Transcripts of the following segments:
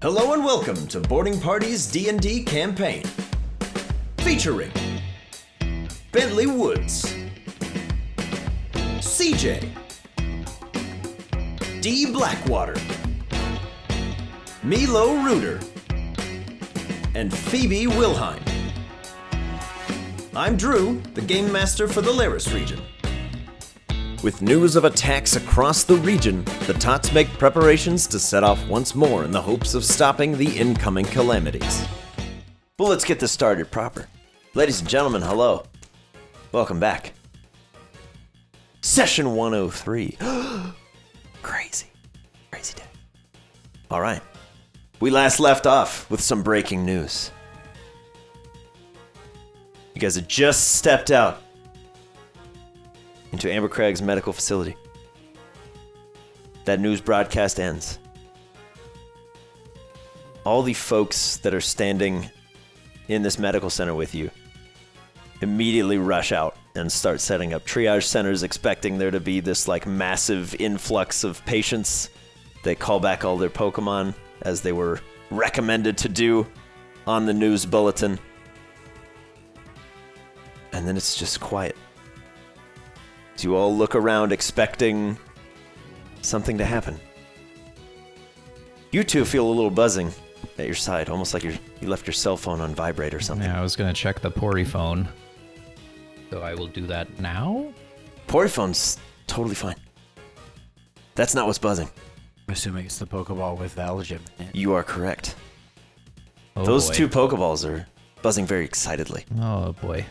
Hello and welcome to Boarding Party's D&D campaign. Featuring Bentley Woods, CJ, D. Blackwater, Milo Reuter, and Phoebe Wilhine. I'm Drew, the Game Master for the Laris region. With news of attacks across the region, the Tots make preparations to set off once more in the hopes of stopping the incoming calamities. Well, let's get this started proper. Ladies and gentlemen, hello. Welcome back. Session 103. Crazy day. All right. We last left off with some breaking news. You guys had just stepped out into Amber Craig's medical facility. That news broadcast ends. All the folks that are standing in this medical center with you immediately rush out and start setting up triage centers, expecting there to be this like massive influx of patients. They call back all their Pokemon as they were recommended to do on the news bulletin. And then it's just quiet. As you all look around expecting something to happen. You two feel a little buzzing at your side, almost like you left your cell phone on vibrate or something. Yeah, I was going to check the Pori phone. So I will do that now? Pori phone's totally fine. That's not what's buzzing. I'm assuming it's the Pokeball with Algem in it. You are correct. Oh, Those boy. two Pokeballs are buzzing very excitedly. Oh boy.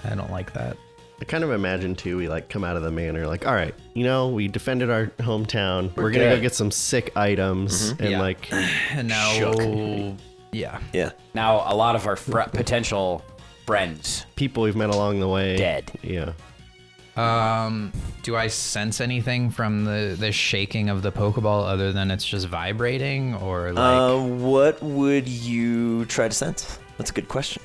I don't like that. I kind of imagine, too, we, come out of the manor, all right, we defended our hometown. We're going to good. go get some sick items and, Yeah. And now... shook. Yeah. Yeah. Now, a lot of our potential friends People we've met along the way. dead. Yeah. Do I sense anything from the shaking of the Pokeball other than it's just vibrating or What would you try to sense? That's a good question.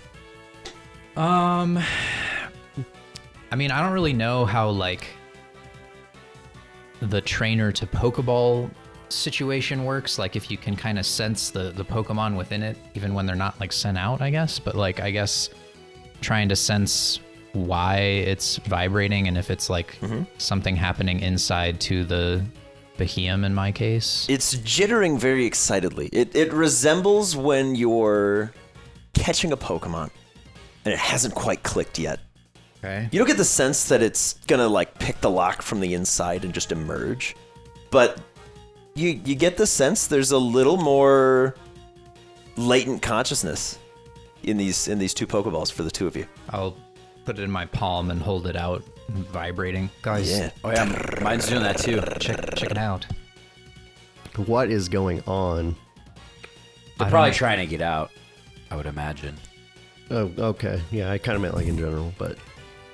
I mean, I don't really know how, the trainer to Pokeball situation works. If you can kind of sense the Pokemon within it, even when they're not, sent out, I guess. But, I guess trying to sense why it's vibrating and if it's, something happening inside to the Behemoth in my case. It's jittering very excitedly. It resembles when you're catching a Pokemon and it hasn't quite clicked yet. Okay. You don't get the sense that it's gonna pick the lock from the inside and just emerge, but you get the sense there's a little more latent consciousness in these two Pokeballs for the two of you. I'll put it in my palm and hold it out, vibrating. Guys, Yeah. Oh yeah, mine's doing that too. check it out. What is going on? They're probably trying to get out, I would imagine. Oh, okay. Yeah, I kind of meant in general, but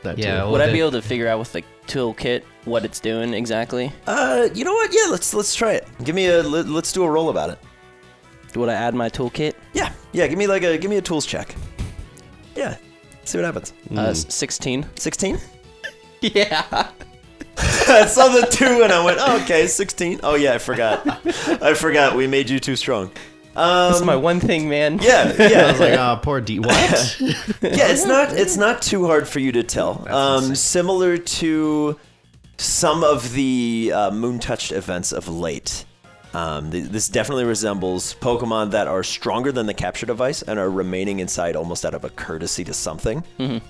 that Yeah, too. well, Would I be able to figure out with the toolkit what it's doing exactly? You know what? Yeah, let's try it. Let's do a roll about it. Would I add my toolkit? Yeah. Give me a tools check. Yeah. See what happens. 16. 16? Yeah. I saw the 2 and I went, oh, okay, 16. Oh yeah, I forgot. We made you too strong. That's my one thing, man. Yeah. I was like, poor D. What? Yeah, it's not too hard for you to tell. Similar to some of the Moon-touched events of late. This definitely resembles Pokemon that are stronger than the capture device and are remaining inside almost out of a courtesy to something. Mm-hmm.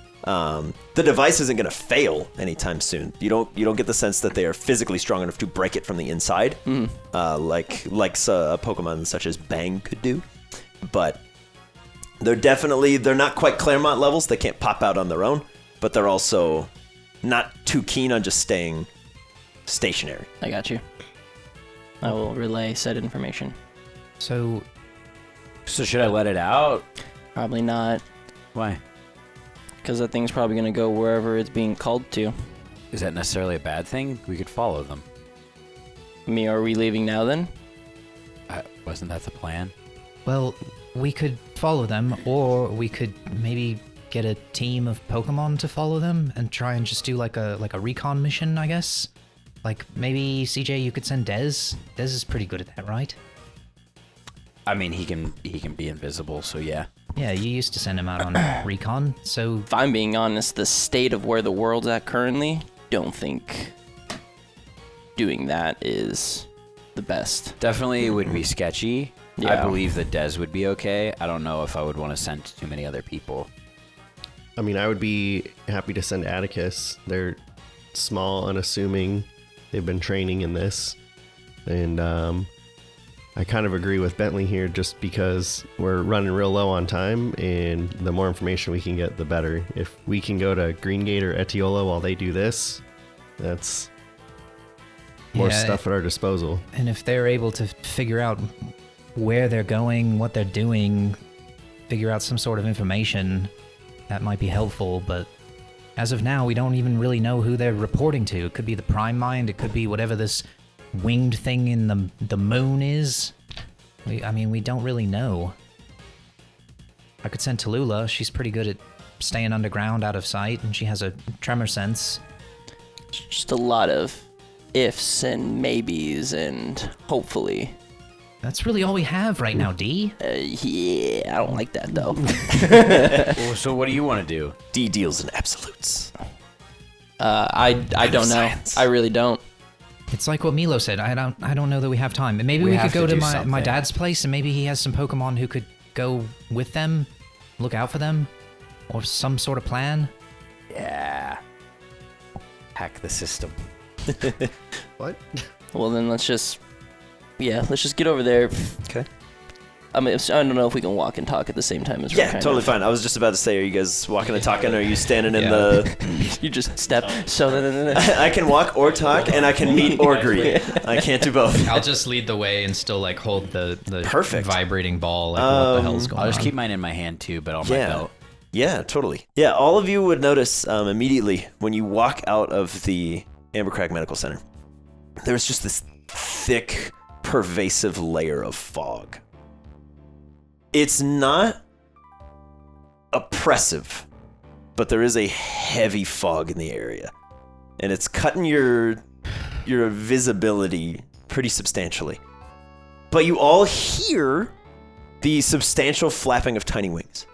The device isn't going to fail anytime soon. You don't get the sense that they are physically strong enough to break it from the inside, like a Pokemon such as Bang could do. But they're not quite Claremont levels. They can't pop out on their own, but they're also not too keen on just staying stationary. I got you. I will relay said information. So So should I let it out? Probably not, Why? because that thing's probably going to go wherever it's being called to. Is that necessarily a bad thing? We could follow them. Are we leaving now then? Wasn't that the plan? well, we could follow them, or we could maybe get a team of Pokemon to follow them and try and just do like a recon mission, I guess. Like, maybe, CJ, you could send Dez? Dez is pretty good at that, right? I mean, he can be invisible, so yeah. Yeah, you used to send him out on recon, so... If I'm being honest, the state of where the world's at currently, don't think doing that is the best. Definitely would be sketchy. Yeah. I believe that Dez would be okay. I don't know if I would want to send too many other people. I mean, I would be happy to send Atticus. They're small, unassuming. They've been training in this. And I kind of agree with Bentley here just because we're running real low on time, and the more information we can get, the better. If we can go to Greengate or Etiolo while they do this, that's more stuff at our disposal. And if they're able to figure out where they're going, what they're doing, figure out some sort of information, that might be helpful, but as of now, we don't even really know who they're reporting to. It could be the Prime Mind, it could be whatever this winged thing in the moon is. We don't really know. I could send Tallulah. She's pretty good at staying underground out of sight, and she has a tremor sense. Just a lot of ifs and maybes and hopefully. That's really all we have right now, D. Yeah, I don't like that though. Well, so what do you want to do? D deals in absolutes. I don't know. Science. I really don't. It's like what Milo said. I don't know that we have time. And maybe we could have go to to do my something. dad's place, and maybe he has some Pokemon who could go with them, look out for them, or some sort of plan. Yeah. Hack the system. What? Well, then let's just get over there. Okay. I mean, I don't know if we can walk and talk at the same time as we're Yeah, kind totally of. fine. I was just about to say, are you guys walking and talking, or are you standing in the... You just step. So I can walk or talk, and I can meet or greet. I can't do both. I'll just lead the way and still like hold the Perfect. vibrating ball. Like what the hell's going on? I'll just keep mine in my hand too, but on my belt. Yeah, totally. Yeah, all of you would notice immediately when you walk out of the Ambercrag Medical Center, there's just this thick, pervasive layer of fog. It's not oppressive, but there is a heavy fog in the area, and it's cutting your visibility pretty substantially. But you all hear the substantial flapping of tiny wings.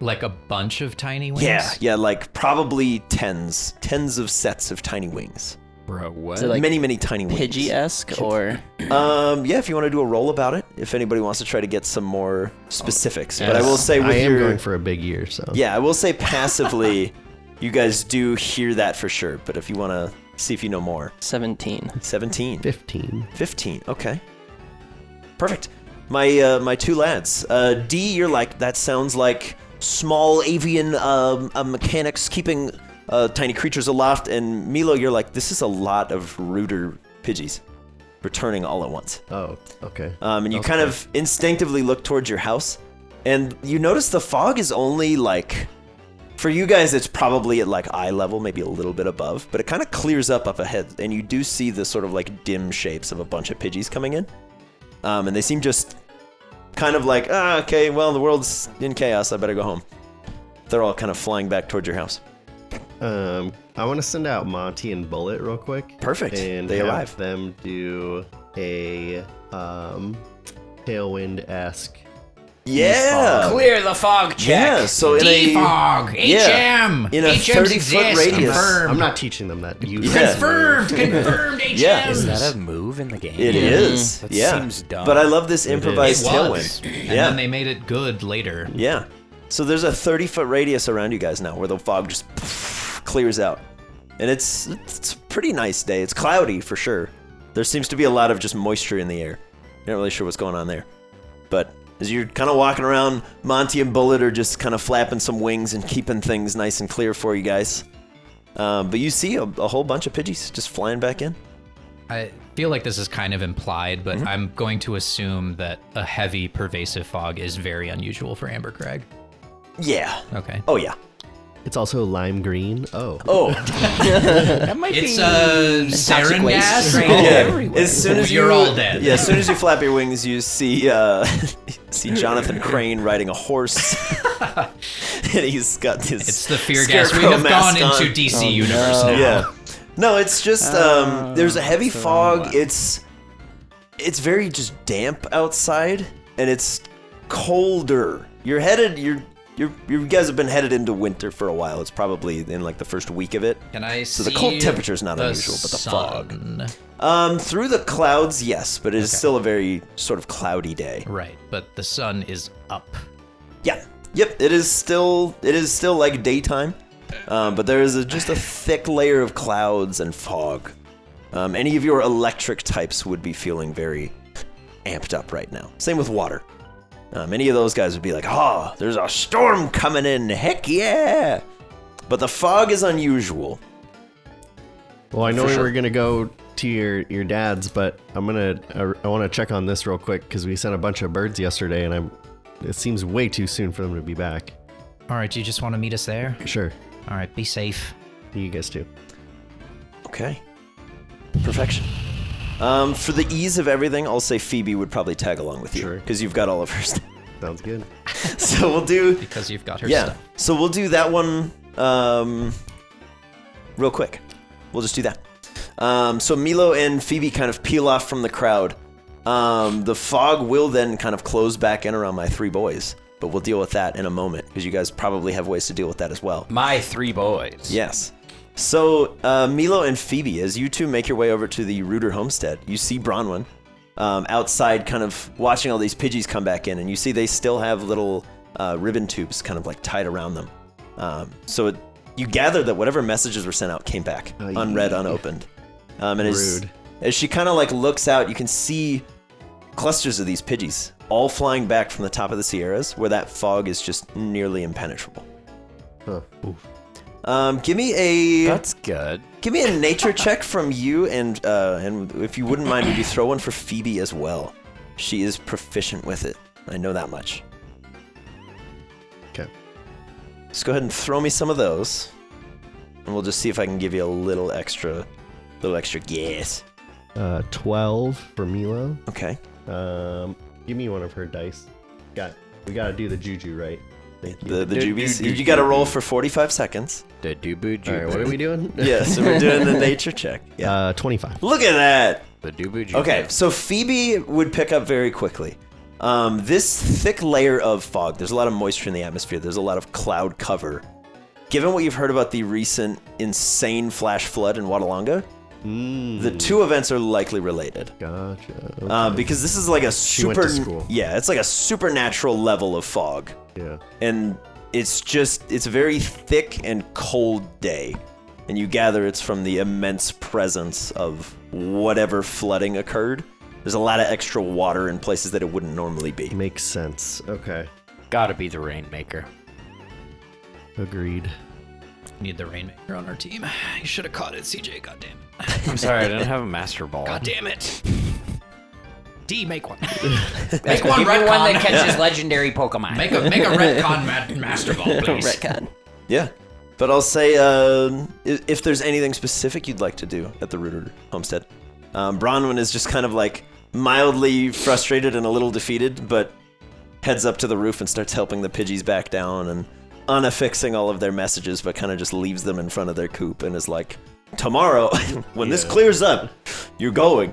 Like a bunch of tiny wings? Yeah, like probably tens of sets of tiny wings. Bro, what? Is it like many tiny wings. Pidgey-esque or? Yeah, if you want to do a roll about it, if anybody wants to try to get some more specifics. But I will say I am going for a big year, so. Yeah, I will say passively, you guys do hear that for sure. But if you want to see if you know more. 17. 17. 15. Okay. Perfect. My two lads. D, you're like, that sounds like small avian mechanics keeping tiny creatures aloft, and Milo, you're like, this is a lot of rooter Pidgeys returning all at once. Oh, okay. And you Okay. kind of instinctively look towards your house, and you notice the fog is only like, for you guys, it's probably at like eye level, maybe a little bit above, but it kind of clears up ahead, and you do see the sort of like dim shapes of a bunch of Pidgeys coming in, and they seem just kind of like, okay, well, the world's in chaos, I better go home. They're all kind of flying back towards your house. I want to send out Monty and Bullet real quick. Perfect. And They have arrive. them do a Tailwind-esque. Yeah. Clear the fog check. Yeah. So in a Defog! yeah, HM! in a HMs 30-foot exist! radius. Confirmed! I'm not teaching them that. You Yeah. Confirmed! HMs! Yeah. Is that a move in the game? It is. That Yeah. seems dumb. But I love this It improvised was. tailwind. And Yeah. then they made it good later. Yeah. So there's a 30-foot radius around you guys now where the fog just clears out. And it's a pretty nice day. It's cloudy for sure. There seems to be a lot of just moisture in the air. You're not really sure what's going on there. But as you're kind of walking around, Monty and Bullet are just kind of flapping some wings and keeping things nice and clear for you guys. But you see a whole bunch of Pidgeys just flying back in. I feel like this is kind of implied, but I'm going to assume that a heavy, pervasive fog is very unusual for Ambercrag. Yeah. Okay. Oh, yeah. It's also lime green. Oh. Oh. that might It's be sarin waste. gas. Yeah. As soon as You're all dead. Yeah, as soon as you flap your wings, you see Jonathan Crane riding a horse, and he's got his. It's the fear gas. We scarecrow have gone mask into on. DC universe no. now. Yeah. No, it's just there's a heavy fog. It's it's very just damp outside, and it's colder. You guys have been headed into winter for a while. It's probably in like the first week of it. Can I see So the cold temperature is not the unusual, but the fog. sun? Through the clouds, yes, but it is still a very sort of cloudy day. Right, but the sun is up. Yeah. Yep. It is still like daytime, but there is just a thick layer of clouds and fog. Any of your electric types would be feeling very amped up right now. Same with water. Any of those guys would be like, "Oh, there's a storm coming in! Heck yeah!" But the fog is unusual. Well, I know For we sure. were gonna go to your dad's, but I want to check on this real quick because we sent a bunch of birds yesterday, and it seems way too soon for them to be back. All right, do you just want to meet us there? Sure, All right, be safe. you guys too. Okay. Perfection. For the ease of everything, I'll say Phoebe would probably tag along with you. Sure. Because you've got all of her stuff. Sounds good. So we'll do... Because you've got her Yeah. stuff. So we'll do that one real quick. We'll just do that. So Milo and Phoebe kind of peel off from the crowd. The fog will then kind of close back in around my three boys. But we'll deal with that in a moment. Because you guys probably have ways to deal with that as well. My three boys. Yes. So, Milo and Phoebe, as you two make your way over to the Rooter homestead, you see Bronwyn outside kind of watching all these Pidgeys come back in, and you see they still have little ribbon tubes kind of like tied around them. You gather that whatever messages were sent out came back, unread, unopened. And Rude. as she kind of like looks out, you can see clusters of these Pidgeys all flying back from the top of the Sierras, where that fog is just nearly impenetrable. Huh. Give me a... That's good. Give me a nature check from you, and if you wouldn't mind, would you throw one for Phoebe as well? She is proficient with it. I know that much. Okay. Just go ahead and throw me some of those, and we'll just see if I can give you a little extra gas. 12 for Milo. Okay. Give me one of her dice. We gotta do the juju right. Thank you. The jubies. You got to roll for 45 seconds. The doobu All right, what are we doing? Yeah, so we're doing the nature check. Yeah. 25. Look at that. The doobu Okay, so Phoebe would pick up very quickly. This thick layer of fog, there's a lot of moisture in the atmosphere, there's a lot of cloud cover. Given what you've heard about the recent insane flash flood in Watalonga, the two events are likely related. Gotcha. Okay. Because this is like a went super... to school. Yeah, it's like a supernatural level of fog. Yeah. And it's a very thick and cold day. And you gather it's from the immense presence of whatever flooding occurred. There's a lot of extra water in places that it wouldn't normally be. Makes sense. Okay. Gotta be the Rainmaker. Agreed. Need the Rainmaker on our team. You should have caught it, CJ. Goddamn. I'm sorry, I didn't have a Master Ball. God damn it. D, make one. Make Make one Give me one retcon. that catches legendary Pokemon. Make a retcon Master Ball, please. Retcon. Yeah. But I'll say, if there's anything specific you'd like to do at the Rooter homestead, Bronwyn is just kind of like mildly frustrated and a little defeated, but heads up to the roof and starts helping the Pidgeys back down and unaffixing all of their messages, but kind of just leaves them in front of their coop and is like, tomorrow, when this clears up, you're going.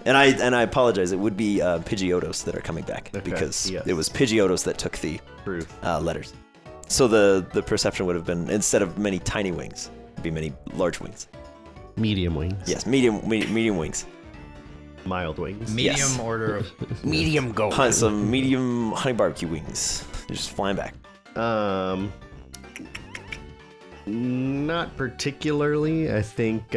And I apologize, it would be Pidgeotos that are coming back, because yes. it was Pidgeotos that took the Truth. letters. So the perception would have been, instead of many tiny wings, it'd be many large wings. Medium wings. Yes, medium wings. Mild wings. Medium Yes. order of... Medium gold. Some medium honey barbecue wings. They're just flying back. Not particularly. I think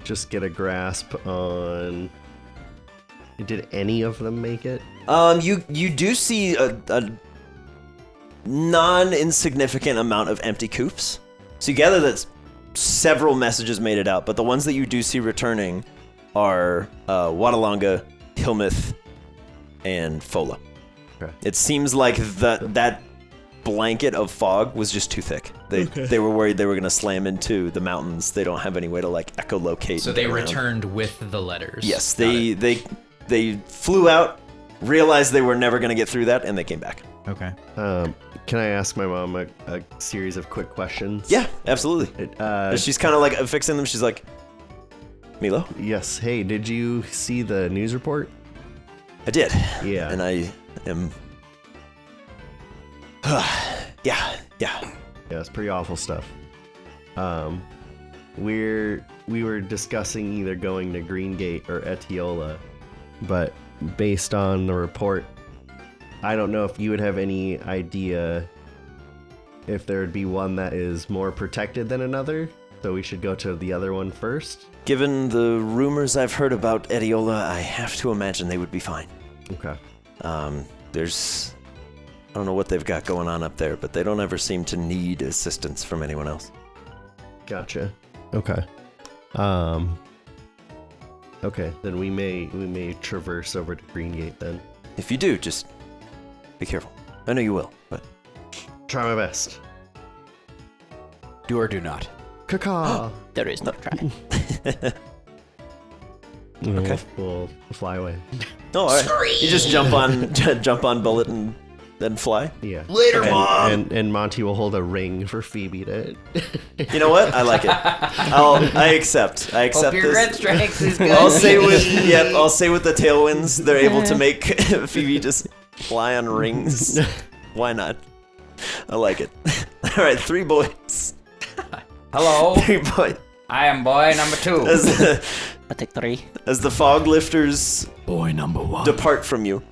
just get a grasp on. Did any of them make it? You do see a non-insignificant amount of empty coops. So you gather that several messages made it out, but the ones that you do see returning are Watalonga, Hillmouth, and Fola. Okay. It seems like that blanket of fog was just too thick. They were worried they were going to slam into the mountains. They don't have any way to like echolocate. So they returned with the letters. Yes, Got it. they flew out, realized they were never going to get through that, and they came back. Okay. Can I ask my mom a series of quick questions? Yeah, absolutely. She's kind of like fixing them. She's like, Milo? Yes. Hey, did you see the news report? I did. Yeah. And I am... yeah. Yeah, it's pretty awful stuff. We were discussing either going to Green Gate or Etiola, but based on the report, I don't know if you would have any idea if there would be one that is more protected than another, so we should go to the other one first. Given the rumors I've heard about Etiola, I have to imagine they would be fine. Okay. There's... I don't know what they've got going on up there, but they don't ever seem to need assistance from anyone else. Gotcha. Okay. Okay, then we may traverse over to Green Gate then. If you do, just be careful. I know you will, but... Try my best. Do or do not. Caw. There is no try. Okay. We'll fly away. Oh, all right. You just jump on Bullet and then fly? Yeah. Later, Mom! And Monty will hold a ring for Phoebe to... You know what? I like it. I accept. I accept Hope your this. red strength is good. I'll say with the tailwinds, they're able to make Phoebe just fly on rings. Why not? I like it. All right, 3 boys. Hello, 3 boys. I am boy number 2. I'll take 3. As the fog lifters Boy number 1. depart from you,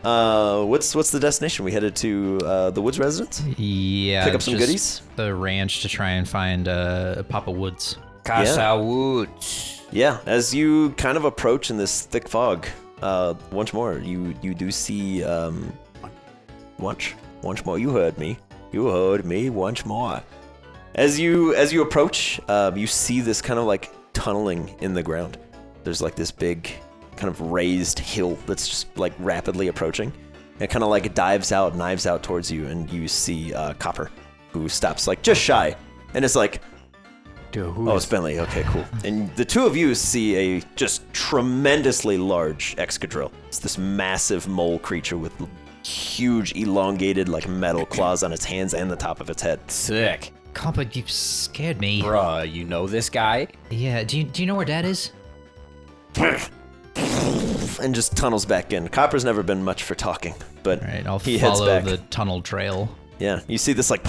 what's the destination? We headed to the Woods residence. Yeah. Pick up some just goodies? The ranch to try and find Papa Woods. Casa Woods. Yeah, as you kind of approach in this thick fog, once more, you do see, once more, you heard me once more. As you approach, you see this kind of like tunneling in the ground. There's like this big kind of raised hill that's just like rapidly approaching. It kind of like knives out towards you, and you see Copper, who stops like just shy, and it's like, Dude, it's Bentley. Okay, cool. And the two of you see a just tremendously large excadrill. It's this massive mole creature with huge, elongated, like metal claws on its hands and the top of its head. sick. Copper, you scared me. Bruh, you know this guy? Yeah. Do you know where Dad is? And just tunnels back in. Copper's never been much for talking, but All right, I'll he heads follow back. the tunnel trail. Yeah, you see this like...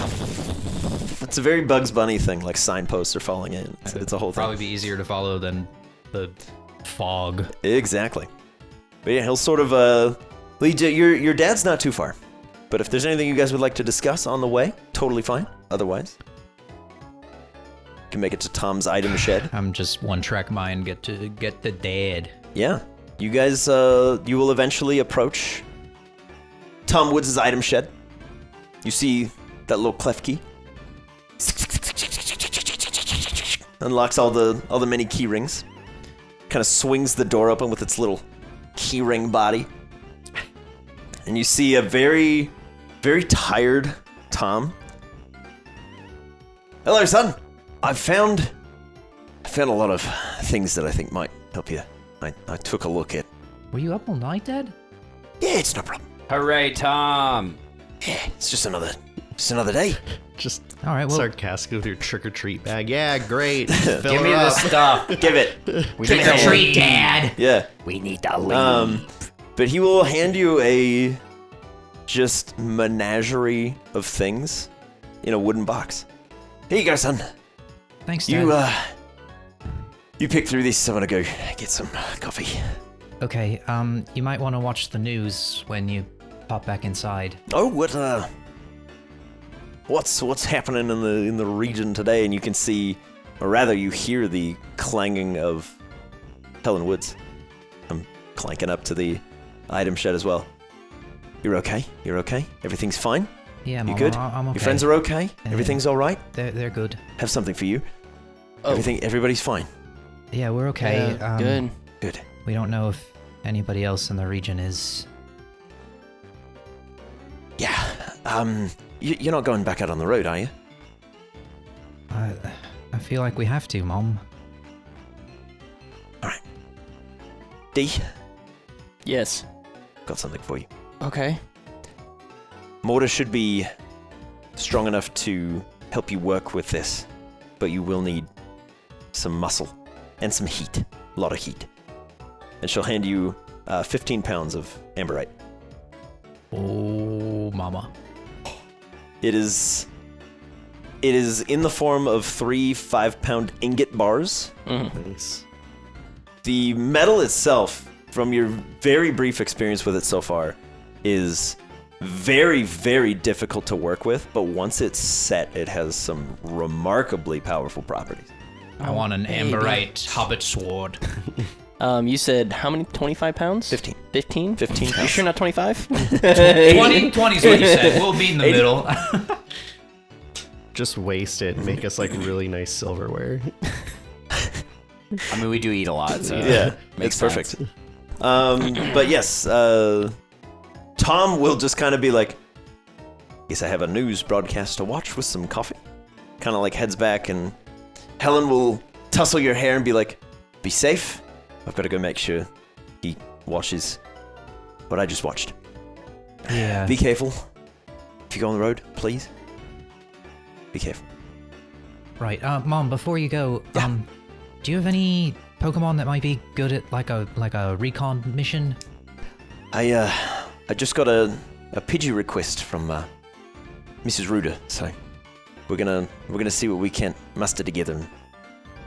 It's a very Bugs Bunny thing, like signposts are falling in. It's a whole thing. Probably be easier to follow than the fog. Exactly. But yeah, he'll sort of lead you. Your dad's not too far, but if there's anything you guys would like to discuss on the way, totally fine. Otherwise, you can make it to Tom's item shed. I'm just one track mind. Get to Dad. Yeah, you guys, you will eventually approach Tom Woods' item shed. You see that little clef key. Unlocks all the many key rings. Kind of swings the door open with its little key ring body. And you see a very, very tired Tom. Hello, son. I found a lot of things that I think might help you. I took a look at. Were you up all night, Dad? Yeah, it's no problem. Hooray, Tom. Yeah, it's just another day. Just All right. Well, sarcastic with your trick-or-treat bag. Yeah, great. Fill Give me her the up. stuff. Give it. We trick need or to treat, leave. Dad. Yeah. We need to leave. But he will hand you a just menagerie of things in a wooden box. Here you go, son. Thanks, Dad. You pick through these. I'm gonna go get some coffee. Okay. You might want to watch the news when you pop back inside. Oh, what's happening in the region today? And you can see, or rather, you hear the clanging of Helen Woods. I'm clanking up to the item shed as well. You're okay? You're okay? Everything's fine? Yeah, You Mom, good? I'm okay. Your friends are okay? Yeah. Everything's all right? They're good. Have something for you. Oh. Everybody's fine. Yeah, we're okay. Yeah, good. Good. We don't know if anybody else in the region is. Yeah. You're not going back out on the road, are you? I feel like we have to, Mom. All right. D, Yes. got something for you. Okay. Mortar should be strong enough to help you work with this, but you will need some muscle and some heat. a lot of heat. And she'll hand you 15 pounds of amberite. Oh, mama. It is in the form of 3 5-pound ingot bars. Nice. The metal itself, from your very brief experience with it so far, is very, very difficult to work with, but once it's set, it has some remarkably powerful properties. I want an amberite hobbit sword. You said how many? 25 pounds? 15. 15? 15 You pounds. sure not 25? 20 is what you said. We'll be in the 80. middle. Just waste it and make us like really nice silverware. I mean, we do eat a lot, so Yeah, makes it's sense. perfect. But yes, Tom will just kind of be like, guess I have a news broadcast to watch with some coffee. Kind of like heads back, and Helen will tussle your hair and be like, be safe. I've got to go make sure he watches what I just watched. Yeah. Be careful. If you go on the road, please. Be careful. Right. Mom, before you go, Yeah. do you have any Pokemon that might be good at like a recon mission? I just got a Pidgey request from Mrs. Ruder, so we're gonna see what we can muster together and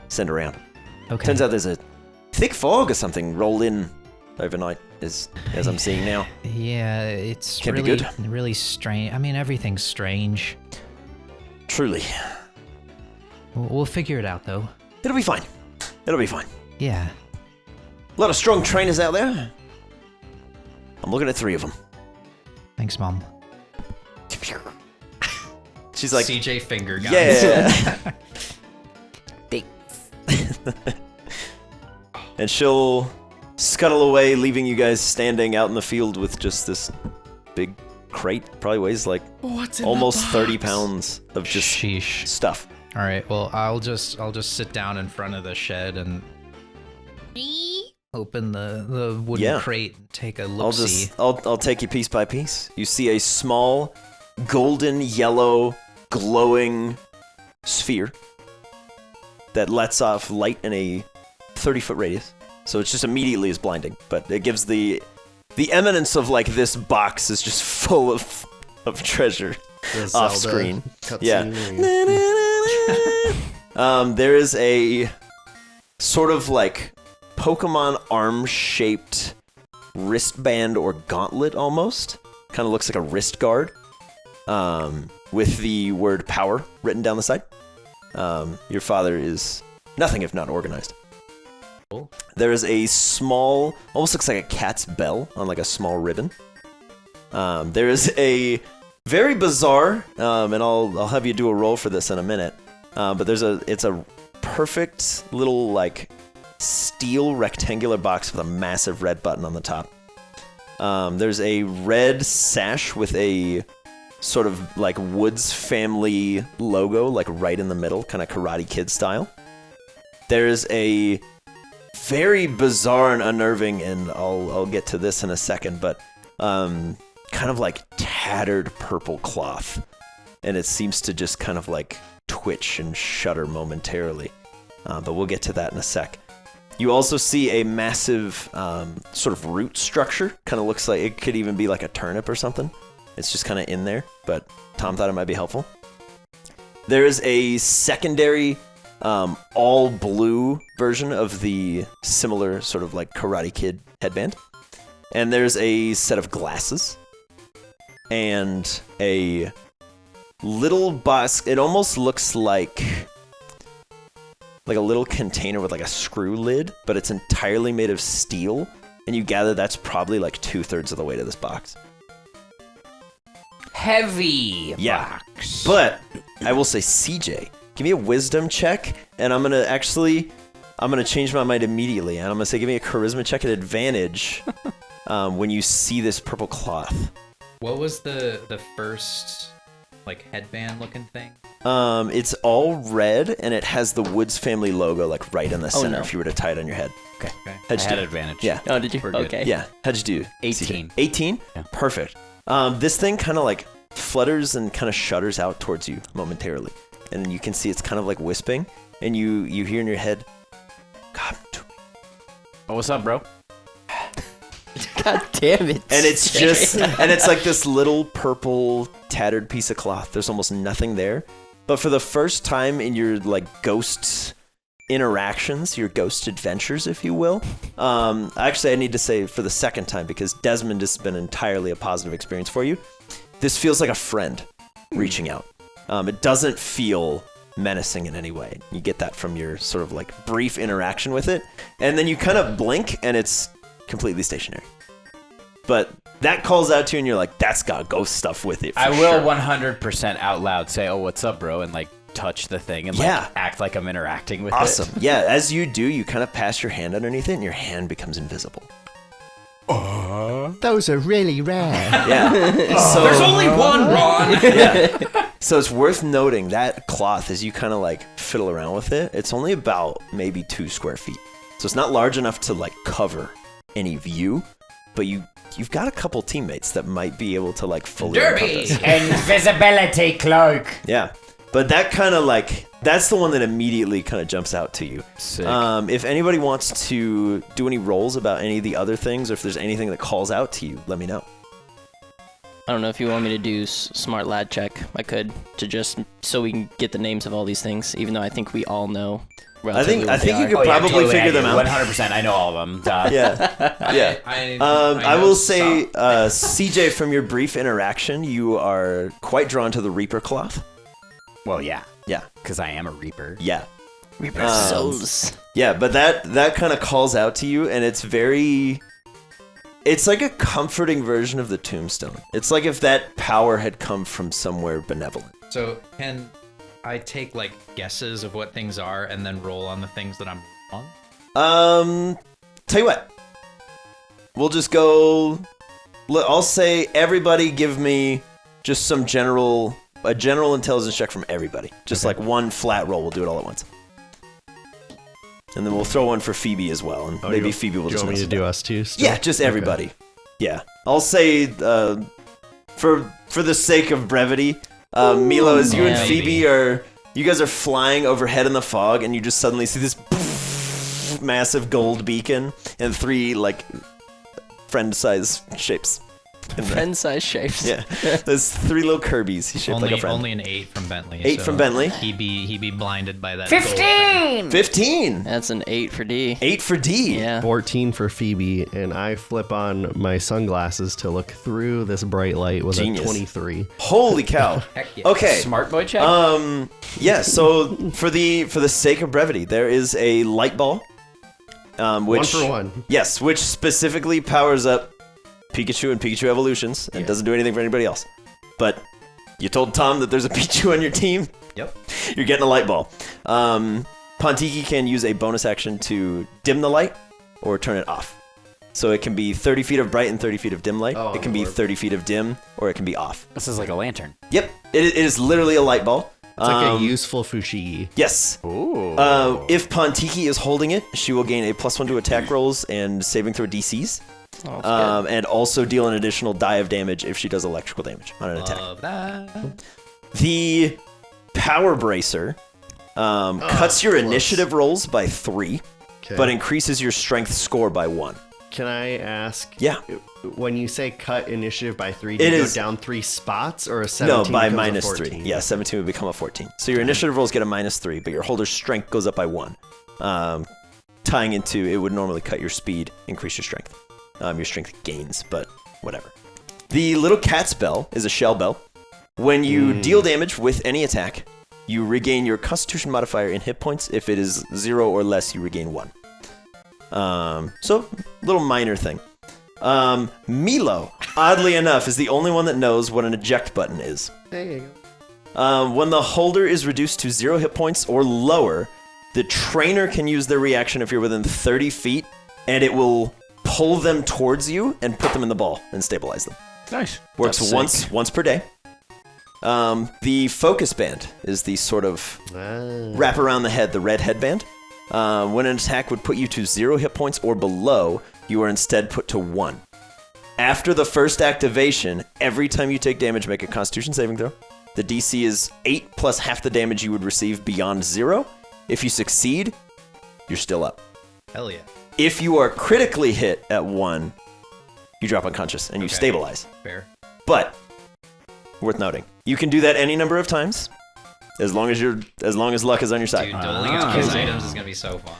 send around. Okay. Turns out there's a thick fog or something rolled in overnight, as I'm seeing now. Yeah, it's Can be really good. really strange. I mean, everything's strange. Truly, We'll figure it out though. it'll be fine. It'll be fine. Yeah. A lot of strong trainers out there. I'm looking at 3 of them. Thanks, Mom. She's like, CJ finger guys. yeah. And she'll scuttle away, leaving you guys standing out in the field with just this big crate. Probably weighs like almost 30 pounds of just Sheesh. stuff. All right. Well, I'll just sit down in front of the shed and open the wooden Yeah. crate and take a look. See. I'll take you piece by piece. You see a small, golden yellow, glowing sphere that lets off light in a 30-foot radius. So it's just immediately is blinding, but it gives the eminence of like this box is just full of treasure The off Zelda screen. cutscene Yeah. where you- There is a sort of like Pokemon arm-shaped wristband or gauntlet almost. Kind of looks like a wrist guard with the word power written down the side. Your father is nothing if not organized. Cool. There is a small, almost looks like a cat's bell on like a small ribbon. There is a very bizarre, and I'll have you do a roll for this in a minute. But it's a perfect little like steel rectangular box with a massive red button on the top. There's a red sash with a sort of like Woods family logo, like right in the middle, kind of Karate Kid style. There's a very bizarre and unnerving, and I'll get to this in a second, but kind of like tattered purple cloth, and it seems to just kind of like twitch and shudder momentarily. But we'll get to that in a sec. You also see a massive sort of root structure. Kind of looks like it could even be like a turnip or something. It's just kind of in there, but Tom thought it might be helpful. There is a secondary all blue version of the similar sort of like Karate Kid headband. And there's a set of glasses and a little box. It almost looks like a little container with like a screw lid, but it's entirely made of steel. And you gather that's probably like 2/3 of the weight of this box. Heavy Yeah. box. But I will say, CJ, give me a wisdom check, and I'm gonna change my mind immediately, and I'm gonna say, give me a charisma check at advantage when you see this purple cloth. What was the first like headband looking thing? It's all red, and it has the Woods family logo like right in the center. no. If you were to tie it on your head. Okay. How'd I you had do? advantage. Yeah. Oh, did you? We're good. Okay. Yeah. How'd you do? 18. 18? Yeah. Perfect. This thing kind of like flutters and kind of shudders out towards you momentarily. And you can see it's kind of like wisping. And you hear in your head, come to me. Oh, what's up, bro? God damn it. And it's just, and it's like this little purple tattered piece of cloth. There's almost nothing there. But for the first time in your like ghost interactions, your ghost adventures, if you will. Actually, I need to say for the second time, because Desmond has been entirely a positive experience for you. This feels like a friend reaching out. It doesn't feel menacing in any way. You get that from your sort of like brief interaction with it. And then you kind of blink and it's completely stationary. But that calls out to you and you're like, that's got ghost stuff with it. I will sure. 100% out loud say, oh, what's up, bro? And like touch the thing and like act like I'm interacting with it. Awesome. Yeah, as you do, you kind of pass your hand underneath it and your hand becomes invisible. Those are really rare. Yeah. So, There's only one, Ron. yeah. So it's worth noting that cloth, as you kind of like fiddle around with it, it's only about maybe 2 square feet. So it's not large enough to like cover any view, but you've got a couple teammates that might be able to like fully Derby! encompass. Invisibility cloak. Yeah. But that kind of like, that's the one that immediately kind of jumps out to you. Sick. If anybody wants to do any rolls about any of the other things, or if there's anything that calls out to you, let me know. I don't know if you want me to do smart lad check. I could, to just so we can get the names of all these things, even though I think we all know. I think you could Oh, yeah, probably totally, figure them out. 100%. I know all of them. Duh. Yeah, yeah. I will say, CJ, from your brief interaction, you are quite drawn to the Reaper cloth. Well, yeah. Yeah, Because I am a Reaper. yeah, Reaper souls. yeah. But that kind of calls out to you, and it's like a comforting version of the tombstone. It's like if that power had come from somewhere benevolent. So can I take like guesses of what things are and then roll on the things that I'm on? Tell you what, we'll just go. I'll say everybody give me just a general intelligence check from everybody. Just like one flat roll. We'll do it all at once. And then we'll throw one for Phoebe as well, and maybe Phoebe will just. Do you want me to do us too? Still? Yeah, just everybody. Okay. Yeah, I'll say for the sake of brevity, Milo, as you and Phoebe you guys are flying overhead in the fog, and you just suddenly see this massive gold beacon and 3 like friend-size shapes. Friend-size shapes. Yeah, there's 3 little Kirby's. He's shaped like a friend. Only an 8 from Bentley. 8 from Bentley. He be blinded by that. 15! 15. That's an 8 for D. 8 for D. Yeah. 14 for Phoebe, and I flip on my sunglasses to look through this bright light with Genius. a 23. Holy cow. Heck yeah. Okay. Smart boy check? Yeah, so for the sake of brevity, there is a light ball. Which, 1 for 1. Yes, which specifically powers up Pikachu and Pikachu evolutions and doesn't do anything for anybody else. But you told Tom that there's a Pikachu on your team. Yep. You're getting a light ball. Pontiki can use a bonus action to dim the light or turn it off. So it can be 30 feet of bright and 30 feet of dim light. Oh, it can be 30 feet of dim, or it can be off. This is like a lantern. Yep, it is literally a light ball. It's like a useful Fushigi. Yes. Ooh. If Pontiki is holding it, she will gain a +1 to attack rolls and saving throw DCs. Oh, And also deal an additional die of damage if she does electrical damage on an attack. Love that. The Power Bracer cuts your initiative rolls by 3, Okay. but increases your strength score by 1. Can I ask? Yeah. When you say cut initiative by 3, do It you is- go down 3 spots, or a No, 17 by becomes a minus 3. 14? Yeah, 17 would become a 14. So your initiative rolls get a -3, but your holder's strength goes up by 1. Tying into, it would normally cut your speed, increase your strength. Your strength gains, but whatever. The little cat's bell is a shell bell. When you deal damage with any attack, you regain your Constitution modifier in hit points. If it is 0 or less, you regain 1. So, little minor thing. Milo, oddly enough, is the only one that knows what an eject button is. There you go. When the holder is reduced to 0 hit points or lower, the trainer can use their reaction if you're within 30 feet, and it will pull them towards you and put them in the ball and stabilize them. Nice. Works That's once per day. The focus band is the sort of wrap around the head, the red headband. When an attack would put you to 0 hit points or below, you are instead put to 1. After the first activation, every time you take damage, make a Constitution saving throw. The DC is 8 plus half the damage you would receive beyond 0. If you succeed, you're still up. Hell yeah. If you are critically hit at 1, you drop unconscious and you Okay. stabilize. Fair. But worth noting, you can do that any number of times, as long as luck is on your side. Dude, doling out these items is gonna be so fun.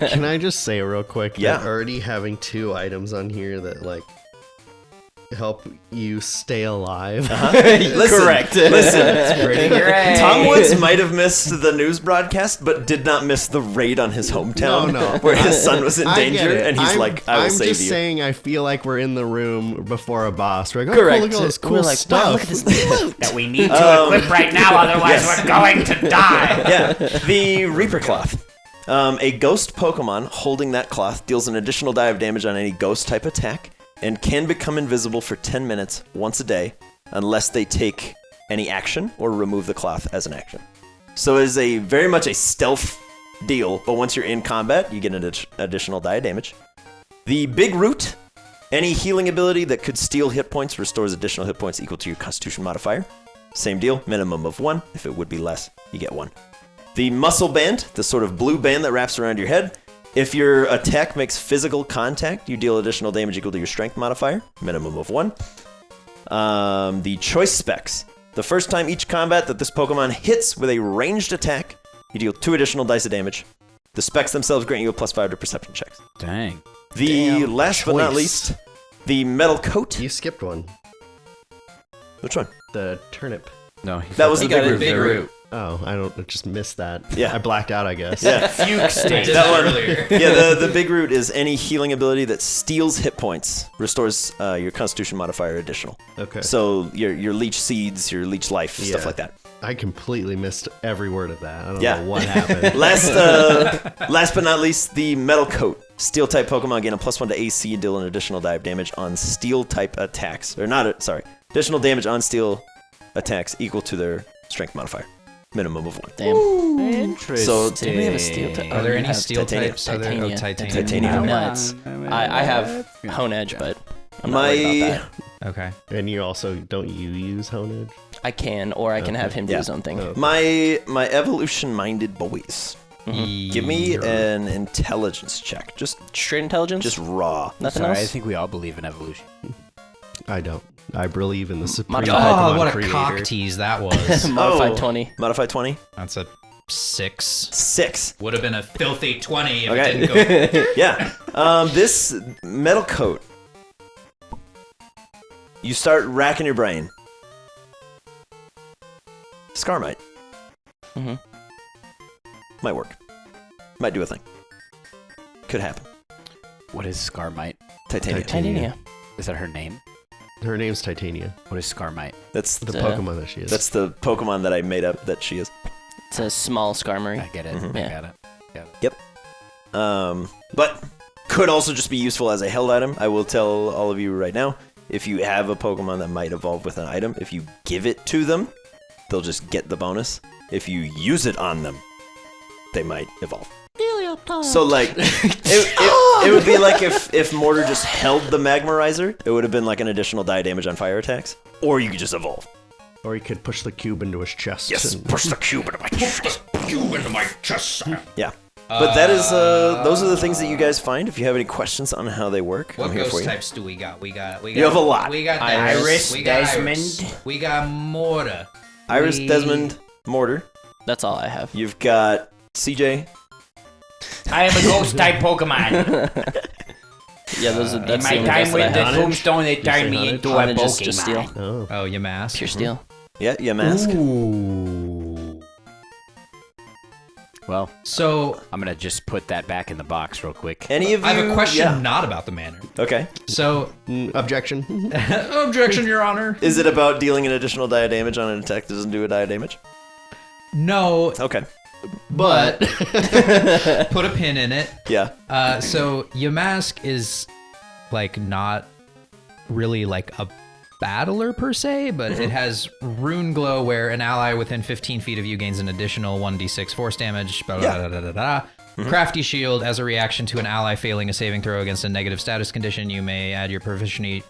Can I just say real quick Yeah. that already having 2 items on here that like help you stay alive. Correct. Listen, Pretty great. Tom Woods might have missed the news broadcast, but did not miss the raid on his hometown No. where his son was in I get danger, it. and he's like, I will I'm save just you. saying I feel like we're in the room before a boss. We're like, oh, Correct. cool, look at all this cool We're like, stuff. wow, look at this loot. That we need to equip right now, otherwise yes. we're going to die. Yeah, the Reaper Cloth. A ghost Pokemon holding that cloth deals an additional die of damage on any ghost type attack and can become invisible for 10 minutes once a day unless they take any action or remove the cloth as an action. So it is very much a stealth deal, but once you're in combat, you get an additional die of damage. The Big Root. Any healing ability that could steal hit points restores additional hit points equal to your Constitution modifier. Same deal, minimum of 1. If it would be less, you get 1. The Muscle Band, the sort of blue band that wraps around your head. If your attack makes physical contact, you deal additional damage equal to your Strength modifier, minimum of 1. The Choice Specs. The first time each combat that this Pokemon hits with a ranged attack, you deal 2 additional dice of damage. The specs themselves grant you a +5 to perception checks. Dang. The last but not Choice. least, the Metal Coat. You skipped one. Which one? The turnip. No, That was the got Big it, Root. Big Root. Oh, I just missed that. Yeah. I blacked out, I guess. Yeah. Fugue state. Did That that one. earlier. Yeah, the Big Root is any healing ability that steals hit points, restores your Constitution modifier additional. Okay. So your Leech Seeds, your Leech Life, stuff Yeah. like that. I completely missed every word of that. I don't Yeah. know what happened. Last but not least, the Metal Coat. Steel type Pokemon gain a +1 to AC and deal an additional die of damage on Steel type attacks. Additional damage on Steel attacks equal to their Strength modifier. Minimum of 1. Damn. Interesting. So- Did we have a steel type? Are there you any have steel titanium. types? Are there? Oh, titanium. Titanium. Nuts. I have Hone Edge, but I'm not worried about that. Okay. And you also, don't you use Hone Edge? I can, or I can have him do Yeah. his own thing. Oh. My evolution-minded boys. Give me an intelligence check. Just Straight intelligence? raw. Nothing Sorry, I else? think we all believe in evolution. I don't. I believe in the supreme Modified. Pokemon Oh, what a creator. cock tease that was. Modified Oh. 20. Modified 20. That's a 6. 6. Would have been a filthy 20 if Okay. it didn't go. Yeah. This Metal Coat. You start racking your brain. Skarmite. Mhm. Might work. Might do a thing. Could happen. What is Skarmite? Titanium. Titania. Is that her name? Her name's Titania. What is Skarmite? That's The The- Pokemon that she is. that's the Pokemon that I made up that she is. It's a small Skarmory. I get it. Mhm. I Yeah. got it. But could also just be useful as a held item. I will tell all of you right now, if you have a Pokemon that might evolve with an item, if you give it to them, they'll just get the bonus. If you use it on them, they might evolve. So like, it would be like if Mortar just held the Magmarizer, it would have been like an additional die damage on fire attacks. Or you could just evolve. Or he could push the cube into his chest. and- push the cube into my chest. Yeah. But that is, those are the things that you guys find. If you have any questions on how they work, What I'm here for ghost you. types do we got? We got. You have a lot. We got Iris, we got Desmond. Iris. We got Morta. Iris, Desmond, Mortar. That's all I have. You've got CJ. I am a ghost type Pokemon. Yeah, those are, In that's my the only time ghosts with that I the have. tombstone, they say turned me Honey? into a Honey Pokemon. just steel. Oh. Oh, Yamask. Pure steel. Yeah, Yamask. Ooh. Well, So I'm gonna just put that back in the box real quick. Any of you? I have a question Yeah. not about the manner. Okay. So, Objection. objection, Your Honor. Is it about dealing an additional die of damage on an attack that doesn't do a die of damage? No, Okay. but put a pin in it. Yeah. So Yamask is like not really like a battler per se, but it has Rune Glow, where an ally within 15 feet of you gains an additional 1d6 force damage. Blah, blah, Yeah. blah, blah, blah, blah. Crafty Shield, as a reaction to an ally failing a saving throw against a negative status condition, you may add your proficiency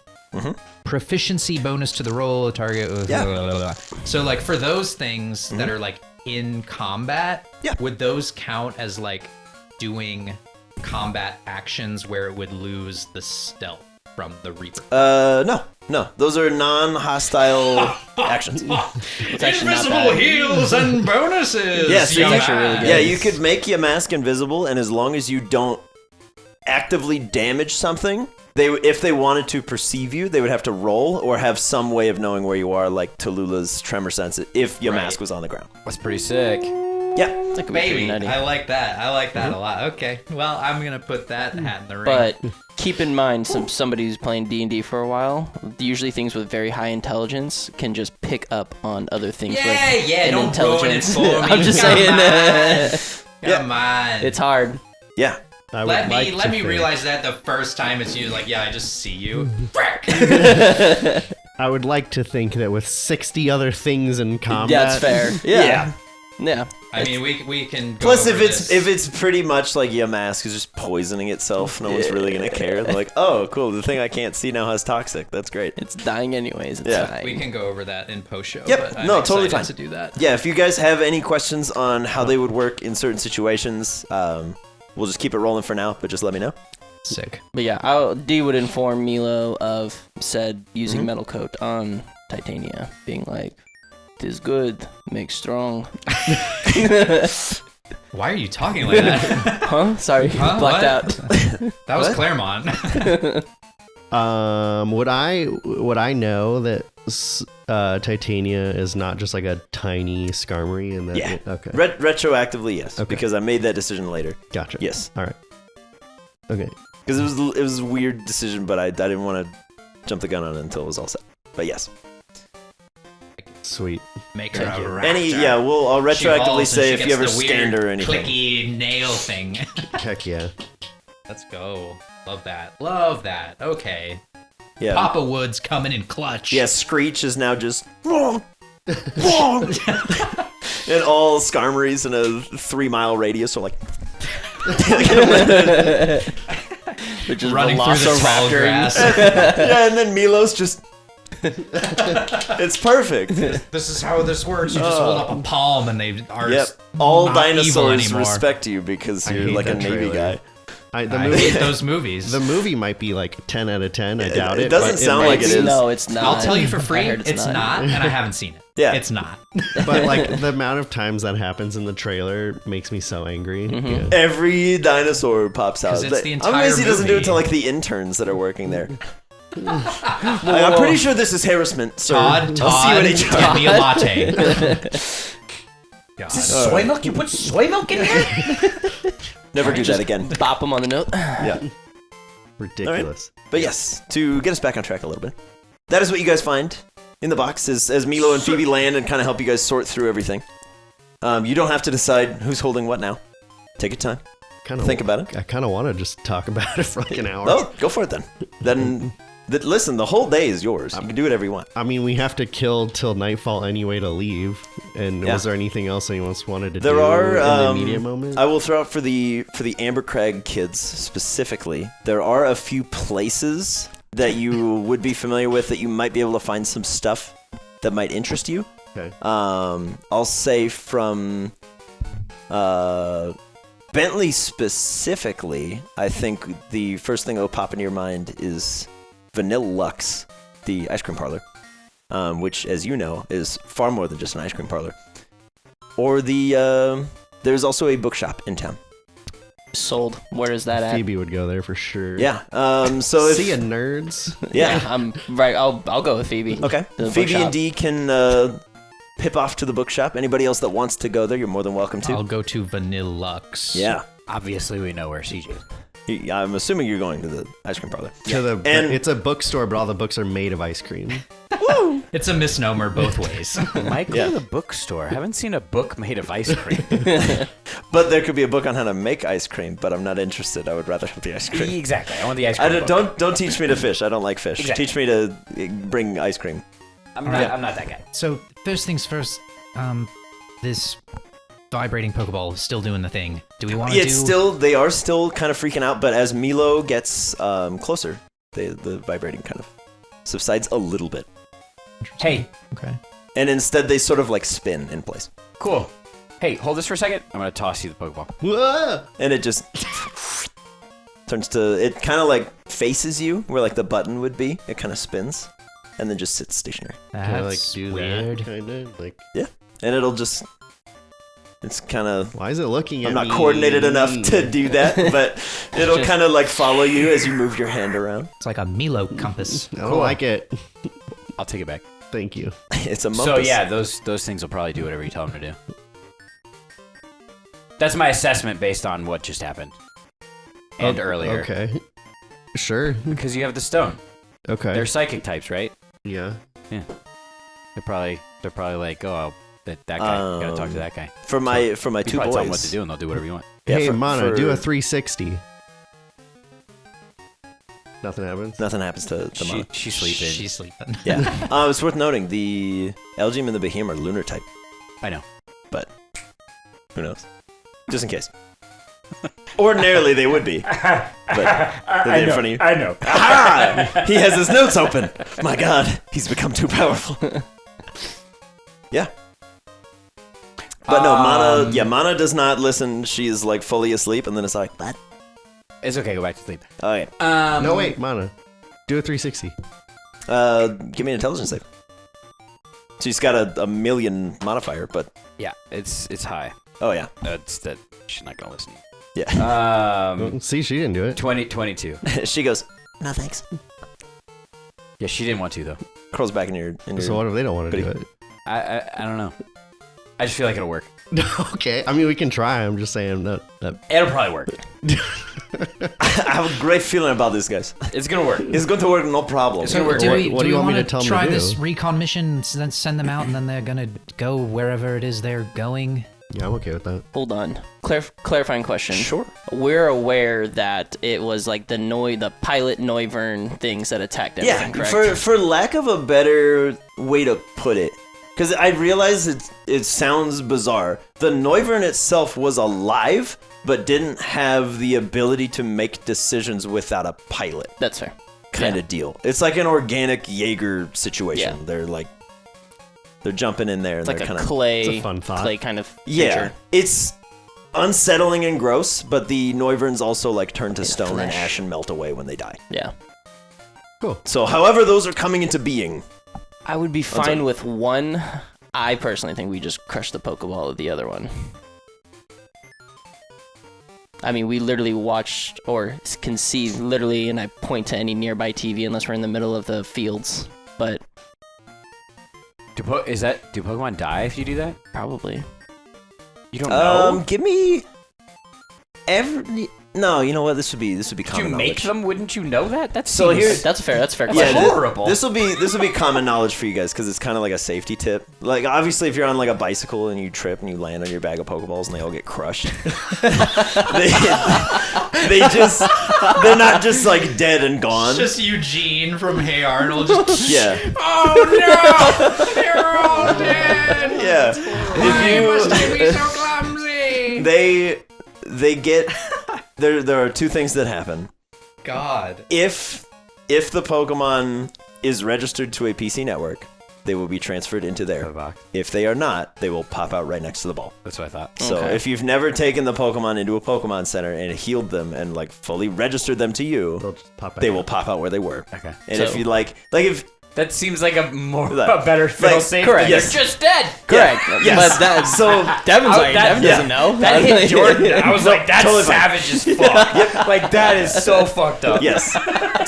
bonus to the roll. A target. Yeah. Blah, blah, blah. So like for those things that are like in combat, Yeah. would those count as like doing combat actions where it would lose the stealth from the Reaper? No. Those are non-hostile actions. It's actually not Invisible bad. heals and bonuses. Yeah, so It's actually really good. yeah, you could make your mask invisible, and as long as you don't actively damage something, if they wanted to perceive you, they would have to roll or have some way of knowing where you are, like Tallulah's tremor sense, if your mask was on the ground. That's pretty sick. Yeah. That could be pretty Maybe. nutty. I like that. I like that a lot. Okay. Well, I'm going to put that hat in the ring. But keep in mind, somebody who's playing D&D for a while, usually things with very high intelligence can just pick up on other things with an don't ruin it intelligence. for me. I'm just Come saying. Come on. It's hard. Yeah. I would Let like me to let me think- realize that the first time it's used, like, yeah, I just see you. Frick! I would like to think that with 60 other things in combat. That's fair. Yeah. Yeah. I mean, we can go Plus, over if this. it's pretty much like your mask is just poisoning itself, no one's really gonna care. They're like, oh, cool, the thing I can't see now has toxic. That's great. It's dying anyways. It's Yeah. dying. we can go over that in post-show. Yep. But I'm No, totally excited fine. to do that. Yeah, if you guys have any questions on how they would work in certain situations, we'll just keep it rolling for now. But just let me know. Sick. But yeah, D would inform Milo of said using Mm-hmm. metal coat on Titania, being like, "This good, makes strong." Why are you talking like that? Huh? Sorry, Huh? blacked What? out. That was What? Claremont. Would I know that Titania is not just like a tiny Skarmory and that? Yeah. Okay. Retroactively, yes, Okay. because I made that decision later. Gotcha. Yes, All right. Okay. because it was a weird decision, but I didn't want to jump the gun on it until it was all set. But yes, Sweet. Make her a raptor. I'll She retroactively evolves and say she if you gets ever the scanned her or weird anything. clicky nail thing. Heck yeah. Let's go. Love that. Love that. Okay. Yeah, Papa Wood's coming in clutch. yeah. Screech is now just. And all Skarmories in a 3-mile radius are like. Which is Running through the tall grass. Yeah, and then Milo's just. It's perfect. This is how this works. You just hold up a palm and they are Yep. All not evil dinosaurs anymore. respect you because I you're hate like a that Navy trailer. guy. The I movie. hate those movies. The movie might be like 10 out of 10. I doubt it it. doesn't but sound like it is. No, it's not. I'll tell you for I free, heard it's not, and I haven't seen it. Yeah. It's not. But like the amount of times that happens in the trailer makes me so angry. Yeah. Every dinosaur pops out. 'Cause it's the I'm entire amazed he doesn't do it movie. to like the interns that are working there. I'm pretty sure this is harassment, sir. Todd, I'll see you at HR. get me a latte. God. Soy milk? You put soy milk in here? Never do that again. Bop him on the note. Yeah. Ridiculous. But yes, to get us back on track a little bit, that is what you guys find in the box as Milo and Phoebe land and kind of help you guys sort through everything. You don't have to decide who's holding what now. Take your time. Kinda Think about it. I kind of want to just talk about it for like an hour. Oh, go for it then. Listen, the whole day is yours. You can do whatever you want. I mean, we have to kill till nightfall anyway to leave. And Yeah. was there anything else anyone wanted to do There are in the immediate moment? I will throw out for the Ambercrag kids specifically. There are a few places that you would be familiar with that you might be able to find some stuff that might interest you. Okay. I'll say from Bentley specifically, I think the first thing that will pop into your mind is Vanilla Lux, the ice cream parlor, which, as you know, is far more than just an ice cream parlor. Or there's also a bookshop in town. Sold. Where is that at? Phoebe would go there for sure. Yeah. So if, See ya, nerds. yeah. I'm right. I'll go with Phoebe. Okay. To the Phoebe bookshop. and Dee can pip off to the bookshop. Anybody else that wants to go there, you're more than welcome to. I'll go to Vanillux. Yeah. Obviously, we know where CJ is. I'm assuming you're going to the ice cream parlor. And it's a bookstore, but all the books are made of ice cream. It's a misnomer both ways. Might go Yeah. to the bookstore. I haven't seen a book made of ice cream. But there could be a book on how to make ice cream, but I'm not interested. I would rather have the ice cream. Exactly. I want the ice I cream. don't teach me to fish. I don't like fish. Exactly. Teach me to bring ice cream. I'm not that guy. So first things first, this vibrating Pokeball is still doing the thing. Do we want to They are still kind of freaking out, but as Milo gets closer, the vibrating kind of subsides a little bit. Hey, Okay. And instead they sort of like spin in place. cool. Hey, hold this for a second. I'm gonna toss you the Pokeball. Whoa! And it just it kind of like faces you where like the button would be. It kind of spins and then just sits stationary. Can I like That's do weird. that kind of like? Yeah, and it'll just. It's kind of. Why is it looking at me? I'm not coordinated enough to do that, but it'll kind of like follow you as you move your hand around. It's like a Milo compass. I don't like it. I'll take it back. Thank you. It's a So mumpus. yeah, those things will probably do whatever you tell them to do. That's my assessment based on what just happened and earlier. Okay. Sure. Because you have the stone. Okay. They're psychic types, right? Yeah. Yeah. They're probably like, oh, that guy. Gotta talk to that guy. For my You two probably tell them what boys. to do, and they'll do whatever you want. Yeah, Hey, for- Mana, do for- a 360. Nothing happens. Nothing happens to Mana. She's sleeping. She's sleeping. Yeah. It's worth noting the Elgym and the Behemoth are lunar type, I know. but who knows? Just in case. Ordinarily they would be, but they're there in front of you. I know. Ah! He has his notes open. My God, he's become too powerful. Yeah. But no, Mana does not listen. She is like fully asleep, and then it's like, what? It's okay. Go back to sleep. Okay. No, wait, Mana. Do a 360. Give me an intelligence save. She's got a million modifier, but Yeah, it's high. oh yeah, That's that. She's not gonna listen. yeah. See, she didn't do it. 22. She goes, no thanks. Yeah, she didn't want to though. Curls back in your. So what if they don't want to do Goody. it? I don't know. I just feel like it'll work. Okay. I mean, we can try. I'm just saying that. It'll probably work. I have a great feeling about this, guys. It's gonna work. It's going to work, no problem. It's gonna work. Do we, What do you want me to tell them to try do? this recon mission, send them out, and then they're gonna go wherever it is they're going? Yeah, I'm okay with that. Hold on. Clarifying question. Sure. We're aware that it was like the pilot Noivern things that attacked everything, Yeah, correct? for lack of a better way to put it, because I realize it sounds bizarre. The Noivern itself was alive, but didn't have the ability to make decisions without a pilot. That's fair. Kind of deal. It's like an organic Jaeger situation. Yeah. They're jumping in there and It's like they're a kind of clay, It's a fun thought. clay kind of yeah. creature. It's unsettling and gross, but the Noiverns also like turn to stone and flesh. ash and melt away when they die. Yeah. Cool. So, however, those are coming into being. I would be sorry. fine with one. I personally think we just crush the Pokeball of the other one. I mean, we literally watched or can see literally, and I point to any nearby TV unless we're in the middle of the fields. But Do Pokemon die if you do that? probably. You don't know. Give me No, you know what? This would be Did common you knowledge. make them? Wouldn't you know that? That's So here- That's fair. That's fair. That's question. horrible. This will be common knowledge for you guys because it's kind of like a safety tip. Like obviously, if you're on like a bicycle and you trip and you land on your bag of Pokeballs and they all get crushed, they're not just like dead and gone. Eugene from Hey Arnold. Just, Yeah, oh no! They're all dead! yeah. If you, be so clumsy? they get there are two things that happen. God. If the Pokemon is registered to a PC network, they will be transferred into there. box. If they are not, they will pop out right next to the ball. That's what I thought. So Okay. if you've never taken the Pokemon into a Pokemon Center and healed them and like fully registered them to you, They'll just pop back they out. will pop out where they were. Okay. And So- if you like if That seems like a Like- better fail like- safe. correct. They're Yes. just dead. Correct. Yes. But that, So Devin's like, that- Devin yeah. doesn't know. That hit Jordan. I was like, that's totally fine. savage as fuck. Like that is so fucked up. yes,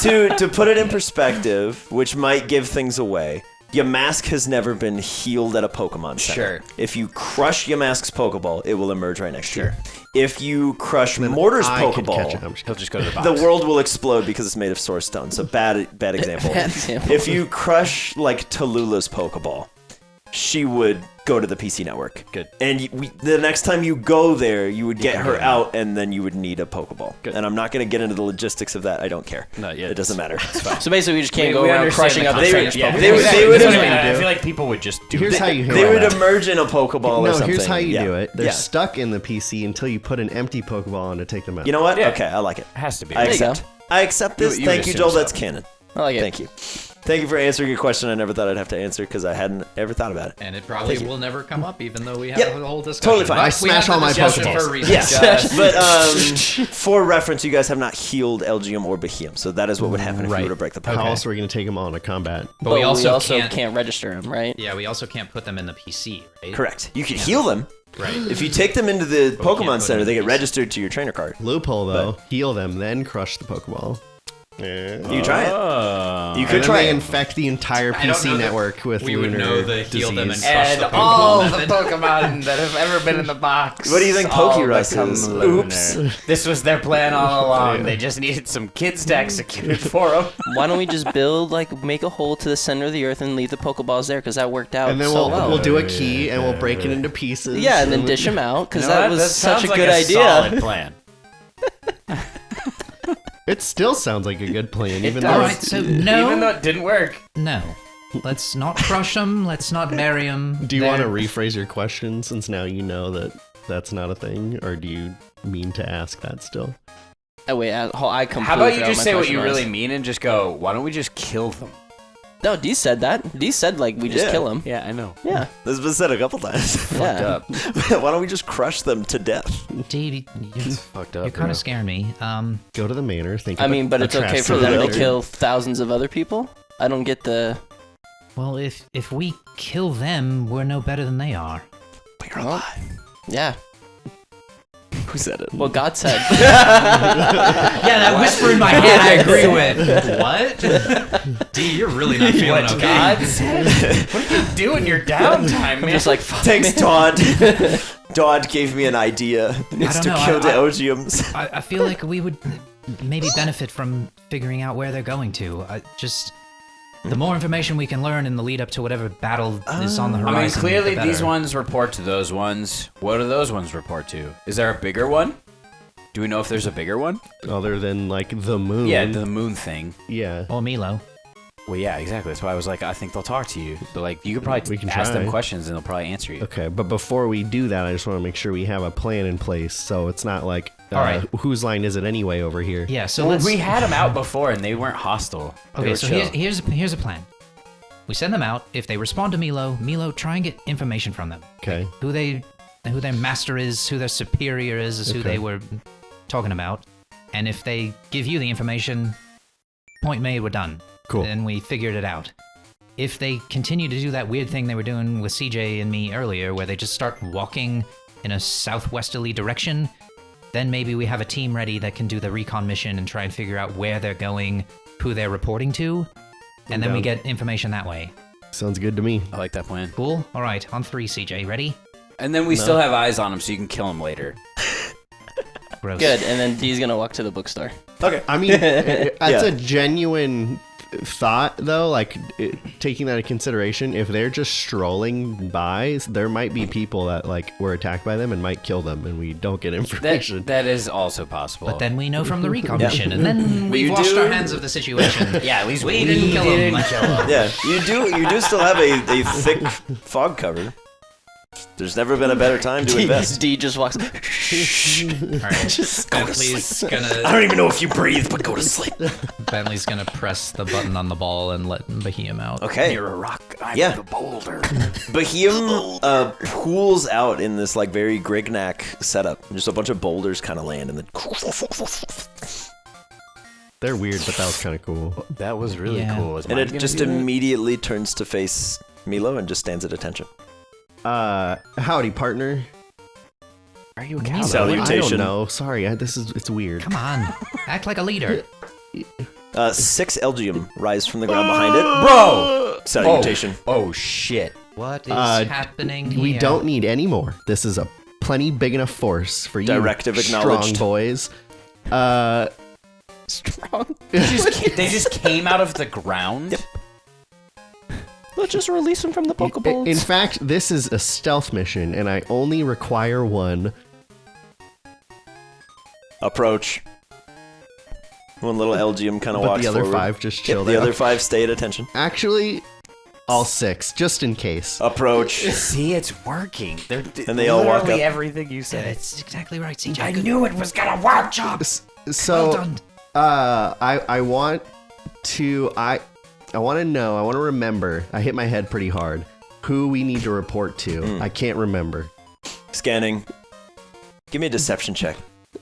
to put it in perspective, which might give things away. Yamask has never been healed at a Pokemon Center. Sure. If you crush Yamask's Pokeball, it will emerge right next to you. If you crush Mortar's I could catch Pokeball, it. I'm just He'll just go to the box. the world will explode because it's made of Source Stone. So bad example. Bad example. If you crush like Tallulah's Pokeball, she would go to the PC network. Good. And the next time you go there, you would get her get her out, and then you would need a Pokeball. Good. And I'm not going to get into the logistics of that. I don't care. No, yeah, it doesn't matter. So basically, we just can't go We around understand crushing the other concept. trainers' Yeah, Pokemon. They would- That's what I mean. do. I feel like people would just do Here's that. how you They handle would that. emerge in a Pokeball or No, something. here's how you Yeah. do it. They're Yeah. stuck in the PC until you put an empty Pokeball on to take them out. You know what? Yeah. Okay, I like it. It has to be. I you go. accept. I accept this. You would Thank you, assume Joel. so. That's canon. I like it. Thank you. Thank you for answering a question I never thought I'd have to answer because I hadn't ever thought about it. And it probably will never come up, even though we have Yep. a whole discussion. Totally fine. But I we smash have all the my discussion Pokeballs. for a reason. Yes, but for reference, you guys have not healed Elgium or Behemoth, so that is what would happen if you Right. were to break the How Pokemon. else are we going to take them all into combat? But we also, can't register them, right? Yeah, we also can't put them in the PC, right? Correct. You can heal them. Right. If you take them into the But we can't Pokemon put Center, them they in get these. registered to your trainer card. Loophole, though. Heal them, then crush the Pokeball. You try it. Oh. You could And try then they it. infect the entire I don't PC know that network with we lunar would know the heal them and disease. crush And the Pokeball all the method. Pokemon that have ever been in the box. What do you think all Pokerus become is? lunar. Oops. This was their plan all along. They just needed some kids to execute it for them. Why don't we just make a hole to the center of the earth and leave the Pokeballs there? Because that worked out And then so well. we'll do a key and we'll break it into pieces. Yeah, and then dish them out because that was such a like good idea. Solid plan. It still sounds like a good plan, even does. though All right, so no. Even though it didn't work. No. Let's not crush them. Let's not bury them. Do you want to rephrase your question since now you know that that's not a thing, or do you mean to ask that still? Oh wait, I completely. How about you forgot just my say what question you was. really mean and just go, why don't we just kill them? No, Dee said that. Dee said like we just Yeah. kill them. Yeah, I know. Yeah. This has been said a couple times. Yeah. Up. Why don't we just crush them to death? Dave, Fucked up. you're kind of scaring me. Go to the manor. Think. I mean, but it's okay for them to Elder. kill thousands of other people. I don't get the. Well, if we kill them, we're no better than they are. But you're alive. Yeah. Who said it? Well, God said. Yeah, that whisper in my head, I agree with. What? D, you're really not feeling okay. God said? What do you do in your downtime, man? Just like fuck. Thanks, Todd. Dodd gave me an idea. It's don't to know, kill the I- Elgiums. I feel like we would maybe benefit from figuring out where they're going to. The more information we can learn in the lead up to whatever battle is on the horizon. I mean, clearly the these better. ones report to those ones. What do those ones report to? Is there a bigger one? Do we know if there's a bigger one? other than like the moon. Yeah, the moon thing. Yeah. Or Milo. Well, yeah, exactly. That's why I was like, I think they'll talk to you. So, like, you could probably We can ask try. them questions and they'll probably answer you. Okay, but before we do that, I just want to make sure we have a plan in place, so it's not like, All right. whose line is it anyway over here? Yeah, so Well, let's. we had them out before and they weren't hostile. They Okay, were so chill. here's a plan. We send them out. If they respond to Milo, try and get information from them. Okay. Who their master is, who their superior is who Okay. they were talking about. And if they give you the information, point made, we're done. Cool. Then we figured it out. If they continue to do that weird thing they were doing with CJ and me earlier, where they just start walking in a southwesterly direction, then maybe we have a team ready that can do the recon mission and try and figure out where they're going, who they're reporting to, and then we down. get information that way. Sounds good to me. I like that plan. Cool? All right, on 3, CJ. Ready? And then we still have eyes on them so you can kill them later. Gross. Good, and then Dee's gonna walk to the bookstore. Okay. I mean, that's Yeah. a genuine thought, though. Like, taking that into consideration, if they're just strolling by, there might be people that, like, were attacked by them and might kill them, and we don't get information. That is also possible. But then we know from the recon mission, and then we've you washed do- our hands of the situation. yeah, at least we didn't kill him. Yeah, you do still have a thick fog cover. There's never been a better time to invest. Dee just walks. All right. Just Bentley's I gonna don't even know if you breathe, but go to sleep. Bentley's gonna press the button on the ball and let Behem out. Okay. You're a rock. I'm Yeah. the boulder. Behem pools out in this like very Grignac setup. Just a bunch of boulders kind of land and then. They're weird, but that was kind of cool. That was really Yeah. cool. Is And mine it gonna just do that? immediately turns to face Milo and just stands at attention. Howdy, partner. Are you a Milo. cowboy? Salutation. I don't know. Sorry, it's weird. Come on, act like a leader. 6 Elgium rise from the ground behind it. Bro! Salutation. Oh, shit. What is happening here? We don't need any more. This is a plenty big enough force for you Directive strong acknowledged. boys. strong. They just came out of the ground? Yep. Let's just release him from the Pokeballs. In fact, this is a stealth mission, and I only require one. Approach. One little Elgium kind of But walks the other forward. 5 just Yep, chill the there. other 5 stay at attention. Actually, all 6, just in case. Approach. See, it's working. They're And they all walk literally up. everything you Yeah, said. it's exactly right, CJ. I Good knew it was gonna work. job. So, Well done. I want to I want to remember. I hit my head pretty hard. Who we need to report to. I can't remember. Scanning. Give me a deception check.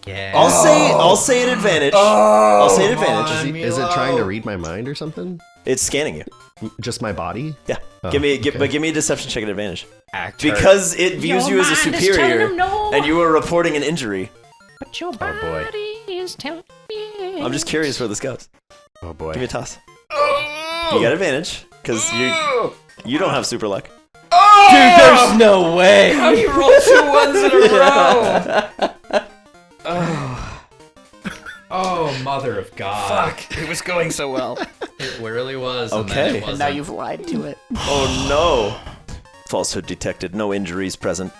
Yeah. I'll say an advantage. I'll say an advantage. Is it trying to read my mind or something? It's scanning you. Just my body? Yeah. Oh, give me a deception check at advantage. Because it views you as a superior, and you are reporting an injury. But your body is telling me. I'm just curious where this goes. Oh boy. Give me a toss. You got advantage because you don't have super luck. Dude, there's no way. How do you roll 2 ones in a row? Oh, mother of God. Fuck. It was going so well. It really was. Okay. And then it And wasn't. now you've lied to it. Oh no. Falsehood detected. No injuries present.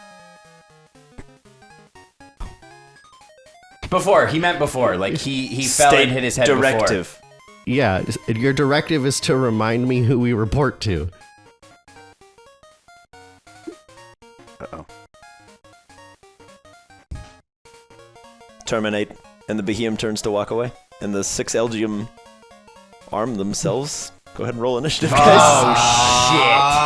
Before. He meant before. Like, he fell and hit his head directive. Yeah, your directive is to remind me who we report to. Uh-oh. Terminate. And the Behemoth turns to walk away. And the 6 Elgium arm themselves. Go ahead and roll initiative, guys.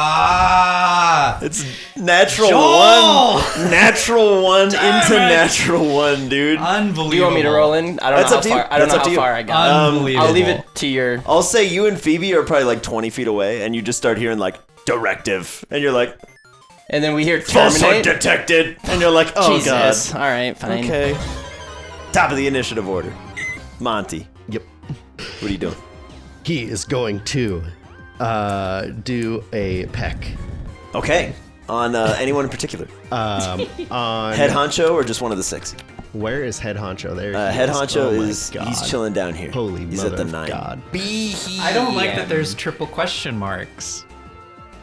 Ah! It's natural Joel! 1. Natural 1 Damn into it! natural 1, dude. Unbelievable. Do you want me to roll in? I don't That's know up to how you. far. I don't That's know up to how you. far I got. Unbelievable. I'll leave it to your. I'll say you and Phoebe are probably like 20 feet away, and you just start hearing like, directive. And you're like, And then we hear falsehood terminate. detected. And you're like, oh Jesus. god. All right, fine. Okay. Top of the initiative order. Monty, Yep. what are you doing? He is going to do a peck. Okay. On anyone in particular? On Head honcho or just one of the 6? Where is head honcho? There. he Head is. honcho Oh my is God. he's chilling down here. Holy he's mother at the of 9. God. I don't like that there's triple question marks.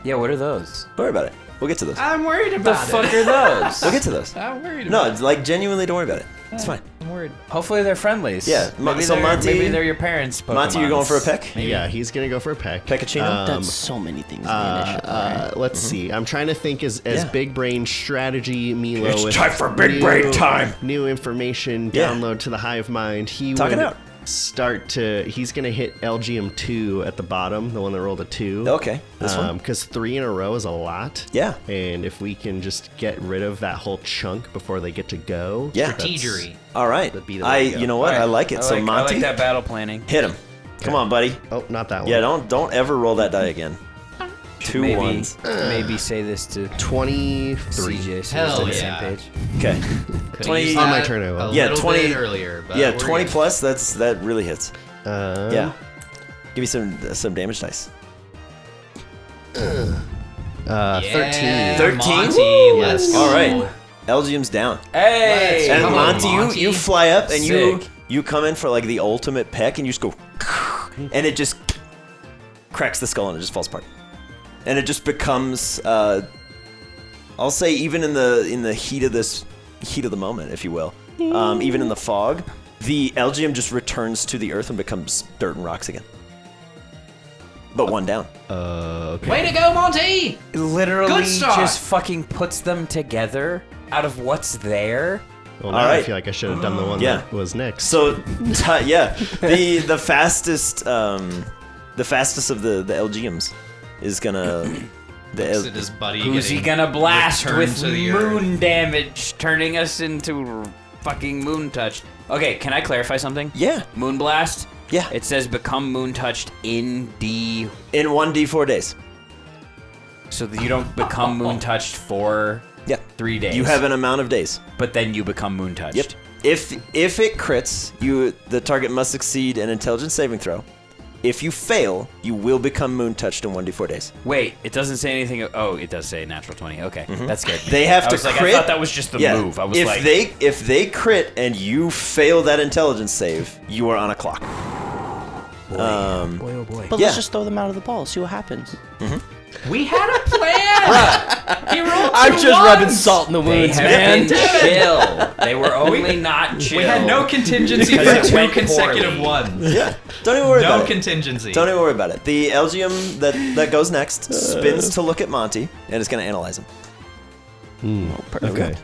Yeah, what are those? Don't worry about it. We'll get to those. I'm worried The about fuck it. are those? We'll get to those. I'm worried No, about it's like genuinely, don't worry about it. It's fine. I'm worried. Hopefully they're friendlies. Yeah, Maybe so they're, Monty- maybe they're your parents' Pokemons. Monty, you're going for a peck? Yeah, he's gonna go for a peck. Peccacino? That's so many things in the initiative. Let's see. I'm trying to think as Yeah. big brain strategy, Milo. It's with time for big brain time. New information, Yeah. download to the hive mind. He Talk it would out. he's gonna hit LGM 2 at the bottom, the one that rolled a 2. Okay, this one? Because 3 in a row is a lot. Yeah. And if we can just get rid of that whole chunk before they get to go. Yeah. Strategery. All right. That'd be the way to go. You know what? I like it. I So like, Monty, I like that battle planning. hit him. Come on, buddy. Oh, not that one. Yeah, don't ever roll that die again. 2 maybe, ones. Maybe say this to 23. CJ so Hell we're on the yeah. same page. Okay. Could've 20 used On my that turn, I will. a Yeah, little 20 bit earlier. But Yeah, we're 20 good. plus. That really hits. Yeah. Uh, Give me some damage dice. 13. Yeah, 13? Monty, Woo! let's All go. right. Elgium's down. Hey! And Come on, Monty, Monty. you fly up and Sick. you come in for like the ultimate peck and you just go, and it just cracks the skull and it just falls apart. And it just becomes, I'll say, even in the heat of the moment, if you will, even in the fog, the Elgium just returns to the earth and becomes dirt and rocks again. But one down. Okay. Way to go, Monty! Literally Good start. just fucking puts them together out of what's there. Well, now All I right. feel like I should have done the one Yeah. that was next. So, yeah, the fastest of the Elgiums is gonna. Looks at his buddy Who's he getting gonna blast returned with to the moon damage, turning us into fucking moon touched? Okay, can I clarify something? Yeah. Moon blast. Yeah. It says become moon touched in D, In 1d4 days. so that you don't become moon touched for Yeah. 3 days. You have an amount of days. but then you become moon touched. Yep. If it crits, the target must succeed an intelligence saving throw. If you fail, you will become moon touched in 1d4 days. Wait, it doesn't say anything. Oh, it does say natural 20. Okay, that's good. They have I to was like, crit. I thought that was just the move. I was if like, they crit and you fail that intelligence save, you are on a clock. boy, oh boy. But Yeah. let's just throw them out of the ball, see what happens. We had a plan! He rolled I'm two just ones! rubbing salt in the They wounds, have man. been chill. They were only not chill. We had no contingency Because for it 2 went consecutive poorly. ones. Yeah. Don't even worry No about it. contingency. Don't even worry about it. The Elgium that goes next spins to look at Monty and it's gonna analyze him. Okay.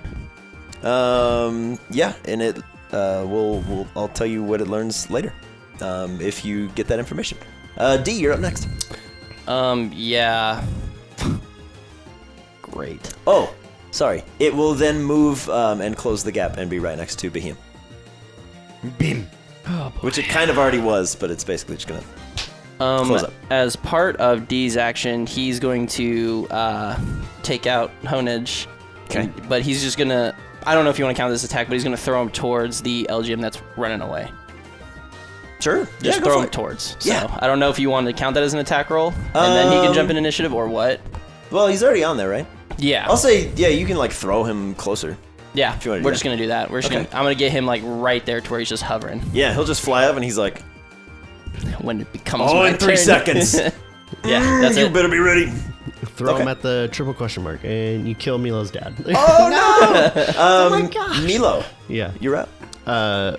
Yeah, and I'll tell you what it learns later, if you get that information. D, you're up next. Yeah. Great. Oh, sorry. It will then move and close the gap and be right next to Behem. Beam. Which it kind of already was, but it's basically just gonna close up. As part of D's action, he's going to take out Honedge. Okay. But he's just gonna, I don't know if you want to count this attack, but he's gonna throw him towards the LGM that's running away. Sure. Just go throw for him it. towards. Yeah. So I don't know if you want to count that as an attack roll, and then he can jump in initiative or what. Well, he's already on there, right? Yeah. I'll say, yeah, you can like throw him closer. Yeah. you wanna do We're that. just gonna do that. We're just Okay. I'm gonna get him like right there to where he's just hovering. Yeah, he'll just fly up and he's like, When it becomes oh, my in 3 turn. seconds. Yeah, that's You it. better be ready. Throw Okay. him at the triple question mark, and you kill Milo's dad. Oh, no! Oh, my gosh. Milo, Yeah. you're up.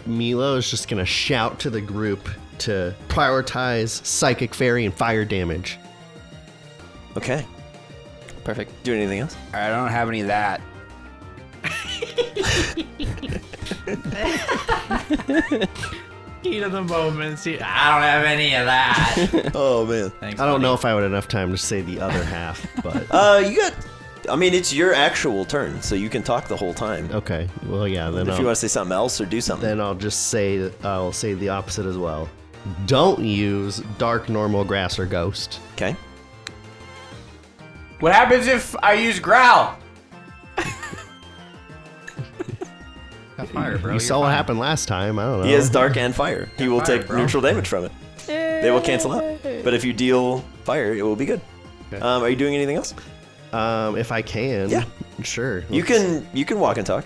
Milo is just gonna shout to the group to prioritize psychic fairy and fire damage. Okay. Perfect. Do anything else? I don't have any of that. Heat of the moment. See, I don't have any of that. Oh, man. Thanks, I don't buddy. know if I would have enough time to say the other half, but You got, I mean, it's your actual turn, so you can talk the whole time. okay. Well, yeah. Then If you want to say something else or do something. then I'll just say I'll say the opposite as well. Don't use dark, normal, grass, or ghost. Okay. What happens if I use growl? Got fire, bro. You You're saw what fine. happened last time. I don't know. He has dark and fire. He will fire, take bro. neutral damage from it. They will cancel out. But if you deal fire, it will be good. Okay. Are you doing anything else? If I can. Yeah. Sure. You can walk and talk.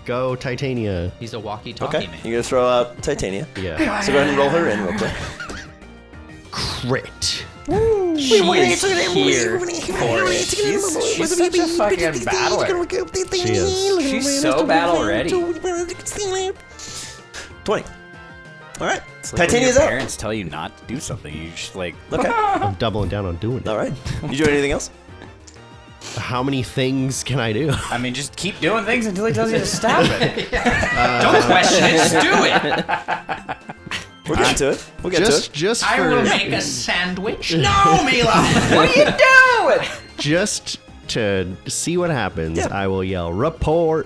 Go Titania. He's a walkie-talkie Okay. man. You're gonna throw out Titania. Yeah. So go ahead and roll her in real quick. Crit. She is here for it. She's such a fucking battler. She is. She's so battle ready. 20. All right. It's like when Titania's your up. parents tell you not to do something. You just like, Okay. I'm doubling down on doing it. All right. You doing anything else? How many things can I do? I mean, just keep doing things until he tells you to stop it. Don't question it. Just do it. We'll get to it. We'll get to it. Just I for will make a sandwich. No, Mila. What are you doing? just to see what happens, Yeah. I will yell report.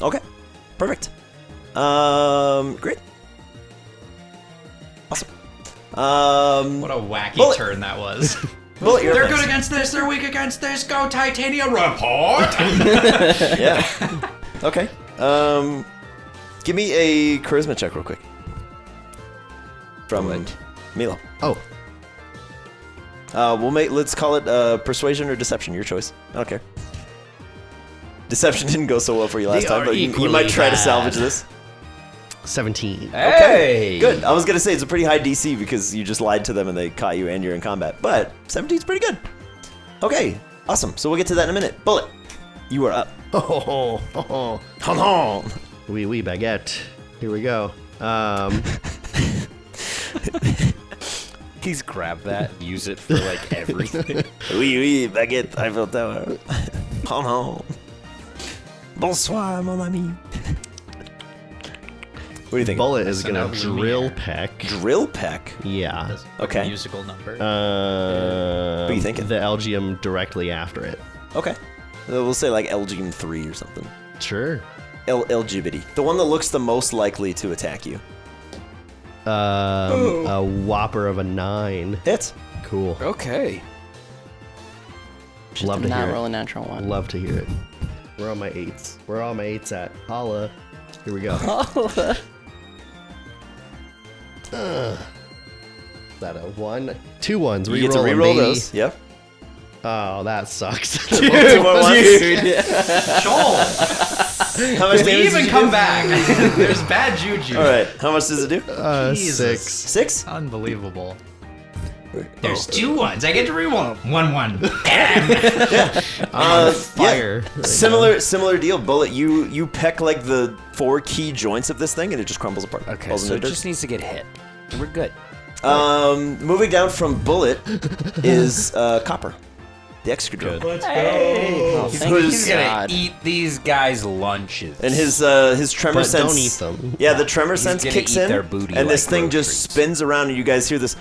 Okay. Perfect. Great. Awesome. What a wacky Bullet. turn that was. Bullet, you're They're up good next. against this. They're weak against this. Go Titania. Report. Yeah. Okay. Give me a charisma check real quick. From Milo. Oh, Let's call it persuasion or deception. Your choice. I don't care. Deception didn't go so well for you last They time, are but you equally might try to bad. salvage this. 17. Hey! Good. I was gonna say it's a pretty high DC because you just lied to them and they caught you and you're in combat. But 17 is pretty good. Okay. Awesome. So we'll get to that in a minute. Bullet, you are up. Oh, wee baguette. Here we go. He's grabbed that, use it for like everything. Oui, baguette, Eiffel Tower. Oh no. Bonsoir, mon ami. What do you think? Bullet is Listen gonna up, drill Lumiere. peck. Drill peck. Yeah. That's Okay. a musical number. What are you thinking? The LGM directly after it. Okay. We'll say like LGM 3 or something. Sure. LGBT. The one that looks the most likely to attack you. A whopper of a 9. Hits. Cool. Okay. Just Love to not hear roll it. a natural one. Love to hear it. Where are my 8s? Where are all my 8s at? Holla. Here we go. Is that a 1? 2 1s. You get to Reroll 'em, reroll baby. those. Yep. Oh, that sucks. Two more ones. Joel, How much damage leave did and you come do? back. There's bad juju. All right. How much does it do? Jesus. 6. 6? Unbelievable. There's 2 1s. I get to reroll 1-1. Damn. Fire. Yeah. Similar deal. Bullet. You peck like the 4 key joints of this thing, and it just crumbles apart. Okay, Falls so it into dirt. just needs to get hit. We're good. Moving down from Bullet is Copper. the Excadrill. Let's Oh, thank He's you, gonna God. eat these guys' lunches. And his tremor But sense. don't eat them. Yeah, the tremor sense gonna kicks eat in, their booty and this like thing groceries. just spins around, and you guys hear this.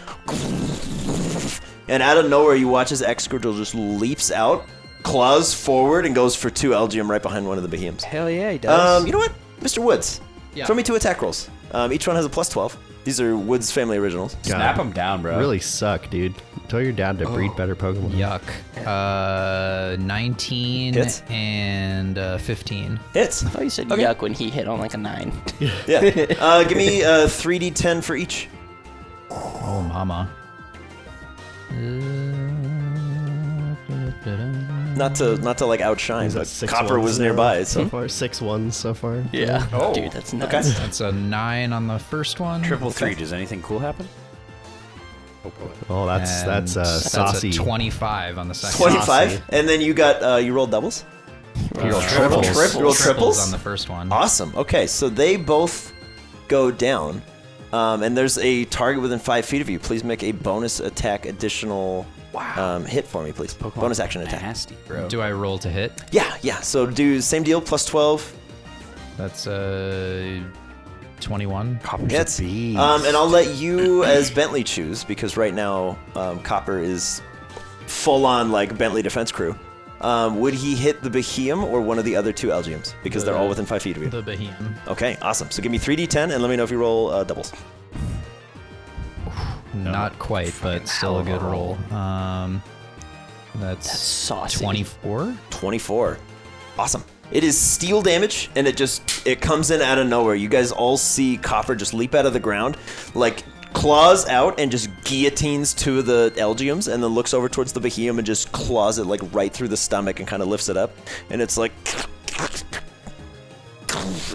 And out of nowhere, you watch as Excadrill just leaps out, claws forward, and goes for 2 Algium right behind one of the Behemoths. Hell yeah, he does. You know what, Mr. Woods? Yeah. Throw me 2 attack rolls. Each one has a plus 12. These are Woods family originals. Snap him down, bro. Really suck, dude. Tell your dad to breed better Pokemon. Yuck. 19 Hits. and 15. Hits. I thought you said Okay. yuck when he hit on like a 9. Yeah. Give me 3d10 for each. Oh, mama. Not to like outshine, He's at but 6 Copper ones was now nearby. So So far, 6 ones so far. Yeah. Oh. Dude, that's nuts. Okay. That's a 9 on the first one. Triple 3. Does anything cool happen? Oh, that's and saucy. That's a 25 on the second. 25, Saucy. and then you got you rolled doubles. You roll triples. You rolled triples on the first one. Awesome. Okay, so they both go down, and there's a target within 5 feet of you. Please make a bonus attack additional hit for me, please. Bonus action attack. Nasty, bro. Do I roll to hit? Yeah. So do same deal, plus 12 That's 21. hits. And I'll let you as Bentley choose because right now Copper is full on like Bentley defense crew. Would he hit the Behemoth or one of the other 2 Algiums? Because they're all within 5 feet of you. The Behemoth. Okay, awesome. So give me 3d10 and let me know if you roll doubles. Not quite, but still a good roll. That's saucy. 24. 24. Awesome. It is steel damage, and it comes in out of nowhere. You guys all see Copper just leap out of the ground, like claws out and just guillotines 2 of the Algiums, and then looks over towards the Behemoth and just claws it like right through the stomach and kind of lifts it up. And it's like...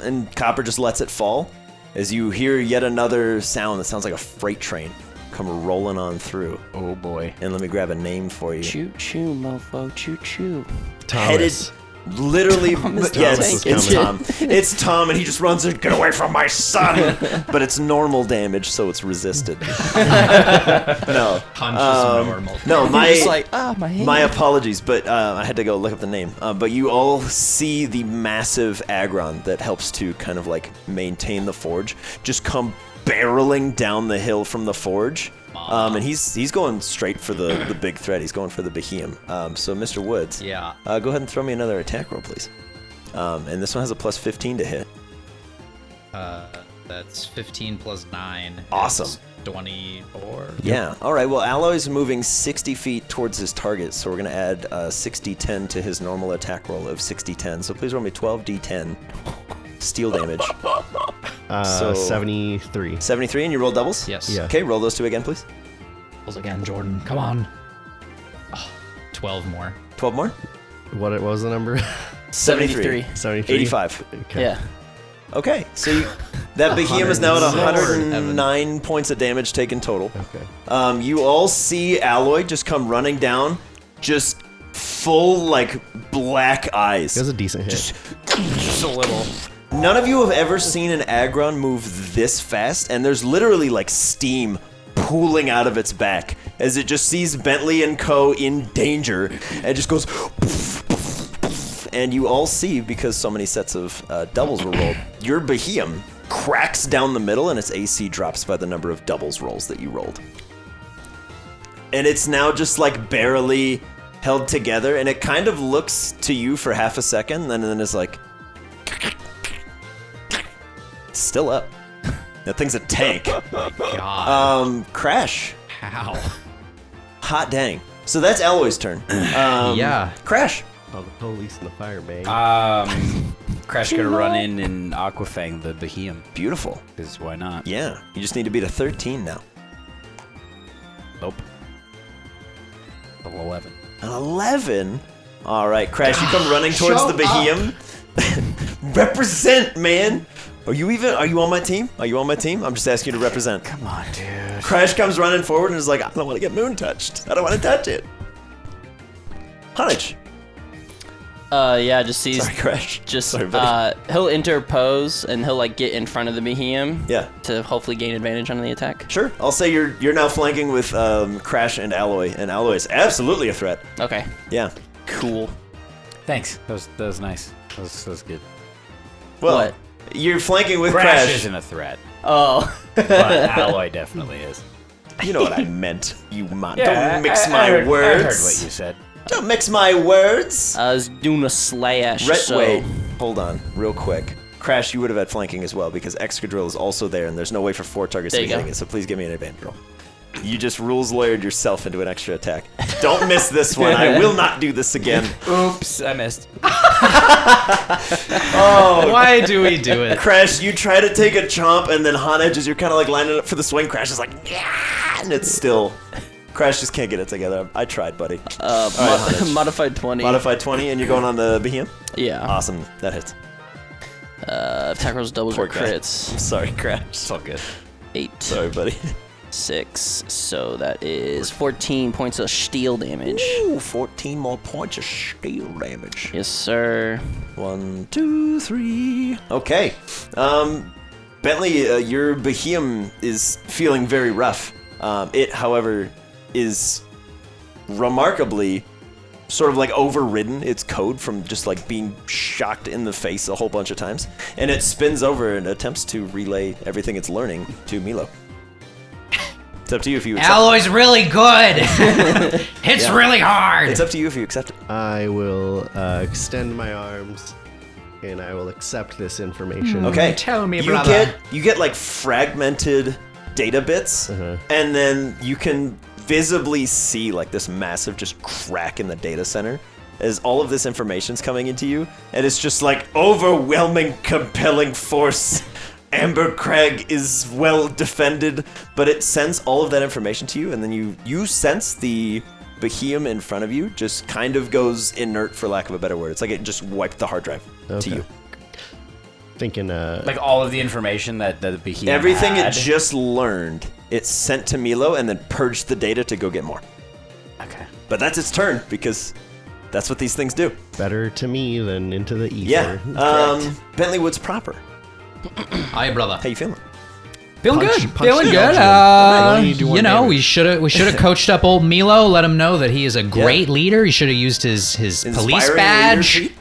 And Copper just lets it fall as you hear yet another sound that sounds like a freight train come rolling on through. Oh boy. And let me grab a name for you. Choo choo, mofo, choo choo. Headed literally, Thomas yes, is it's coming. Tom. It's Tom, and he just runs and get away from my son. But it's normal damage, so it's resisted. No, Punches normal. no, You're just like, my hand. my apologies, but I had to go look up the name. But you all see the massive Aggron that helps to kind of like maintain the forge just come barreling down the hill from the forge. And he's going straight for the big threat. He's going for the Behemoth. So Mr. Woods, Yeah. go ahead and throw me another attack roll, please. And this one has a plus 15 to hit. That's 15 plus 9. Awesome. Is 24. Yeah. All right. Well, Alloy's moving 60 feet towards his target, so we're going to add 60-10 to his normal attack roll of 60-10. So please roll me 12d10 steel damage. 73. 73, and you roll doubles? Yes. Yeah. Okay, roll those 2 again, please. Rolls again, Jordan. Come on. Oh, 12 more. 12 more? What was the number? 73. 73. 85. Okay. Yeah. Okay, so that Behemoth is now at 109. 109 points of damage taken total. Okay. You all see Alloy just come running down, just full, like, black eyes. It was a decent hit. Just a little. None of you have ever seen an Aggron move this fast, and there's literally, like, steam pooling out of its back as it just sees Bentley and Co. in danger, and just goes... And you all see, because so many sets of doubles were rolled, your Behemoth cracks down the middle and its AC drops by the number of doubles rolls that you rolled. And it's now just like barely held together, and it kind of looks to you for half a second, and then it's like... It's still up. That thing's a tank. God. Crash. How? Hot dang. So that's Alloy's turn. Yeah. Crash. Oh, the police and the fire bang. Crash gonna run in and Aquafang the Behemoth. Beautiful. Because why not? Yeah. You just need to beat a 13 now. Nope. 11. An 11? All right, Crash, you come running towards the Behemoth. Represent, man. Are you on my team? Are you on my team? I'm just asking you to represent. Come on, dude. Crash comes running forward and is like, I don't want to get moon touched. I don't want to touch it. Hunch. Yeah, just sees. Sorry, Crash. Just Sorry, buddy. he'll interpose and he'll like get in front of the Behem. Yeah. To hopefully gain advantage on the attack. Sure. I'll say you're now flanking with Crash and Alloy is absolutely a threat. Okay. Yeah. Cool. Thanks. That was nice. That was good. Well, What? you're flanking with Crash Crash. isn't a threat, Oh. but Alloy definitely is. You know what I meant. You don't Yeah, mix I my heard words. what you said. Don't mix my words. I was doing a slash. so Wait, hold on, real quick. Crash, you would have had flanking as well because Excadrill is also there, and there's no way for 4 targets There to be you go. hitting it. So please give me an advantage roll. You just rules lawyered yourself into an extra attack. Don't miss this one. I will not do this again. Oops, I missed. Oh, Why do we do it? Crash, you try to take a chomp, and then Han Edge, as you're kind of like lining up for the swing, Crash is like, yeah, and it's still. Crash just can't get it together. I tried, buddy. Han Edge. modified 20. Modified 20, and you're going on the Behem? Yeah. Awesome. That hits. Attack rolls doubles Poor or guy. crits. I'm sorry, Crash. It's all good. 8. Sorry, buddy. 6. So that is 14 points of steel damage. Ooh, 14 more points of steel damage. Yes, sir. 1, 2, 3. Okay. Bentley, your Behem is feeling very rough. It, however, is remarkably sort of like overridden its code from just like being shocked in the face a whole bunch of times. And it spins over and attempts to relay everything it's learning to Milo. It's up to you if you accept Alloy's really good. Hits really hard. It's up to you if you accept it. I will extend my arms, and I will accept this information. Okay. Tell me, you brother. You get like fragmented data bits, and then you can visibly see like this massive just crack in the data center as all of this information's coming into you, and it's just like overwhelming, compelling force. Amber Crag is well defended, but it sends all of that information to you, and then you sense the Behem in front of you just kind of goes inert, for lack of a better word. It's like it just wiped the hard drive to you. Thinking, Like all of the information that the Behem Everything had. it just learned, it sent to Milo and then purged the data to go get more. Okay. But that's its turn, because that's what these things do. better to me than into the ether. Yeah. Bentley Woods proper. Hi, brother. How you feeling? Feeling Punch- good. punch Feeling the good. Belgian. Only do one You know, damage. we should have coached up old Milo. Let him know that he is a great leader. He should have used his police Inspiring badge. leadership?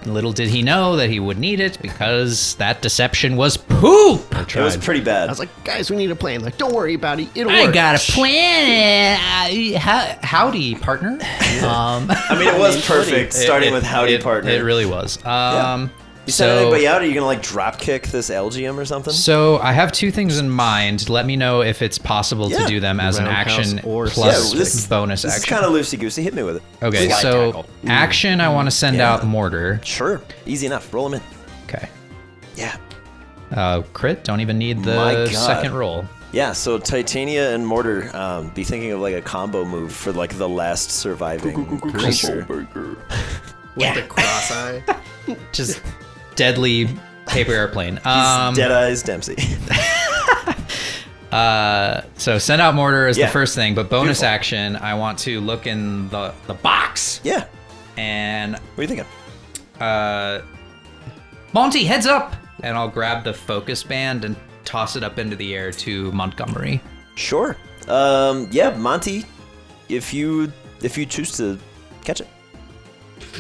Little did he know that he would need it because that deception was poop. It was pretty bad. I was like, guys, we need a plan. Like, don't worry about it. It'll I work. got a plan. Howdy, partner. I mean, it was perfect, starting with Howdy Partner. It really was. You send anybody out, or are you going to like drop kick this Algium or something? So I have 2 things in mind. Let me know if it's possible to do them as an Roundhouse action or plus this bonus This is action. kind of loosey-goosey. Hit me with it. Okay, Slide so tackle. action, I want to send Yeah. out Mortar. Sure. Easy enough. Roll them in. Okay. Yeah. Crit, don't even need My the God. second roll. Yeah, so Titania and Mortar, be thinking of like a combo move for like the last surviving creature. With the cross eye. Just deadly paper airplane. Dead Eyes Dempsey. So send out Mortar as Yeah. the first thing, but bonus Beautiful. action, I want to look in the box Yeah. and What are you thinking? Monty, heads up! And I'll grab the focus band and toss it up into the air to Montgomery. Sure. Yeah, Monty, if you choose to catch it.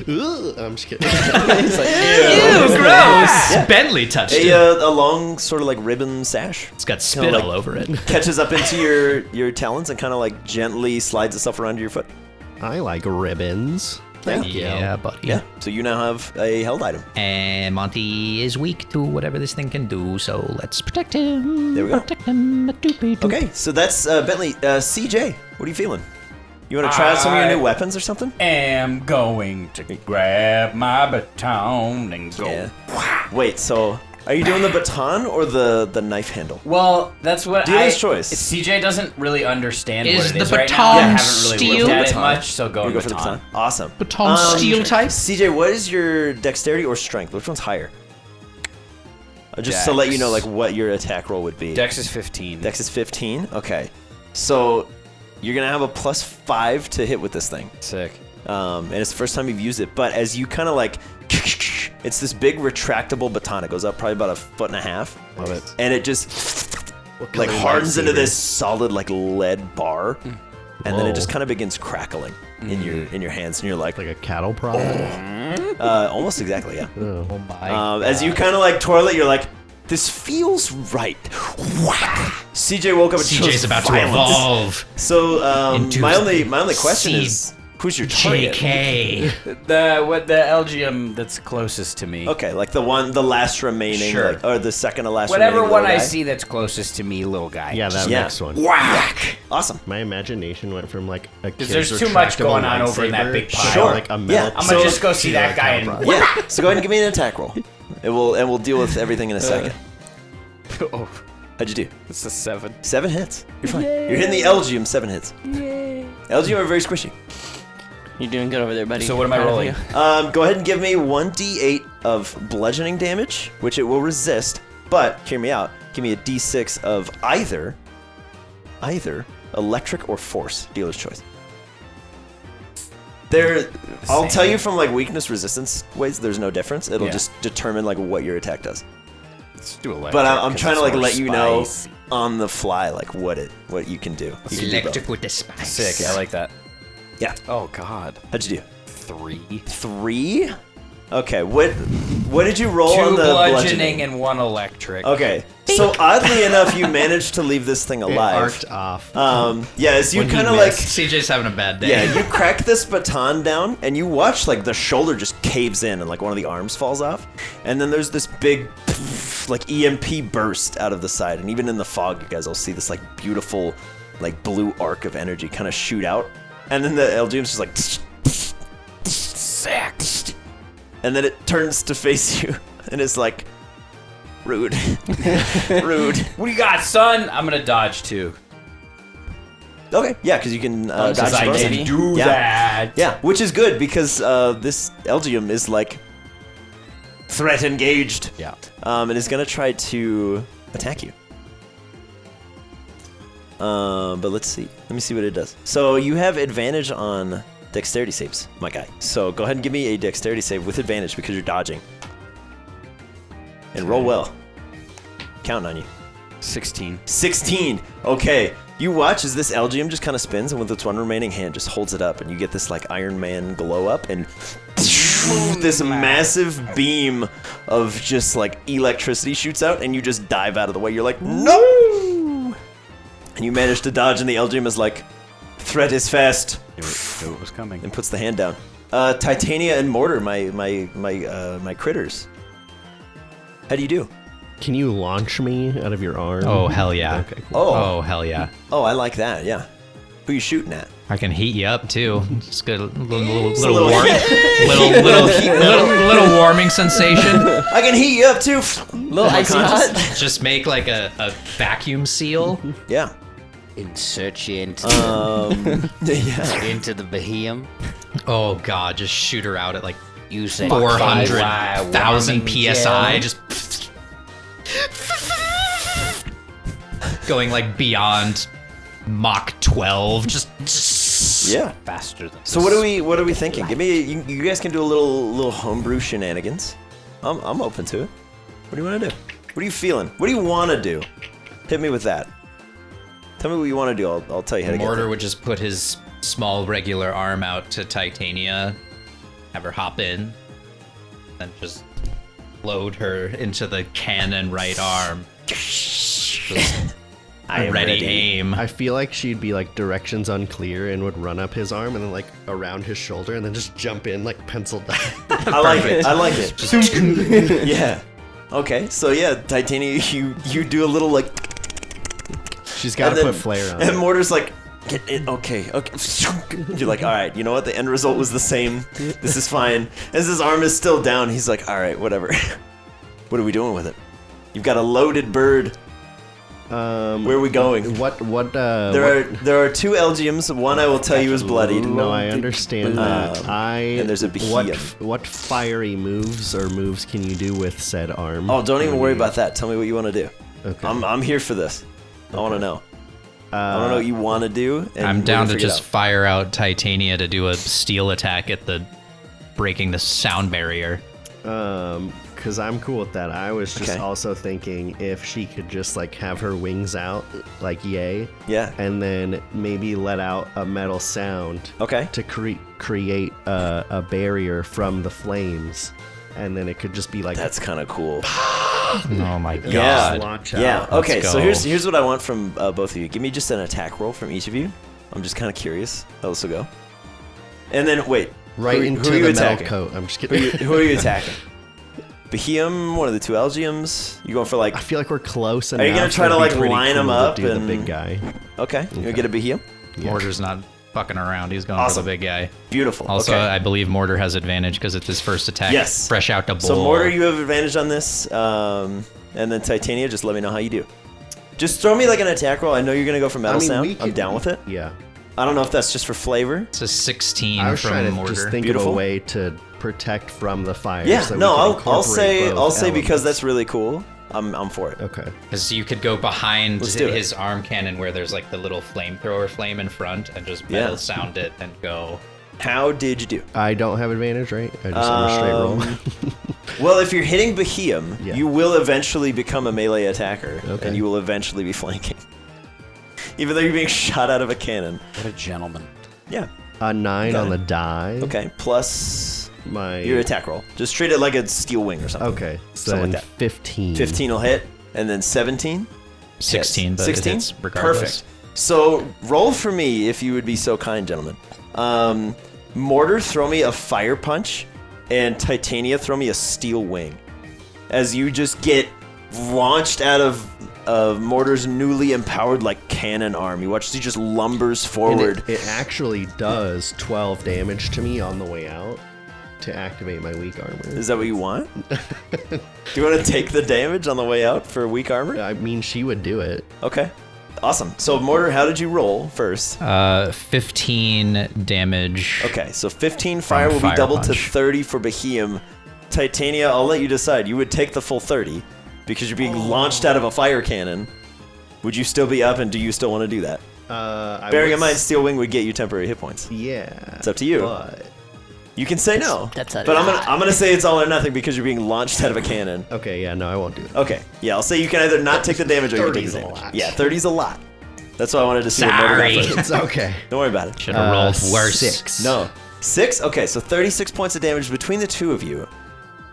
Ugh, I'm just kidding. Ew, gross! Bentley touched it. A long sort of like ribbon sash It's got kinda spit like- all over it. catches up into your talons and kind of like gently slides itself around your foot. I like ribbons. Thank you. Yeah, buddy. Yeah. So you now have a held item. And Monty is weak to whatever this thing can do, so let's protect him. There we go. Protect him. Okay, so that's Bentley. CJ, what are you feeling? You want to try out some of your new weapons or something? Am going to grab my baton and go. Yeah. Wait, so are you doing the baton or the knife handle? Well, that's what Dealer's choice. CJ doesn't really understand Is what it the is right now. baton I haven't really steel? looked at it Baton. much, so go You with go for the baton. baton. Awesome. Baton steel type? CJ, what is your dexterity or strength? Which one's higher? Just to let you know, like what your attack roll would be. Dex is 15. Dex is 15. Okay, so you're gonna have a +5 to hit with this thing. Sick. and it's the first time you've used it. But as you kind of like, it's this big retractable baton. It goes up probably about 1.5 feet. Love it. And it just like color hardens into lightsaber? this solid like lead bar, and then it just kind of begins crackling in your hands, and you're like Like a cattle prod. almost exactly, yeah. Oh my. As you kind of like twirl it, you're like, this feels right. Whack. CJ woke up and chose CJ's about to violence. evolve. So Into my only question seed. is, who's your target? JK. The LGM that's closest to me. Okay, like the last remaining, Sure. like, or the second to last Whatever remaining one little I guy? see that's closest to me, little guy. Yeah, that Yeah. next one. Whack! Awesome. My imagination went from like a kid's there's too much retractable going on over in that lightsaber big to, pile. Sure. like a Yeah. metal. I'm So- gonna just go see that guy and. Yeah. So go ahead and give me an attack roll. And we'll deal with everything in a second. Oh, How'd you do? it's a 7. 7 hits. You're fine. You're hitting the Elgium 7 hits. Elgium are very squishy. You're doing good over there, buddy. So what am I Proud of rolling? you. Go ahead and give me 1d8 of bludgeoning damage, which it will resist. But hear me out. Give me a d6 of either electric or force. Dealer's choice. I'll tell you from like weakness resistance ways. There's no difference. It'll Yeah. just determine like what your attack does. Let's do electric. But I'm 'cause trying to it's like more let you know spicy. on the fly like what you can do. You can do both. with the spice. Sick. I like that. Yeah. Oh God. How'd you do? 3. 3. Okay. What did you roll 2 on the bludgeoning and 1 electric. Okay. So oddly enough, you managed to leave this thing It alive. arced off. Yeah, as you When he kind of like, missed. CJ's having a bad day. yeah, you crack this baton down, and you watch like the shoulder just caves in, and like one of the arms falls off, and then there's this big, like EMP burst out of the side, and even in the fog, you guys will see this like beautiful, like blue arc of energy kind of shoot out, and then the LGM's just like, Sick. and then it turns to face you, and it's like, rude, rude. What do you got, son? I'm gonna dodge too. Okay, yeah, because you can dodge Because I bonus. can Do Yeah. that. Yeah, which is good because this Elgium is like threat engaged. Yeah. And is gonna try to attack you. But let's see. Let me see what it does. So you have advantage on dexterity saves, my guy. So go ahead and give me a dexterity save with advantage because you're dodging. And roll well. Counting on you. 16. 16. Okay. You watch as this Elgium just kind of spins, and with its one remaining hand, just holds it up, and you get this like Iron Man glow up, and this massive beam of just like electricity shoots out, and you just dive out of the way. You're like, no! And you manage to dodge, and the Elgium is like, threat is fast, Knew it was coming. and puts the hand down. Titania and Mortar, my critters. How do you do? Can you launch me out of your arm? Oh, hell yeah. Okay, cool. Oh, hell yeah. Oh, I like that. Yeah. Who you shooting at? I can heat you up too. Just get a little little little warming sensation. I can heat you up too. Little icy hot. Just make like a vacuum seal. Yeah. Insert you into, Yeah. into the Behemoth. Oh god, just shoot her out at like Using 400,000 warming psi. gel. Just going like beyond Mach 12. Just Yeah. Faster than. So what are we thinking? Give me you guys can do a little homebrew shenanigans. I'm open to it. What do you want to do? What are you feeling? What do you want to do? Hit me with that. Tell me what you want to do. I'll tell you how to Mortar get would just put his small regular arm out to Titania, have her hop in, then just load her into the cannon right arm. I am ready, ready. aim. I feel like she'd be like directions unclear and would run up his arm and then like around his shoulder and then just jump in like penciled down. I like it. I like it. Yeah. Okay. So yeah, Titania, you do a little like, She's got to and then- put flair on and it. Mortar's like, get it. Okay. You're like, all right. You know what? The end result was the same. This is fine. As his arm is still down, he's like, all right, whatever. What are we doing with it? You've got a loaded bird. Where are we going? What There are two Elgiums. One I will tell you is bloodied. No, I understand that. and there's a behemoth. What fiery moves can you do with said arm? Oh, don't even worry about that. Tell me what you want to do. Okay. I'm here for this. I want to know. I don't know what you want to do. And I'm we're down gonna to figure it just out. fire out Titania to do a steel attack at breaking the sound barrier. Because I'm cool with that. I was just Okay. also thinking if she could just like have her wings out, like yay, Yeah. and then maybe let out a metal sound Okay. to create a barrier from the flames, and then it could just be like That's kind of cool. Oh my god. Yeah. launch Yeah. out. Okay. Let's So go. here's what I want from both of you. Give me just an attack roll from each of you. I'm just kind of curious how this will go. And then wait. right who into are you the metal attacking? coat. I'm just Who are you, kidding. who are you attacking? Beheum, one of the two Algiums. You going for like? I feel like we're close enough. Are you gonna try it'd to, be like, pretty line cool 'em to up do and- the big guy? Okay. You gonna get a Beheum? Yeah. Mortar's not fucking around. He's going Awesome. for the big guy. Beautiful. Also, okay. I believe Mortar has advantage because it's his first attack. Yes. Fresh out the bowl. So Mortar, you have advantage on this, and then Titania, just let me know how you do. Just throw me like an attack roll. I know you're gonna go for metal sound. I'm down with it. Yeah. I don't know if that's just for flavor. It's a 16 I was from trying to Mortar. just think Beautiful. of a way to protect from the fire. Yeah. so we No, can I'll incorporate say both because elements. that's really cool. I'm for it. Okay. Because you could go behind Let's do it. his arm cannon where there's like the little flamethrower flame in front and just metal Yeah. sound it and go. How did you do? I don't have advantage, right? I just on a straight roll. Well, if you're hitting Beheum, Yeah. you will eventually become a melee attacker, Okay. and you will eventually be flanking. Even though you're being shot out of a cannon. What a gentleman. Yeah. A 9 Got on it. the die. Okay. Plus My your attack roll. Just treat it like a steel wing or something. Okay. So Something then like that. 15. 15 will hit, and then 17. 16, Hits. but 16? it hits regardless. Perfect. So roll for me if you would be so kind, gentlemen. Mortar, throw me a fire punch, and Titania, throw me a steel wing. As you just get launched out of Mortar's newly empowered like cannon arm. You watch as he just lumbers And forward. it actually does 12 damage to me on the way out to activate my weak armor. Is that what you want? Do you want to take the damage on the way out for weak armor? I mean, she would do it. Okay. Awesome. So Mortar, how did you roll first? 15 damage. Okay, so 15 fire will be Fire doubled to punch. 30 for Beheum. Titania, I'll let you decide. You would take the full 30 because you're being launched out of a fire cannon. Would you still be up, and do you still want to do that? Bearing in mind, Steel Wing would get you temporary hit points. Yeah. It's up to you. But, You can say no. That's a but I'm lot. gonna say it's all or nothing because you're being launched out of a cannon. okay, yeah, no, I won't do it. Okay, yeah, I'll say you can either not take the damage or you can take 30's the a damage. lot. Yeah, 30's a lot. That's why I wanted to see what Mortar got Sorry. first. It's okay. Don't worry about it. Should have rolled worse. 6. No. 6? Okay, so 36 points of damage between the two of you.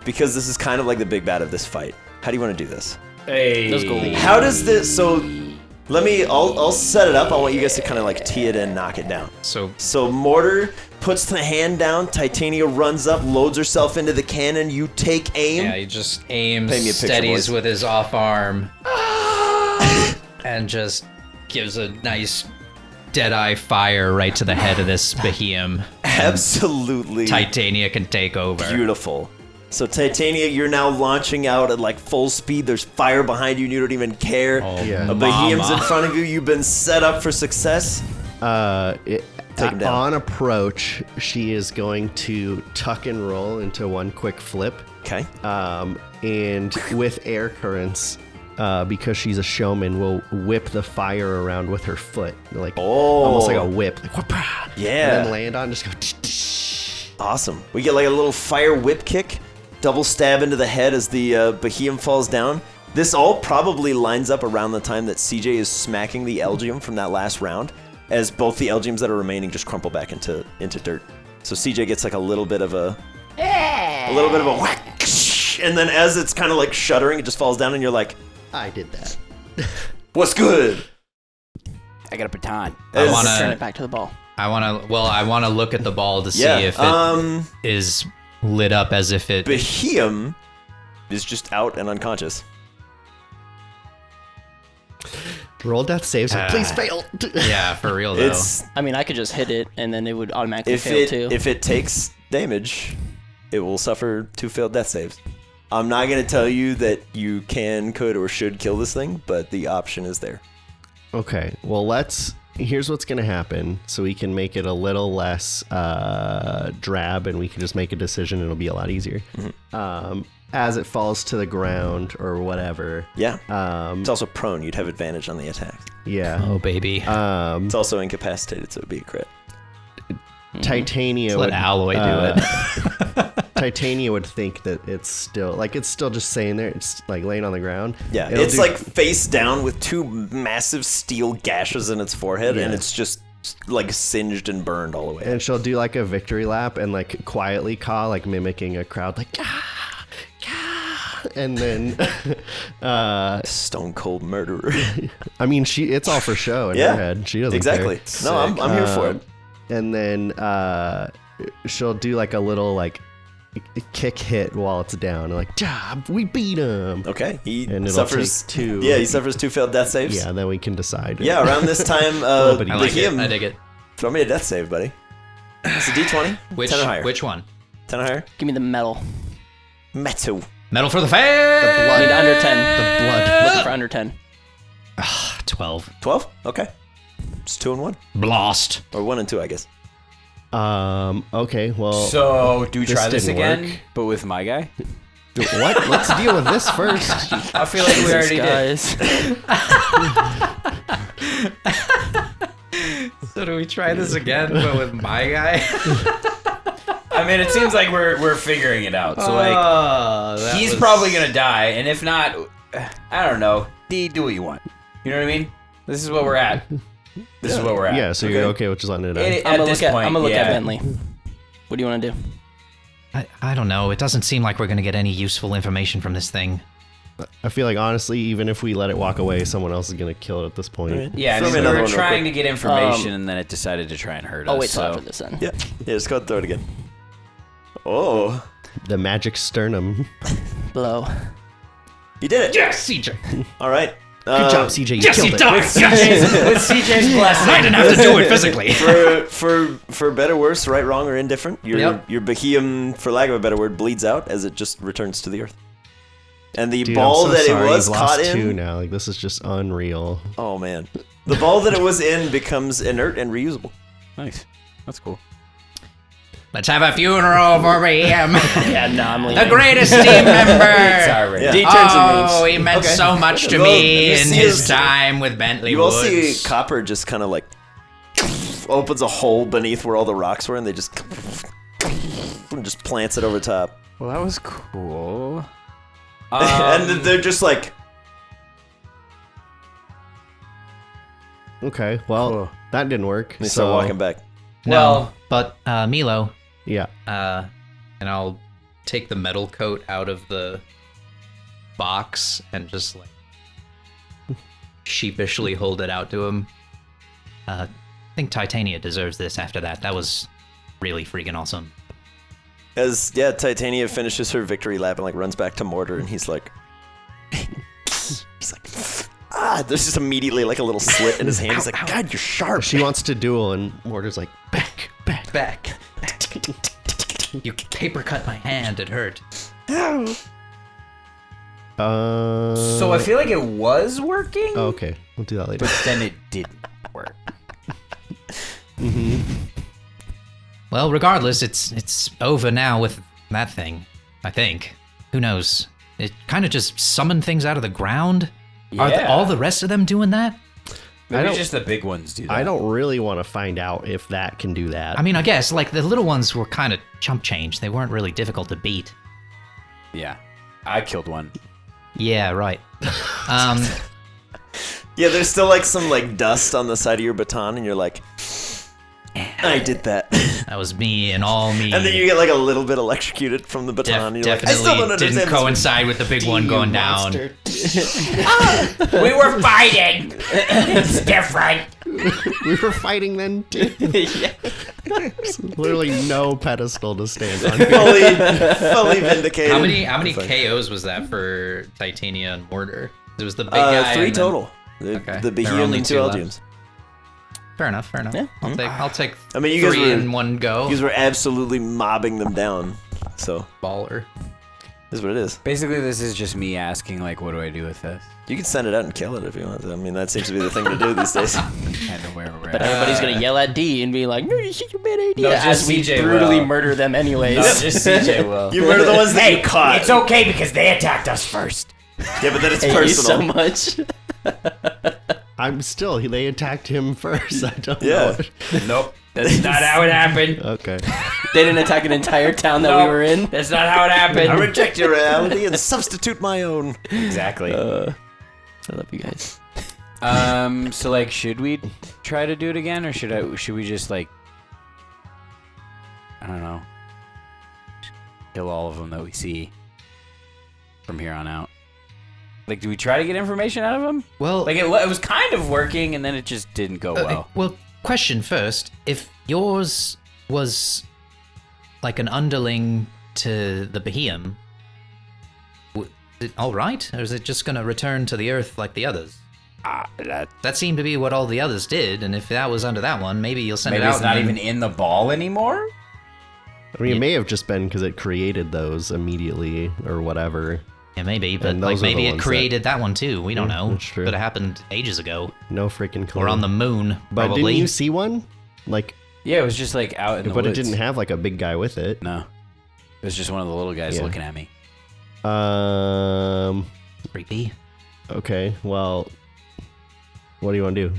Because this is kind of like the big bad of this fight. How do you want to do this? Hey. Let's go. How does this... So, I'll set it up. I want you guys to kind of like tee it in, knock it down. So Mortar puts the hand down. Titania runs up, loads herself into the cannon. You take aim. Yeah, he just aims, Paint me a picture, steadies boys. with his off arm, and just gives a nice dead-eye fire right to the head of this Beheum. Absolutely Titania can take over. beautiful. So Titania, you're now launching out at like full speed. There's fire behind you and you don't even care. Oh, Yeah. A Beheum's mama. in front of you. You've been set up for success. Take him down. On approach, she is going to tuck and roll into one quick flip. Okay. And with air currents, because she's a showman, will whip the fire around with her foot. Like almost like a whip. Like, whoop-ah, Yeah. And then land on, just go. Awesome. We get like a little fire whip kick, double stab into the head as the Beheum falls down. This all probably lines up around the time that CJ is smacking the Elgium from that last round, as both the Elgiums that are remaining just crumple back into dirt. So CJ gets like a little bit of a whack, and then as it's kind of like shuddering, it just falls down, and you're like, I did that. "What's good?" I got a baton. I As- wanna- Turn it back to the ball. I want to look at the ball to see Yeah. if it is lit up as if it. Beheum is just out and unconscious. Roll death saves. Like, please fail. Yeah, for real though. It's I mean, I could just hit it, and then it would automatically if fail too. it takes damage, it will suffer 2 failed death saves. I'm not gonna tell you that you can, could, or should kill this thing, but the option is there. Okay, well, here's what's going to happen so we can make it a little less drab and we can just make a decision. It'll be a lot easier. as it falls to the ground or whatever. Yeah. It's also prone. You'd have advantage on the attack. Yeah. Oh, baby. It's also incapacitated, so it'd be a crit. Titania Let would Alloy do it. Titania would think that it's still just saying there. It's like laying on the ground. Yeah, It'll it's do- like face down with 2 massive steel gashes in its forehead, and Yeah. it's just like singed and burned all the way. and she'll do like a victory lap and like quietly caw, like mimicking a crowd, like ah, ah, and then Stone cold murderer. I mean it's all for show in Yeah, her head. She doesn't exactly. care. No, I'm here for it. And then she'll do like a little like kick hit while it's down, and like job, we beat him. Okay, he And it'll suffers take 2. Yeah, he suffers 2 failed death saves. Yeah, then we can decide. Yeah, around this time, bit I like it. Behemoth- I dig it. throw me a death save, buddy. It's a D20. Which 10 or higher. which one? 10 or higher. Give me the metal. Metal. Metal for the fan. I need under 10. The blood. Looking for under 10. 12. 12. Okay. It's 2 and 1, Blast. or 1 and 2, I guess. Okay, well, So, do we This try this didn't again, work. but with my guy? what? Let's deal with this first. I feel like we already did. Guys. So do we try this again, but with my guy? I mean, it seems like we're figuring it out. So, like, he's probably going to die. And if not, I don't know. D, do what you want. You know what I mean? This is where we're at. This is where we're at. Yeah, so you're okay with just letting it out. I'm At this point, gonna look yeah. at Bentley. What do you want to do? I don't know. It doesn't seem like we're going to get any useful information from this thing. I feel like honestly, even if we let it walk away, someone else is gonna kill it at this point. Yeah, I Throw mean, me we another were one real trying quick. to get information, and then it decided to try and hurt us. Oh, wait till so. after this then. Yeah. Yeah, just go ahead and throw it again. Oh. The magic sternum. Blow. You did it. Yes, CJ. All right. Good job, CJ. You Yes, killed he it. does. Yes. With CJ's blessing. I didn't have to do it physically. For better, worse, right, wrong, or indifferent, Yep. your Behemoth, for lack of a better word, bleeds out as it just returns to the earth. And the Dude, ball I'm so that sorry. it was You've caught lost 2 in. now. Like this is just unreal. Oh man, the ball that it was in becomes inert and reusable. Nice. That's cool. Let's have a funeral for Behem. Yeah, no, I'm The leaving. greatest team member. Sorry. Yeah. D turns and leaves. Oh, he meant Okay. so much to Well, me this in his is- time with Bentley You all Woods. see Copper just kind of like opens a hole beneath where all the rocks were, and they just plants it over top. Well, that was cool. And they're just like, Okay, well, Cool. that didn't work. they so start walking back. No, Well- but Milo, yeah, and I'll take the metal coat out of the box and just like sheepishly hold it out to him. I think Titania deserves this after that. That was really freaking awesome. As Titania finishes her victory lap and like runs back to Mortar, and he's like, there's just immediately like a little slit in his hand. He's like, God, you're sharp. she wants to duel, and Mortar's like, back. Back. You paper cut my hand. It hurt. So I feel like it was working, Okay, we'll do that later. but then it didn't work. Well, regardless, it's over now with that thing. I think. Who knows? It kind of just summoned things out of the ground. Are Yeah. all the rest of them doing that? Maybe don't- just the big ones do that. I don't really want to find out if that can do that. I mean, I guess like the little ones were kind of chump change. They weren't really difficult to beat. Yeah, I killed one. Yeah, right. Yeah, there's still like some like dust on the side of your baton, and you're like, I did that. That was me and all me. And then you get like a little bit electrocuted from the baton. and you're like, I still don't Definitely understand didn't this. coincide with the big one going down. We were fighting. It's different. we were fighting then too. There's literally no pedestal to stand on. fully vindicated. How many It's like, KOs was that for Titania and Mortar? It was the big guy. 3 and then- total. The Okay. the There are Behemoth only and 2 2 left. Eldiums. Fair enough. Yeah. I'll take I mean, you guys 3 were in one go. you guys were absolutely mobbing them down. So Baller. Is what it is. Basically, this is just me asking, like, what do I do with this? You can send it out and kill it if you want to. I mean, that seems to be the thing to do these days. Kind of where we're But at. everybody's gonna yell at D and be like, "No, you should bad idea," No, just as we CJ brutally will. murder them anyways. No, just CJ will. You murder the ones that you caught. It's okay because they attacked us first. Yeah, but then it's I hate you so personal. much. I'm still. They attacked him first. I don't know. Yeah. What, Nope. That's not how it happened. okay. They didn't attack an entire town that No, we were in. That's not how it happened. I reject your reality and substitute my own. Exactly. I love you guys. So like, should we try to do it again, or should we just like, I don't know, kill all of them that we see from here on out? Like, do we try to get information out of them? Well, Like, it was kind of working, and then it just didn't go well. well, question first. If yours was like an underling to the Behemoth, is it all right? Or is it just going to return to the Earth like the others? That seemed to be what all the others did, and if that was under that one, maybe you'll send Maybe it out. it's not and even in the ball anymore? I mean, it may have just been because it created those immediately or whatever. Yeah, maybe, but And like those are the maybe it ones created that one too. We don't know. that's true. But it happened ages ago. No freaking clue. Or on the moon, But probably. didn't you see one? Like, Yeah, it was just like out in the but woods. it didn't have like a big guy with it. No. It was just one of the little guys Yeah. looking at me. Creepy. Okay. Well, what do you want to do?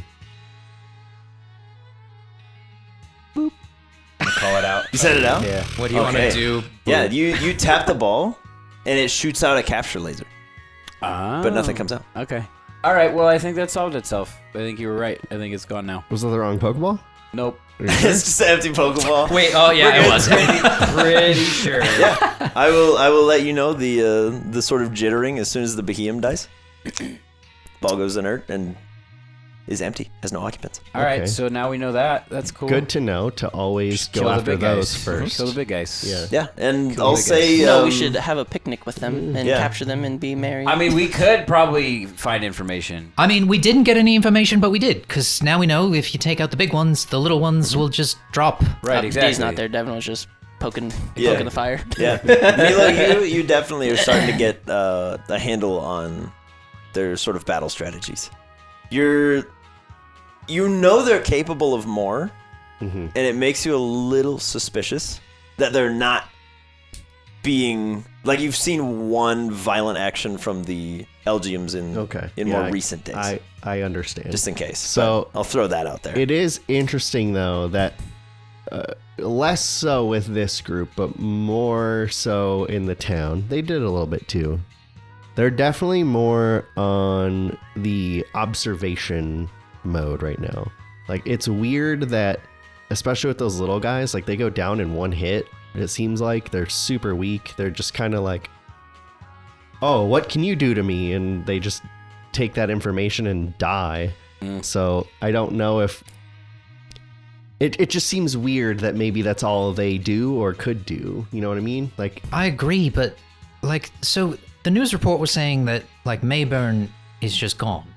Call it out. You send it out? Yeah. What do you want Okay. to do? Yeah, you tap the ball, and it shoots out a capture laser, but nothing comes out. Okay. All right. Well, I think that solved itself. I think you were right. I think it's gone now. Was that the wrong Pokeball? Nope. It's just an empty Pokeball. Wait, oh yeah, it was. Pretty sure. Yeah, I will let you know the sort of jittering as soon as the Behemoth dies. Ball goes inert and is empty, has no occupants. All right. Okay. So now we know that. That's cool. Good to know to always Just go kill the after big those guys. first. Kill the big guys. Yeah. Yeah, and Kill I'll the say No, we should have a picnic with them and Yeah. capture them and be merry. I mean, we could probably find information. I mean, we didn't get any information, but we did, because now we know if you take out the big ones, the little ones will just drop. Right. Exactly. D's not there. Devin was just poking Yeah. the fire. Yeah, Milo, you definitely are starting to get a handle on their sort of battle strategies. You know they're capable of more, Mhm. and it makes you a little suspicious that they're not being like you've seen one violent action from the Elgiums in Okay. in Yeah, more recent days. I understand. Just in case. So- But I'll throw that out there. It is interesting though that less so with this group, but more so in the town. They did a little bit too. They're definitely more on the observation mode right now. Like, it's weird that, especially with those little guys, like they go down in one hit. It seems like they're super weak. They're just kind of like, oh, what can you do to me? And they just take that information and die. So I don't know if it just seems weird that maybe that's all they do or could do. You know what I mean? Like, I agree, but like, so the news report was saying that like Mayburn is just gone.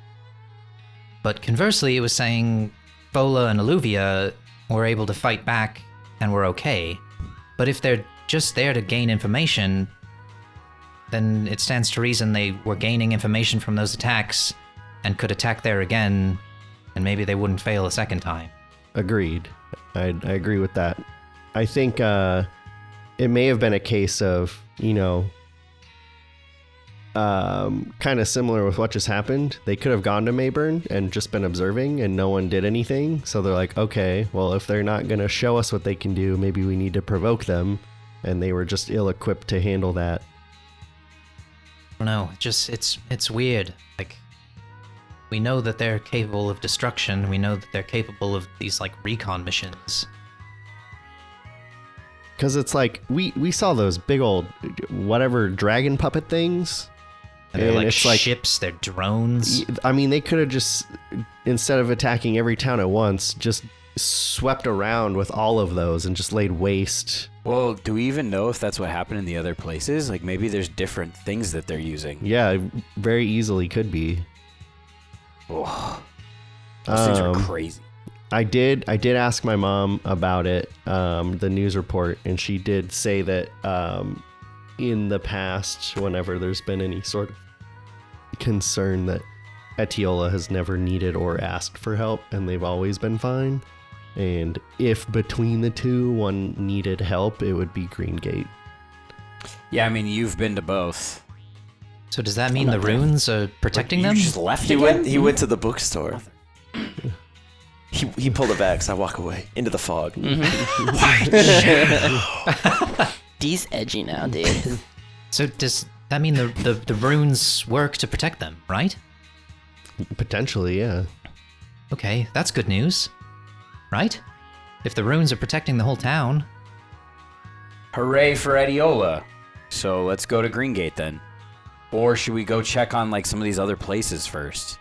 But conversely, it was saying Bola and Alluvia were able to fight back and were okay. But if they're just there to gain information, then it stands to reason they were gaining information from those attacks and could attack there again, and maybe they wouldn't fail a second time. agreed. I agree with that. I think it may have been a case of, you know, kind of similar with what just happened. They could have gone to Mayburn and just been observing and no one did anything. So they're like, okay, well, if they're not going to show us what they can do, maybe we need to provoke them. And they were just ill-equipped to handle that. I don't know, it's weird. Like, we know that they're capable of destruction. We know that they're capable of these like recon missions. Because it's like, we saw those big old, whatever, dragon puppet things. And they're And like it's like- ships, they're drones. I mean, they could have just, instead of attacking every town at once, just swept around with all of those and just laid waste. Well, do we even know if that's what happened in the other places? Like, maybe there's different things that they're using. Yeah, very easily could be. Oh, those things are crazy. I did ask my mom about it, the news report, and she did say that in the past, whenever there's been any sort of concern, that Etiola has never needed or asked for help, and they've always been fine. And if between the two, one needed help, it would be Greengate. Yeah, I mean, you've been to both. So does that mean the runes are protecting them? You just left He again? went to the bookstore. He pulled it back, so I walk away into the fog. D's edgy now, dude. So does that mean the runes work to protect them, right? Potentially, yeah. Okay, that's good news. Right? If the runes are protecting the whole town. Hooray for Etiola. So let's go to Greengate then. Or should we go check on like some of these other places first?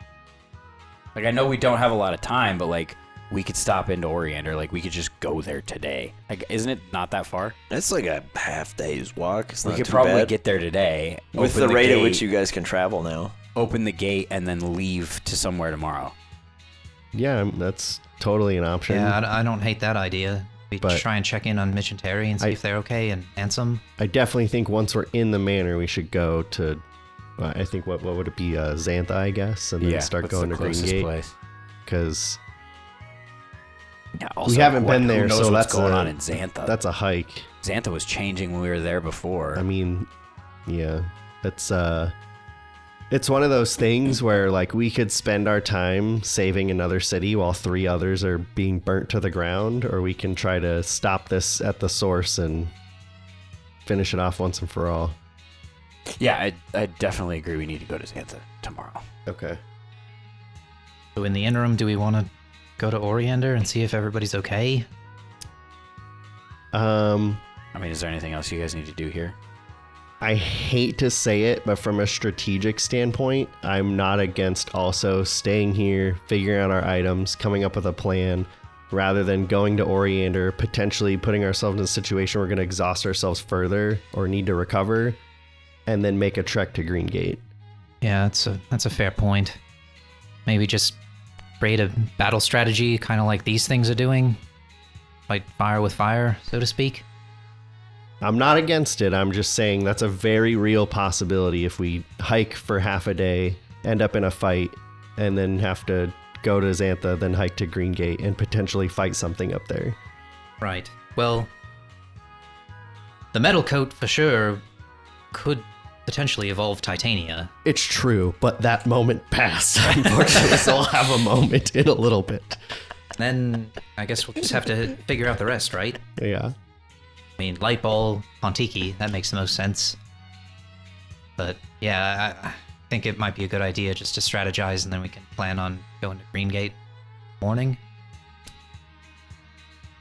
Like, I know we don't have a lot of time, but like we could stop into Oriander. Like, we could just go there today. Like, isn't it not that far? It's like a half day's walk. It's We not could too probably bad. get there today. With open the rate at gate, which you guys can travel now. open the gate and then leave to somewhere tomorrow. Yeah, that's totally an option. Yeah, I don't hate that idea. We But- try and check in on Mitch and Terry and see if they're okay and Ansem. I definitely think once we're in the manor, we should go to, I think, what would it be, Xantha, I guess, and then start what's going the to Green closest Gate, place? because Yeah, we haven't been who there, knows so what's that's going a- on in Xantha. that's a hike. Xantha was changing when we were there before. I mean, yeah, it's one of those things where, like, we could spend our time saving another city while 3 others are being burnt to the ground, or we can try to stop this at the source and finish it off once and for all. Yeah, I definitely agree we need to go to Xantha tomorrow. Okay. So in the interim, do we want to go to Oriander and see if everybody's okay? I mean, is there anything else you guys need to do here? I hate to say it, but from a strategic standpoint, I'm not against also staying here, figuring out our items, coming up with a plan, rather than going to Oriander, potentially putting ourselves in a situation we're going to exhaust ourselves further or need to recover, and then make a trek to Greengate. Yeah, that's a fair point. Maybe just create a battle strategy, kind of like these things are doing. Fight fire with fire, so to speak. I'm not against it. I'm just saying that's a very real possibility if we hike for half a day, end up in a fight, and then have to go to Xantha, then hike to Greengate, and potentially fight something up there. Right. Well, the metal coat for sure could potentially evolve Titania. It's true, but that moment passed, unfortunately, so I'll have a moment in a little bit. Then I guess we'll just have to figure out the rest, right? Yeah. I mean, light ball, Pontiki, that makes the most sense. But yeah, I think it might be a good idea just to strategize, and then we can plan on going to Greengate morning.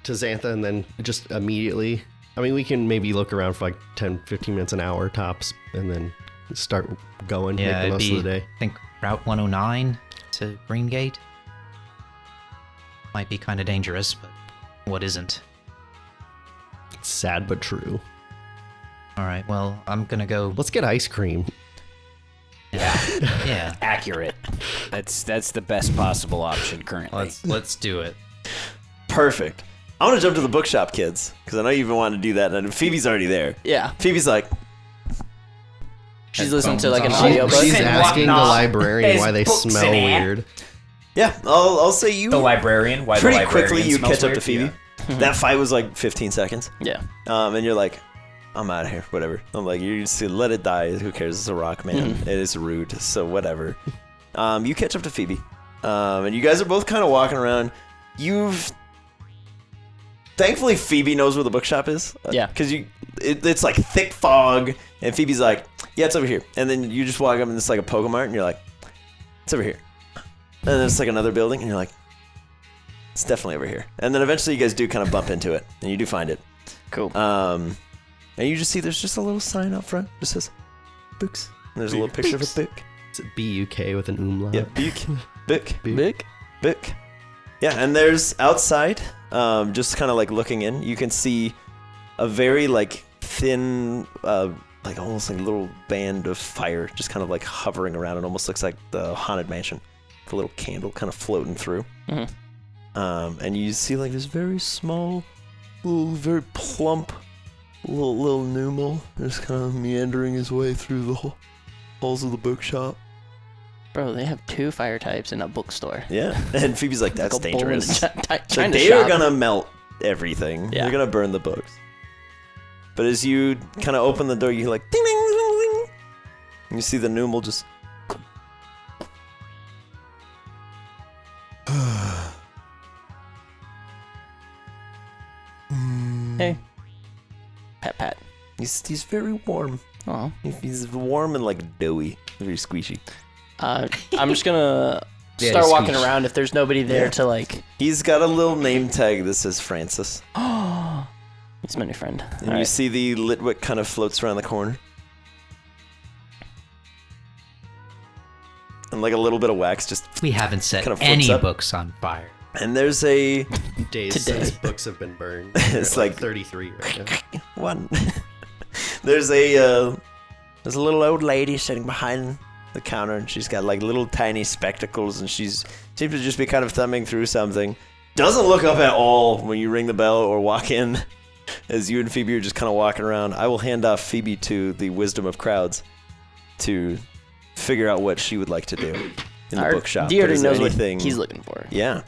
To Xantha, and then just immediately. I mean, we can maybe look around for like 10, 15 minutes, an hour tops, and then start going, Yeah, make the it'd most be, of the day. I think Route 109 to Greengate. Might be kind of dangerous, but what isn't? It's sad but true. All right, well, I'm gonna go. Let's get ice cream. Yeah, Accurate. That's the best possible option currently. let's do it. Perfect. I want to jump to the bookshop, kids, because I know you've been wanting to do that, and Phoebe's already there. Yeah. Phoebe's like, She's listening to like an Headphones on. audiobook. She's And asking the whatnot. librarian There's why they books smell in it. weird. yeah, I'll say you. The librarian. Why Pretty the librarian quickly, you smells catch up to weird? Phoebe. That fight was like 15 seconds. Yeah. And you're like, I'm out of here, whatever. I'm like, you just let it die. Who cares? It's a rock, man. It is rude, so whatever. You catch up to Phoebe. And you guys are both kind of walking around. Thankfully, Phoebe knows where the bookshop is. Yeah. Because it's like thick fog, and Phoebe's like, yeah, it's over here. And then you just walk up, and it's like a Pokemart, and you're like, it's over here. And then it's like another building, and you're like, it's definitely over here. And then eventually you guys do kind of bump into it, and you do find it. Cool. And you just see there's just a little sign out front that says books. And there's a little picture of a book. It's B-U-K with an umlaut. Yeah, book. Big. Book. Yeah, and there's outside, just kind of like looking in, you can see a very like thin, like almost like a little band of fire just kind of like hovering around. It almost looks like the Haunted Mansion. With a little candle kind of floating through. And you see like this very small, little, very plump Little Numal just kind of meandering his way through the halls of the bookshop. Bro, they have 2 fire types in a bookstore. Yeah, and Phoebe's like, that's Like a bull in a dangerous. So China they shop. are gonna melt everything. Yeah. They're gonna burn the books. But as you kind of open the door, you hear like ding ding ding ding. And you see the Numal just. Hey. Pat. He's very warm. Oh. He's warm and like doughy, very squishy. I'm just gonna Yeah, start he's walking squeezed. around if there's nobody there Yeah. to like. He's got a little name tag that says Francis, He's my new friend. and All you right. see the lit wick kind of floats around the corner, and like a little bit of wax just. We haven't set Kinda flips any up. books on fire. And there's a Days Today. says books have been burned. It's They're at, like- 33 right now. one. There's a little old lady sitting behind the counter, and she's got like little tiny spectacles, and seems to just be kind of thumbing through something. Doesn't look up at all when you ring the bell or walk in. As you and Phoebe are just kind of walking around, I will hand off Phoebe to the wisdom of crowds to figure out what she would like to do in the bookshop. D already Is there knows anything? what he's looking for. Yeah.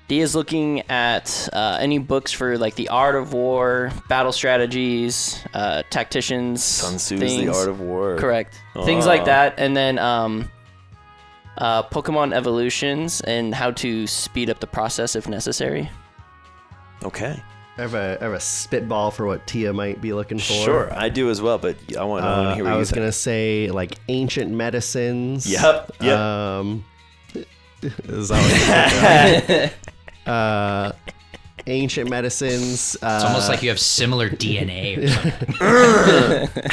D is looking at any books for like the art of war, battle strategies, tacticians, Sun Tzu's things. The Art of War. Correct. Things like Oh. that, and then Pokemon evolutions and how to speed up the process if necessary. Okay. I have a spitball for what Tia might be looking for. Sure, I do as well, but I want to hear what I you was think. gonna say like ancient medicines. Yep. Is that what ancient medicines. It's almost like you have similar DNA or something.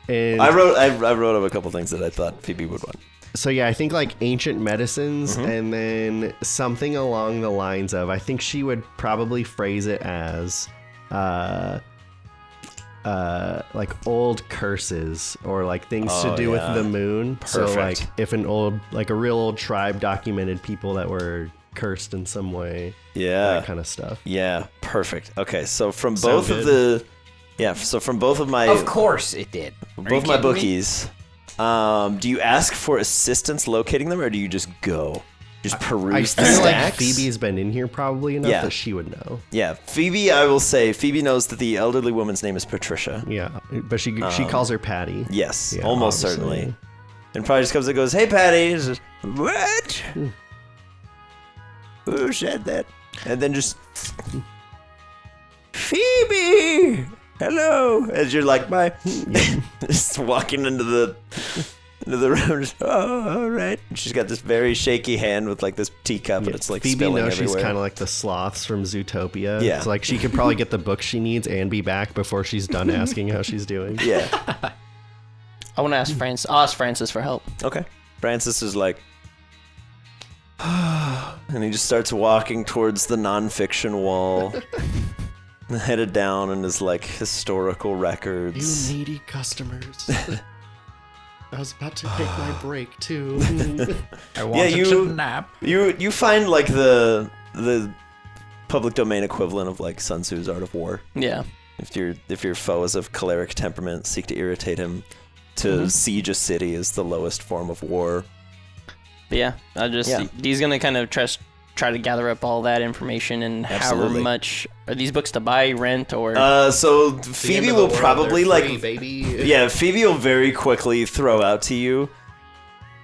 And I wrote up a couple things that I thought Phoebe would want. so yeah, I think like ancient medicines, Mm-hmm. and then something along the lines of, I think she would probably phrase it as, like old curses or like things to Oh, do yeah. with the moon. So Perfect. like if a real old tribe documented people that were cursed in some way, Yeah. that kind of stuff. Yeah, perfect. Okay, so from Sound both of the from both of my Of course it did. Are you both my kidding me? bookies, do you ask for assistance locating them or do you just go? Just I peruse the feel like stacks? Phoebe's been in here probably enough Yeah. that she would know. Yeah, Phoebe, I will say, Phoebe knows that the elderly woman's name is Patricia. Yeah, but she calls her Patty. Yes, Yeah, almost obviously. certainly. And probably just comes and goes, "Hey, Patty." It's just, what? Who said that? And then just, Phoebe, hello. As you're like, bye. Just walking into the room. Just, oh, all right. And she's got this very shaky hand with like this teacup, and it's like Phoebe spilling knows everywhere. she's kind of like the sloths from Zootopia. Yeah. It's like she could probably get the book she needs and be back before she's done asking how she's doing. Yeah. I want to ask Francis. I'll ask Francis for help. Okay. Francis is like, and he just starts walking towards the nonfiction wall, headed down in his like historical records. You needy customers. I was about to take my break too. I wanted you- to nap. You find like the public domain equivalent of like Sun Tzu's Art of War. Yeah. If your foe is of choleric temperament, seek to irritate him. To siege a city is the lowest form of war. But yeah, D's gonna kind of try to gather up all that information and Absolutely. however much are these books to buy, rent, or So Phoebe will probably like baby. Yeah, Phoebe will very quickly throw out to you.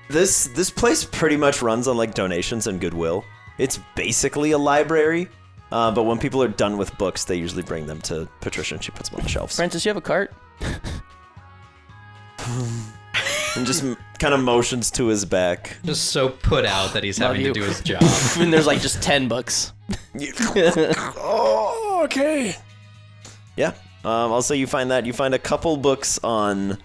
This place pretty much runs on like donations and goodwill. It's basically a library, but when people are done with books, they usually bring them to Patricia and she puts them on the shelves. Francis, you have a cart? And just kind of motions to his back. Just so put out that he's Love having you. to do his job. And there's like just 10 books. Oh, okay. Yeah, I'll say you find that. You find a couple books on...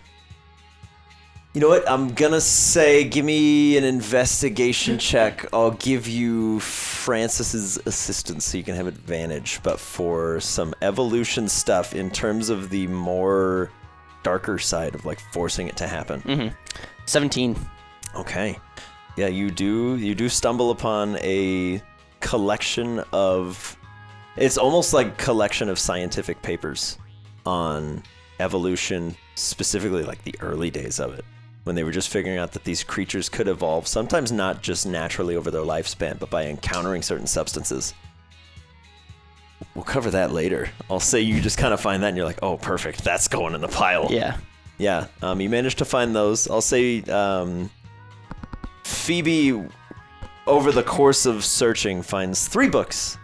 You know what? I'm gonna say, give me an investigation check. I'll give you Francis's assistance so you can have advantage. But for some evolution stuff in terms of the more darker side of like forcing it to happen. 17. Okay. Yeah, you do stumble upon a collection of It's almost like a collection of scientific papers on evolution, specifically like the early days of it, when they were just figuring out that these creatures could evolve, sometimes not just naturally over their lifespan, but by encountering certain substances. We'll cover that later. I'll say you just kind of find that and you're like, oh, perfect, that's going in the pile. Yeah. Yeah, you managed to find those. I'll say Phoebe, over the course of searching, finds 3 books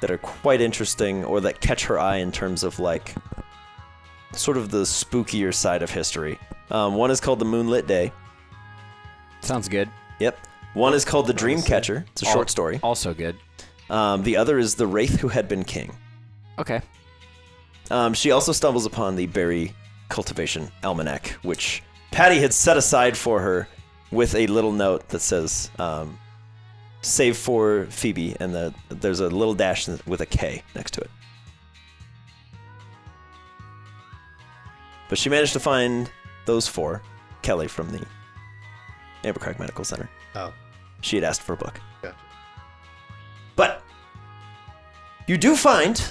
that are quite interesting or that catch her eye in terms of like sort of the spookier side of history. One is called The Moonlit Day. Sounds good. Yep. One is called The Dreamcatcher. It's a short story. Also good. The other is The Wraith Who Had Been King. Okay. She also stumbles upon the Berry Cultivation Almanac, which Patty had set aside for her with a little note that says, save for Phoebe, and there's a little dash with a K next to it. But she managed to find those 4. Kelly from the Abercrombie Medical Center. Oh, She had asked for a book. gotcha. But you do find,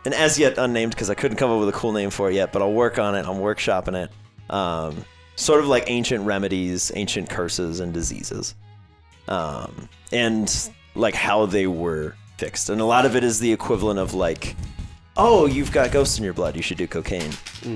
and as yet unnamed because I couldn't come up with a cool name for it yet, but I'll work on it. I'm workshopping it. Sort of like ancient remedies, ancient curses, and diseases. And like how they were fixed. And a lot of it is the equivalent of like, oh, you've got ghosts in your blood, you should do cocaine.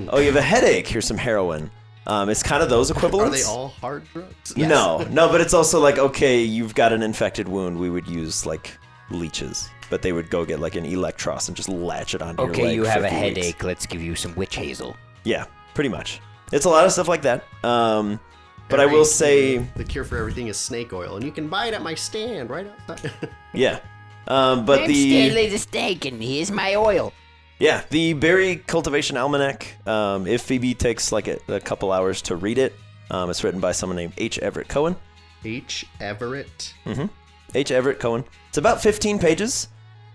Oh, you have a headache, here's some heroin. It's kind of those equivalents. Are they all hard drugs? No, but it's also like, okay, you've got an infected wound, we would use like leeches. But they would go get like an Electros and just latch it onto your leg. Okay, you have a 50 weeks. headache. Let's give you some witch hazel. Yeah, pretty much. It's a lot of stuff like that. But I will say, the cure for everything is snake oil, and you can buy it at my stand right outside. yeah. But I'm the Stanley the Steak, and here's my oil. yeah, the Berry Cultivation Almanac. If Phoebe takes like a couple hours to read it, it's written by someone named H. Everett Cohen. H. Everett. H. Everett Cohen. It's about 15 pages.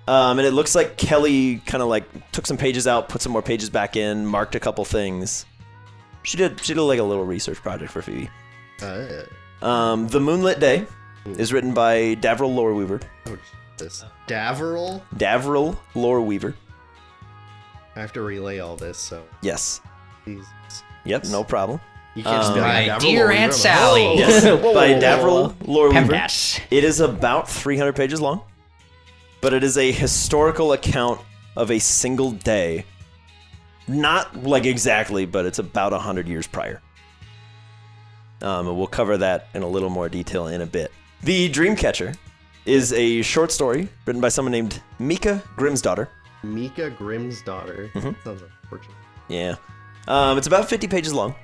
And it looks like Kelly kind of like took some pages out, put some more pages back in, marked a couple things. She did like a little research project for Phoebe. The Moonlit Day is written by Davril Loreweaver. Oh, this Davril. Davril Loreweaver. I have to relay all this, so Yes. Jesus. Yep, no problem. You can't just be like, My Davril dear Loreweaver. Aunt Sally. Yes, by Davril Loreweaver. PEMDAS. It is about 300 pages long, but it is a historical account of a single day. Not like exactly, but it's about 100 years prior. And we'll cover that in a little more detail in a bit. The Dreamcatcher is a short story written by someone named Mika Grimsdottir. Mika Grimm's daughter. Sounds unfortunate. Yeah. It's about 50 pages long.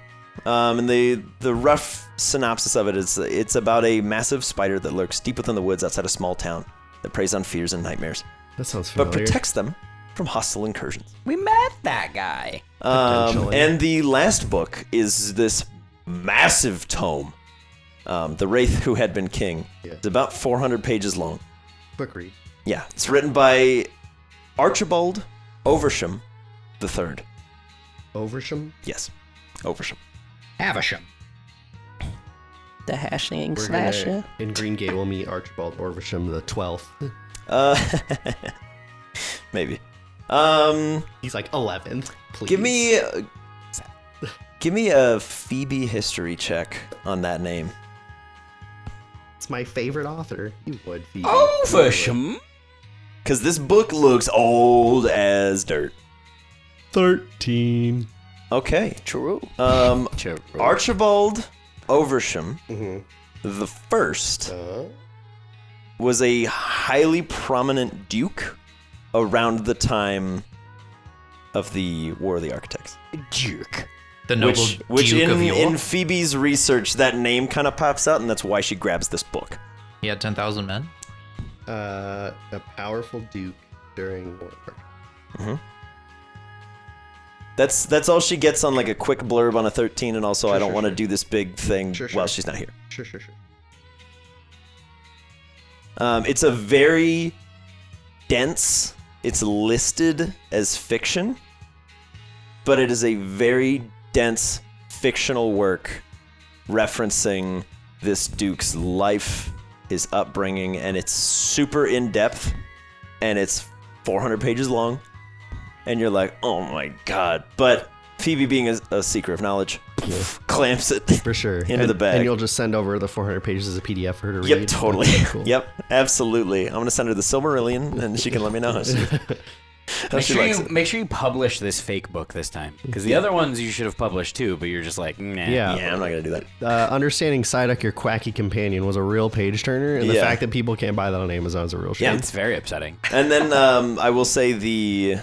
And the rough synopsis of it is it's about a massive spider that lurks deep within the woods outside a small town that preys on fears and nightmares, That sounds but familiar. protects them from hostile incursions. We met that guy. Potentially. And the last book is this massive tome, The Wraith Who Had Been King. Yeah. It's about 400 pages long. Quick read. Yeah, it's written by Archibald Oversham III. Oversham. Yes, Oversham. Havisham. The hashing We're slash. gonna, in Green Gate, we'll meet Archibald Oversham the 12th. Maybe. He's like 11th. Please. Give me a Phoebe history check on that name. It's my favorite author. You would be. Oversham. Because this book looks old as dirt. 13. Okay. True. Archibald Oversham Mm-hmm. the First was a highly prominent duke around the time of the War of the Architects. Jerk. The noble Which Duke of York. in Phoebe's research, that name kind of pops out, and that's why she grabs this book. He had 10,000 men. A powerful duke during war. That's all she gets on like a quick blurb on a 13, and also I don't want to do this big thing Sure. while she's not here. Sure. It's a very dense, it's listed as fiction, but it is a very dense fictional work referencing this duke's life, his upbringing, and it's super in-depth, and it's 400 pages long, and you're like, oh my god. But Phoebe, being a seeker of knowledge, clamps it For sure. into the bag. And you'll just send over the 400 pages as a PDF for her to Yep, read? totally. Okay, cool. Yep, absolutely. I'm gonna send her the Silmarillion, and she can let me know how she likes it. Make sure you publish this fake book this time, because the other ones you should have published too, but you're just like, nah. Yeah. Yeah, I'm not gonna do that. Understanding Psyduck, your quacky companion, was a real page turner, and the Yeah. fact that people can't buy that on Amazon is a real shame. Yeah. It's very upsetting. And then I will say the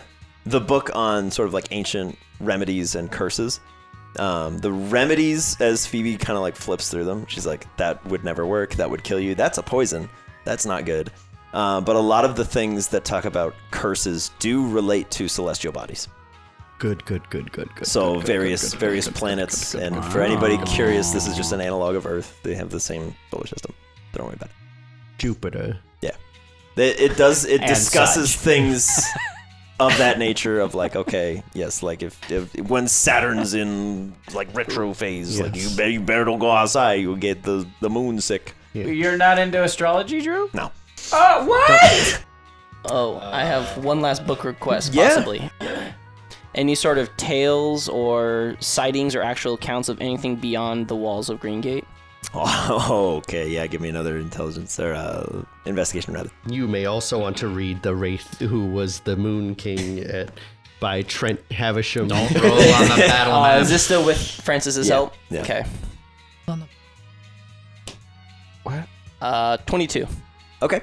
book on sort of like ancient remedies and curses. The remedies, as Phoebe kind of like flips through them, she's like, that would never work. That would kill you. That's a poison. That's not good. But a lot of the things that talk about curses do relate to celestial bodies. Good. So various planets, and for anybody curious, this is just an analog of Earth. They have the same solar system. Don't worry about it. Jupiter. Yeah, it discusses such. things of that nature. Of like, okay, yes, like if when Saturn's in like retro phase, like Yes. you better don't go outside. You'll get the moon sick. You're not into astrology, Drew? No. What? Oh, I have one last book request, Yeah. possibly. Any sort of tales or sightings or actual accounts of anything beyond the walls of Green Gate? Oh, okay. Yeah, give me another intelligence or investigation rather. You may also want to read The Wraith, who was the Moon King by Trent Havisham. Don't roll on the battle map. Is this still with Francis's help? Yeah. Okay. What? 22. Okay.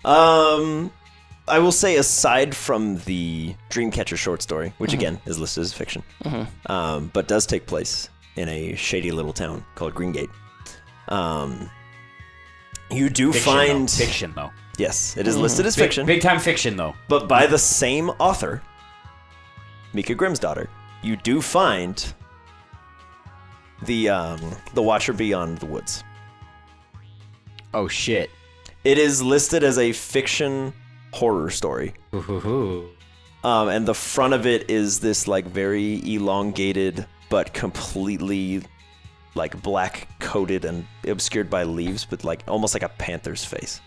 I will say, aside from the Dreamcatcher short story, which again is listed as fiction, but does take place in a shady little town called Greengate. You do find Fiction, though. Yes, it is listed as fiction, Big time fiction, though. but by the same author, Mika Grimm's daughter. You do find the Watcher Beyond the Woods. Oh, shit. It is listed as a fiction horror story. Ooh. And the front of it is this like very elongated but completely like black coated and obscured by leaves, but like almost like a panther's face.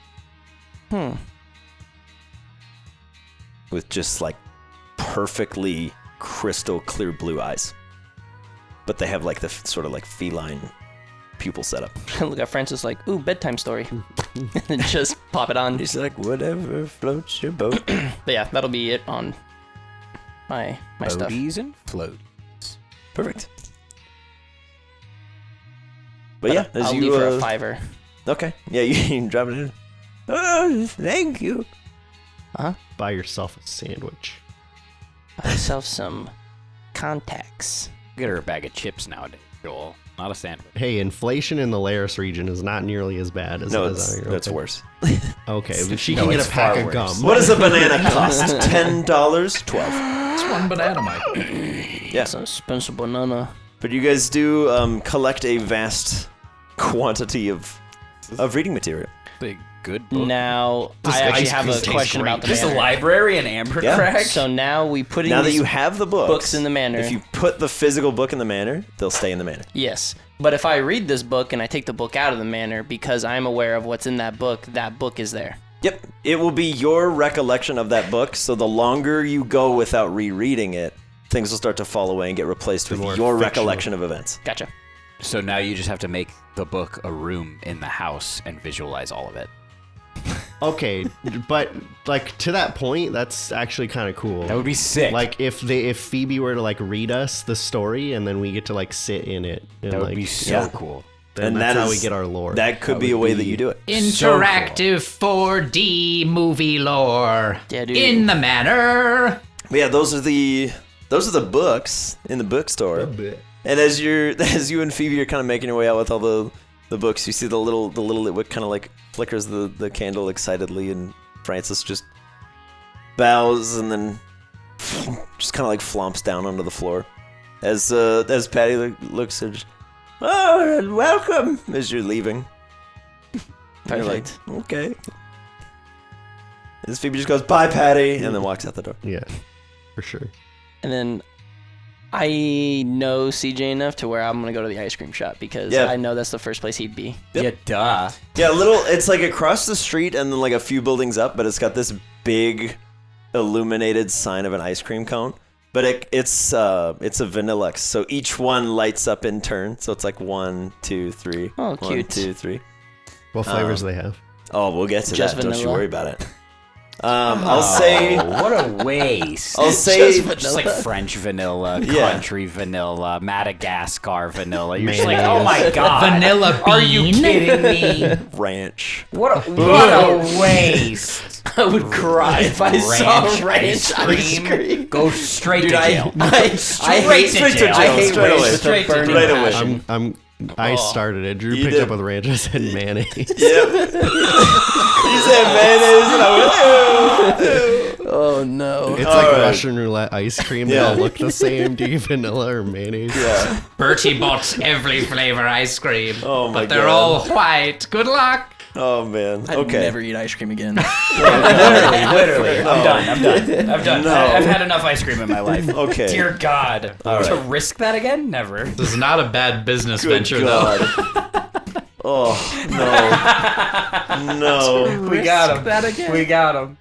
With just like perfectly crystal clear blue eyes. But they have like the sort of like feline pupil setup. Look at Francis like, ooh, bedtime story. And just pop it on. He's like, whatever floats your boat. But yeah, that'll be it on my stuff. Boaties and float. Perfect. But yeah, as I'll you leave her a $5. okay, yeah, you can drop it in. Oh, thank you. Buy yourself a sandwich. Buy myself some contacts. Get her a bag of chips nowadays, Joel. Not a sandwich. Hey, inflation in the Laris region is not nearly as bad as No, it is out here. that's Okay. worse. Okay, but she No, can get it's a pack far of worse. gum. What does a banana cost? $10? $12. It's one banana, Mike. Yeah. It's an expensive banana. But you guys do collect a vast quantity of reading material. Big good book. Now, I This actually ice have cream a tastes question great. about the There's a manor. library in Amber Yeah. Crack. So now we put in Now that these you have the books in the manor. if you put the physical book in the manor, they'll stay in the manor. Yes. But if I read this book and I take the book out of the manor because I'm aware of what's in that book is there. Yep. It will be your recollection of that book, so the longer you go without rereading it, things will start to fall away and get replaced with more your fictional. recollection of events. Gotcha. So now you just have to make the book a room in the house and visualize all of it. Okay, but like to that point, that's actually kind of cool. That would be sick. Like if Phoebe were to like read us the story and then we get to like sit in it. And, that would like, be so yeah. cool. Then And that's that how is- we get our lore. That could be a way that you do it. Interactive 4D movie lore. Yeah, dude. In the manor. But yeah, those are the books in the bookstore. And as you and Phoebe are kind of making your way out with all the books, you see the little Litwick kind of like flickers the candle excitedly, and Francis just bows and then just kind of like flomps down onto the floor. As Patty looks at, oh, and welcome as you're leaving. And you're like, Perfect. okay. As Phoebe just goes, bye, Patty, and then walks out the door. Yeah, for sure. And then I know CJ enough to where I'm going to go to the ice cream shop because Yeah. I know that's the first place he'd be. Yep. Yeah, duh. Yeah, it's like across the street and then like a few buildings up, but it's got this big illuminated sign of an ice cream cone, but it's a Vanillex. So each one lights up in turn. So it's like 1, 2, 3. Oh, 1, cute. 2, 3. What flavors do they have? Oh, we'll get to Just that. Don't you vanilla? worry about it. I'll say. What a waste. I'll say. Just like French vanilla, Yeah. country vanilla, Madagascar vanilla. You're just Mayonnaise. like, oh my god. Vanilla Are you bean? kidding me? Ranch. What a waste. I would cry if I saw ranch ice cream. Go straight to jail. I hate Straight to jail. I hate Straight ranch away. with a Straight to burning jail. Right away. passion. I started it. Drew You picked did. up with ranch. I said mayonnaise. Yep. You said mayonnaise, and I went. Ew. Oh no. It's All like right. Russian roulette ice cream. They Yeah. all look the same. Do you vanilla or mayonnaise? Yeah. Bertie bought every flavor ice cream, Oh my but they're God. all white. Good luck. Oh man. I'd Okay. never eat ice cream again. Literally. I'm done. I'm done. No. I've had enough ice cream in my life. Okay. Dear God. All To right. risk that again? Never. This is not a bad business Good venture, though. God. Oh no. No. We got him. That again. We got him.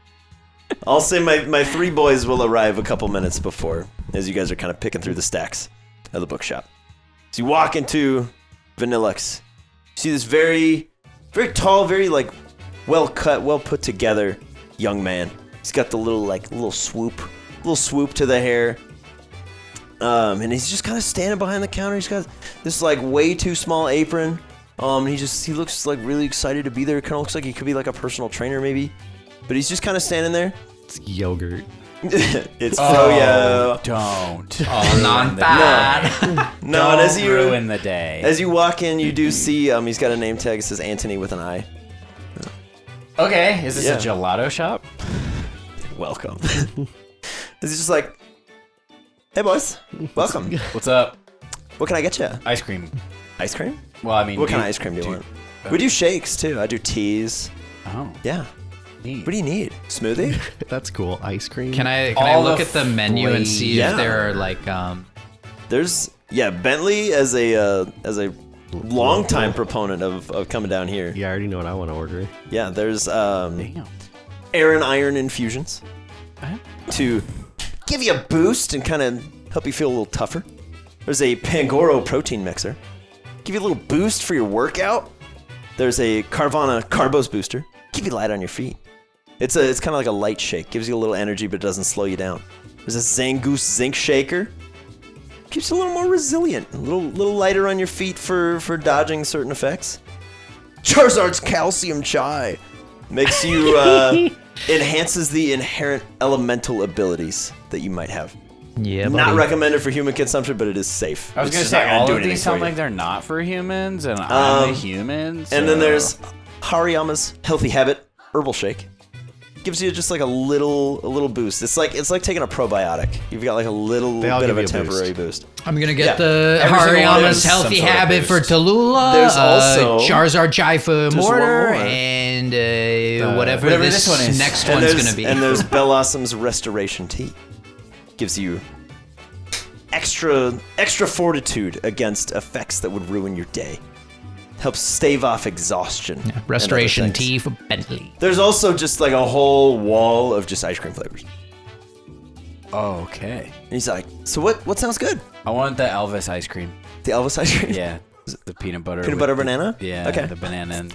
I'll say my 3 boys will arrive a couple minutes before, as you guys are kind of picking through the stacks of the bookshop. So you walk into Vanillex. You see this very, very tall, very like well cut, well put together young man. He's got the little swoop to the hair. And he's just kind of standing behind the counter. He's got this like way too small apron. He looks like really excited to be there. Kind of looks like he could be like a personal trainer maybe. But he's just kind of standing there. It's yogurt. It's Froyo. Don't. Oh, non-bad. No, and as you ruin the day. as you walk in, you do see he's got a name tag that says Anthony with an I. Okay, is this Yeah. a gelato shop? Welcome. He's just like, hey boys, welcome. What's up? What can I get you? Ice cream. Ice cream? Well, I mean, What kind of ice cream do you want? We do shakes too. I do teas. Oh, Yeah. neat. What do you need? Smoothie? That's cool. Ice cream. Can I All look the at the menu and see Yeah. if there are like There's Bentley as a longtime proponent of coming down here. Yeah, I already know what I want to order. Yeah, there's Damn. air and iron infusions Uh-huh. to give you a boost and kind of help you feel a little tougher. There's a Pangoro protein mixer, give you a little boost for your workout. There's a Carvana Carbos booster, keep you light on your feet. It's kind of like a light shake, gives you a little energy but doesn't slow you down. There's a Zangoose zinc shaker, keeps you a little more resilient, a little lighter on your feet for dodging certain effects. Charizard's calcium chai makes you enhances the inherent elemental abilities that you might have. yeah, Not buddy. recommended for human consumption, but it is safe. I was It's gonna just not say gonna all do of anything these for sound you. like they're not for humans, and I'm a human. And then so- there's Hariyama's Healthy Habit Herbal Shake. Gives you just like a little boost. It's like taking a probiotic. You've got like a little They all bit of give a you a temporary boost. I'm gonna get Yeah. the Every single one Hariyama's is some Healthy sort of Habit for boost. Tallulah. There's also- Charizard Jaifa There's one Mortar, more. and whatever whatever this, this one is. next And one's there's gonna be. and there's Bellossom's Restoration Tea. Gives you extra fortitude against effects that would ruin your day. Helps stave off exhaustion. and other Restoration things. tea for Bentley. There's also just like a whole wall of just ice cream flavors. Oh, okay. And he's like, so what sounds good? I want the Elvis ice cream. The Elvis ice cream? Yeah, the peanut butter. Peanut with butter the- banana? Yeah, Okay. the banana, and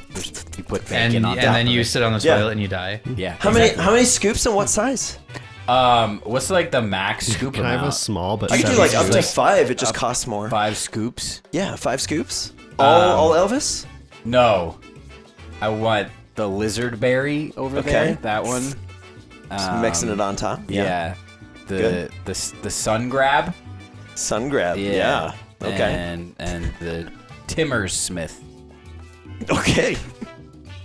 you put And, bacon on top. then of you it. sit on the Yeah. toilet and you die. Yeah. How many scoops and what size? What's like the max scoop Can I have a amount? small but I can do 7 like up to scoops? 5. It just costs more. 5 scoops? Yeah, 5 scoops. All Elvis? No, I want the lizard berry over Okay. there. That one. Just mixing it on top. Yeah. Good. The sun grab. Sun grab. Yeah. Okay. And the Timmers Smith. Okay.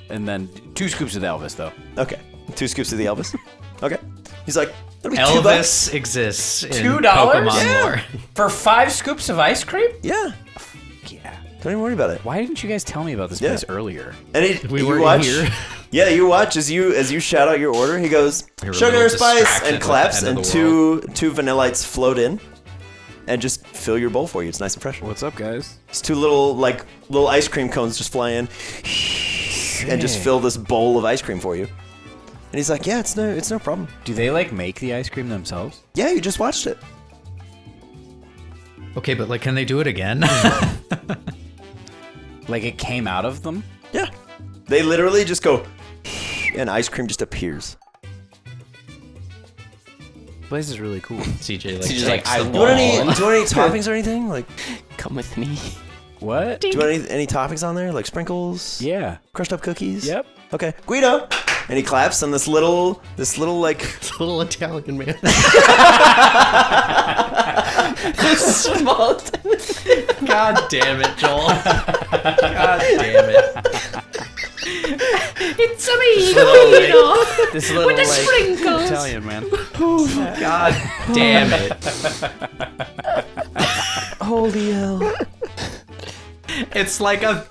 And then 2 scoops of the Elvis though. Okay. 2 scoops of the Elvis. Okay. He's like, that'll be $2. Elvis exists in $2? Pokemon Yeah. lore. For 5 scoops of ice cream? Yeah. Yeah. Don't even worry about it. Why didn't you guys tell me about this Yeah. place earlier? And We you weren't watch, here. Yeah, you watch as you shout out your order. He goes, You're a sugar, little spice, distracted and with the claps, end and of the two vanillites float in, and just fill your bowl for you. It's nice and fresh. What's up, guys? It's 2 little ice cream cones just fly in, and just fill this bowl of ice cream for you. And And he's like, yeah, it's no problem. Do they like make the ice cream themselves? Yeah, you just watched it. Okay, but like, can they do it again? Like it came out of them? Yeah. They literally just go, and ice cream just appears. Blaze is really cool. CJ like, CJ's like, takes I the Do you want ball. any toppings or anything? Like, Come with me. What? do you want any toppings on there? Like sprinkles? Yeah. Crushed up cookies? Yep. Okay. Guido! And he claps, and this little like Little Italian man. Small. God damn it, Joel. God damn it. It's me, Guido. This little with the sprinkles. Italian man. God damn it. holy hell. It's like a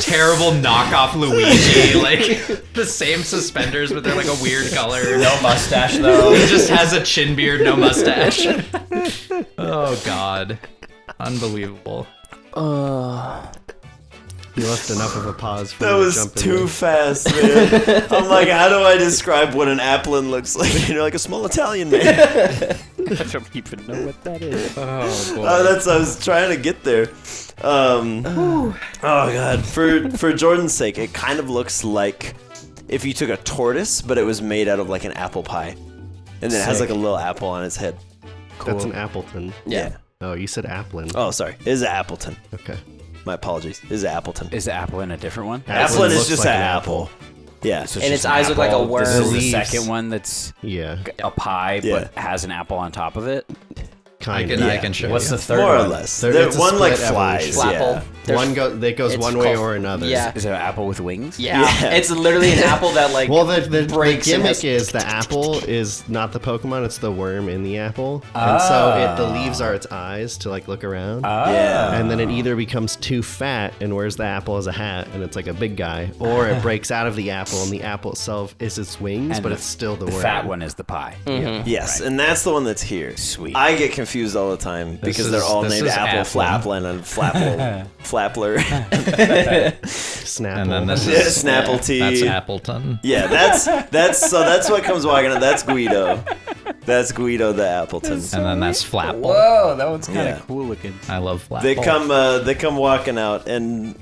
terrible knockoff Luigi. Like the same suspenders, but they're like a weird color. No mustache though. He just has a chin beard, no mustache. Oh God. Unbelievable. You left enough of a pause for That me to was jump in too there. fast, man. I'm like, how do I describe what an applin looks like? You know, like a small Italian man. I don't even know what that is. Oh boy. I was trying to get there. Oh god. For Jordan's sake, it kind of looks like if you took a tortoise, but it was made out of like an apple pie, and then it has like a little apple on its head. That's an Appleton. Yeah. Oh, you said Applin. Oh, sorry. It is an Appleton. Okay. My apologies. It is an Appleton. Is the apple in a different one? Applin is looks just like an an apple. Yeah. So And just its an eyes look like a apple. This is worm. the Leaves. second one that's Yeah. a pie, Yeah. but has an apple on top of it. Kind I of. can show What's you. the third More or one? less. It's a One like split flies. evolution. Yeah. Flapple. There's- One goes it's one way called- or another. Yeah. Is it an apple with wings? Yeah. Yeah. It's literally an apple that like Well, the breaks and gimmick has- is the apple is not the Pokemon; it's the worm in the apple, and so the leaves are its eyes to like look around. Yeah. And then it either becomes too fat and wears the apple as a hat, and it's like a big guy, or it breaks out of the apple, and the apple itself is its wings, And but the- it's still the The worm. fat one is the pie. Yes, and that's the one that's here. Sweet. I get confused all the time because they're all this named is Apple Applin. Flaplin and Flappler. Snapple. And then this Yeah, is Snapple tea. That's Appleton. Yeah, that's what comes walking in. That's Guido. That's Guido the Appleton. And then that's Flapple. Whoa, that one's kind of Yeah. cool looking. I love Flapple. They come walking out, and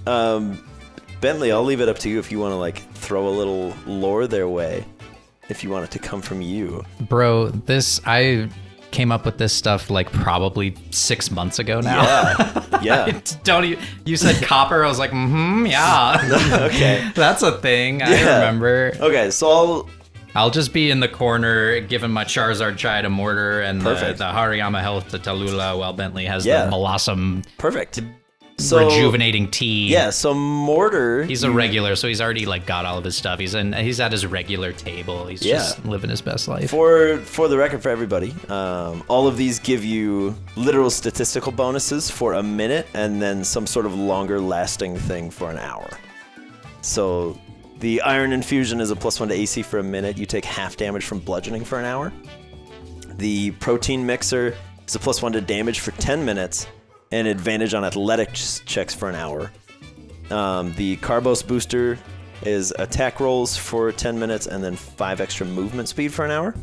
Bentley, I'll leave it up to you if you want to like throw a little lore their way. If you want it to come from you. Bro, I came up with this stuff like probably 6 months ago now. Yeah. You said copper. I was like, yeah. Okay. That's a thing. I Yeah. remember. Okay, so I'll just be in the corner giving my Charizard Chai to Mortar and the Perfect. Hariyama Health to Tallulah while Bentley has Yeah. the Molossom perfect. rejuvenating tea. Yeah, so Mortar. He's a regular, so he's already like got all of his stuff. He's at his regular table. He's just living his best life. For the record, for everybody, all of these give you literal statistical bonuses for a minute, and then some sort of longer lasting thing for an hour. So the Iron Infusion is a +1 to AC for a minute. You take half damage from bludgeoning for an hour. The Protein Mixer is a +1 to damage for 10 minutes, and advantage on athletics checks for an hour. The Carbos Booster is attack rolls for 10 minutes and then 5 extra movement speed for an hour.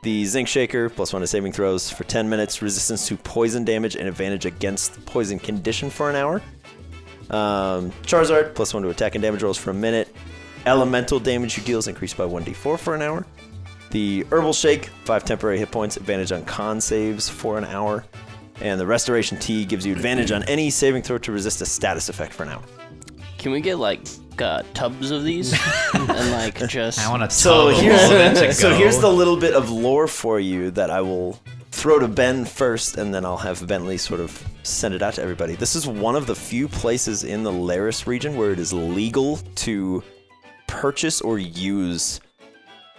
The Zinc Shaker, +1 to saving throws for 10 minutes, resistance to poison damage and advantage against the poison condition for an hour. Charizard, +1 to attack and damage rolls for a minute. Elemental damage you deal is increased by 1d4 for an hour. The Herbal Shake, 5 temporary hit points, advantage on con saves for an hour. And the Restoration Tea gives you advantage on any saving throw to resist a status effect for an hour. Can we get like tubs of these and like just? I want to So tell all of them to go. here's the little bit of lore for you that I will throw to Ben first, and then I'll have Bentley sort of send it out to everybody. This is one of the few places in the Laris region where it is legal to purchase or use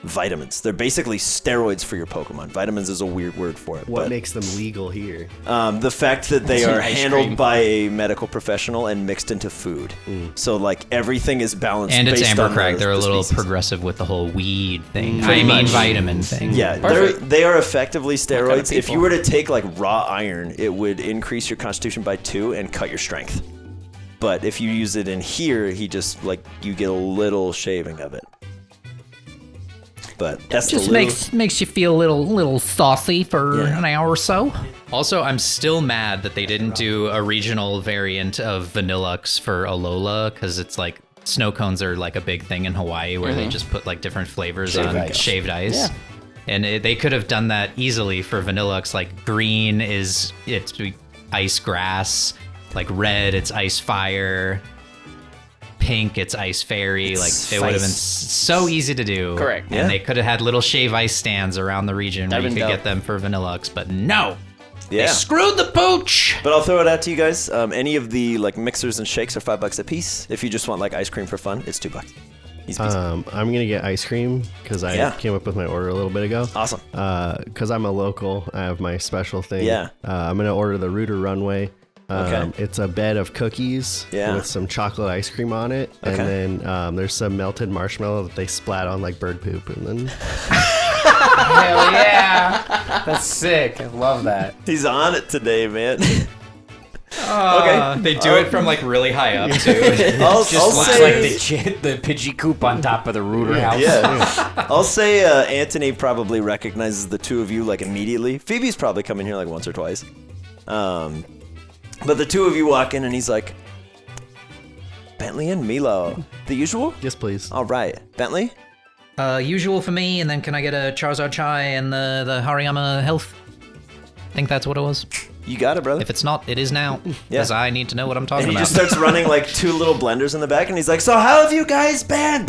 vitamins. They're basically steroids for your Pokemon. Vitamins is a weird word for it. What but, makes them legal here? the fact that they It's an are ice handled cream. by a medical professional and mixed into food. So like everything is balanced. and it's based on Ambercrag. the- They're a the little species. progressive with the whole weed thing. Pretty I mean much. vitamin thing. Yeah, Perfect. they are effectively steroids. If people. you were to take like raw iron, it would increase your constitution by 2 and cut your strength. But if you use it in here, he just like you get a little shaving of it. but that's Just the Lou. makes you feel a little saucy for an hour or so. Also, I'm still mad that they didn't do a regional variant of Vanillux for Alola, because it's like snow cones are like a big thing in Hawaii where they just put like different flavors on shaved ice. Yeah. And they could have done that easily for Vanillux. Like green it's ice grass, like red it's ice fire, pink it's ice fairy. Like it would have been so easy to do. Correct. And they could have had little shave ice stands around the region where That'd you could been get them for Vanillux, but no. Yeah. They screwed the pooch. But I'll throw it out to you guys. Any of the like mixers and shakes are $5 a piece. If you just want like ice cream for fun, it's $2. Easy peasy. I'm gonna get ice cream because I came up with my order a little bit ago. Awesome. Because I'm a local, I have my special thing. Yeah. I'm gonna order the Rooter Runway. Okay. It's a bed of cookies with some chocolate ice cream on it, and then there's some melted marshmallow that they splat on like bird poop, and then Hell yeah. That's sick. I love that. He's on it today, man. They do it from like really high up too. I'll Just looks say, like the Pidgey coop on top of the Rooter house. yeah. I'll say Anthony probably recognizes the two of you like immediately. Phoebe's probably come in here like once or twice. But the two of you walk in and he's like, Bentley and Milo, the usual? yes, please. All right, Bentley. Usual for me, and then can I get a Charizard Chai and the Hariyama Health? I think that's what it was. You got it, brother. If it's not, it is now. Because I need to know what I'm talking And he about. just starts running like two little blenders in the back, and he's like, "So how have you guys been?"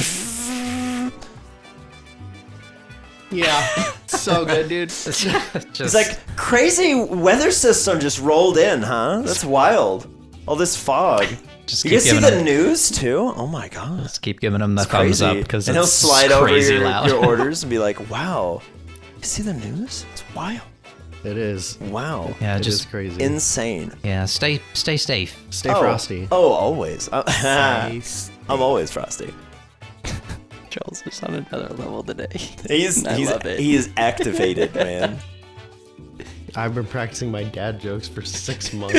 Yeah, so good, dude. It's like crazy weather system just rolled in, huh? That's wild. All this fog. Just You keep guys see giving the news too? Oh my god. Just keep giving him the It's thumbs crazy. up because and it's he'll slide over crazy your, loud. your orders and be like, "Wow, you see the news? It's wild. It is. Wow, Yeah, It is just crazy. insane." yeah. Stay safe. Stay frosty. Oh, always. I'm always frosty. Charles is on another level today. I love it. He is activated, man. I've been practicing my dad jokes for 6 months.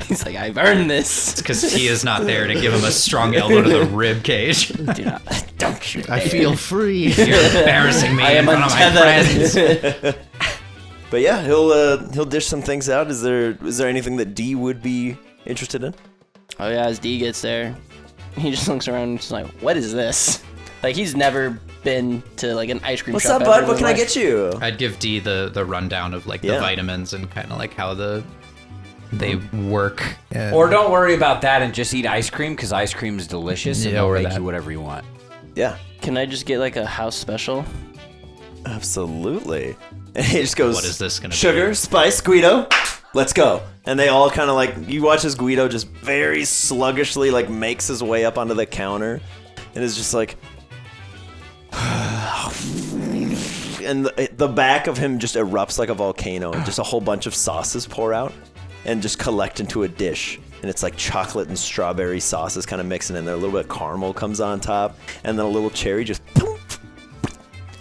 He's like, I've earned this. Because he is not there to give him a strong elbow to the rib cage. Do not, don't shoot. I feel free. You're embarrassing me I am in front of my friends. But yeah, he'll dish some things out. Is there anything that D would be interested in? Oh yeah, as D gets there, he just looks around and just like, what is this? Like he's never been to like an ice cream What's shop. up, bud? What can I get you? I'd give D the rundown of like the Yeah. vitamins and kind of like how they work. Or don't worry about that and just eat ice cream because ice cream is delicious and Yeah, they'll or make that. you whatever you want. Yeah, Can I just get like a house special? absolutely. And he just goes, What is this gonna be? Sugar, spice, Guido, let's go. And they all kind of like, you watch as Guido just very sluggishly like makes his way up onto the counter and is just like, and the back of him just erupts like a volcano and just a whole bunch of sauces pour out and just collect into a dish. And it's like chocolate and strawberry sauces kind of mixing in there. A little bit of caramel comes on top, and then a little cherry just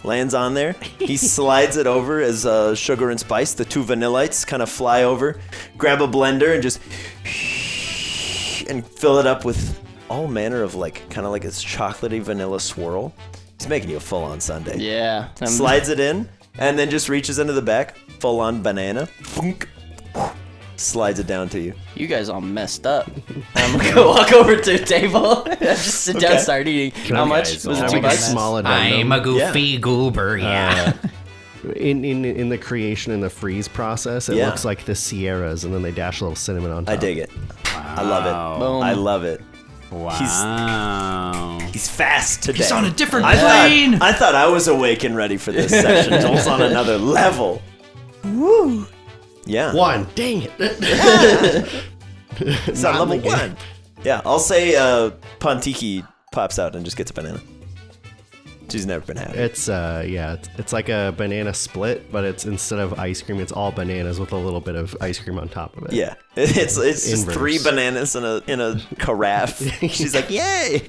lands on there. He slides it over as sugar and spice. The two vanillites kind of fly over, grab a blender, and just and fill it up with all manner of like kind of like this chocolatey vanilla swirl. He's making you a full-on sundae. Yeah. Slides it in, and then just reaches into the back, full-on banana. Slides it down to you. You guys all messed up. I'm gonna go walk over to a table. Just sit down, Okay. and start eating. How much? guys Was it all Can I $2? make a small addendum? I'm a goofy goober, yeah. In the creation and the freeze process, it Yeah. looks like the Sierras, and then they dash a little cinnamon on top. I dig it. I love it. Boom. I love it. Wow. He's fast today. He's on a different I plane. thought I was awake and ready for this session. Joel's on another level. Woo. Yeah. One. Dang it. It's on Not level in the game. 1. Yeah, I'll say Pontiki pops out and just gets a banana. She's never been happy. It's it's like a banana split, but it's instead of ice cream, it's all bananas with a little bit of ice cream on top of it. Yeah, it's just Inverse. 3 bananas in a carafe. She's like, yay!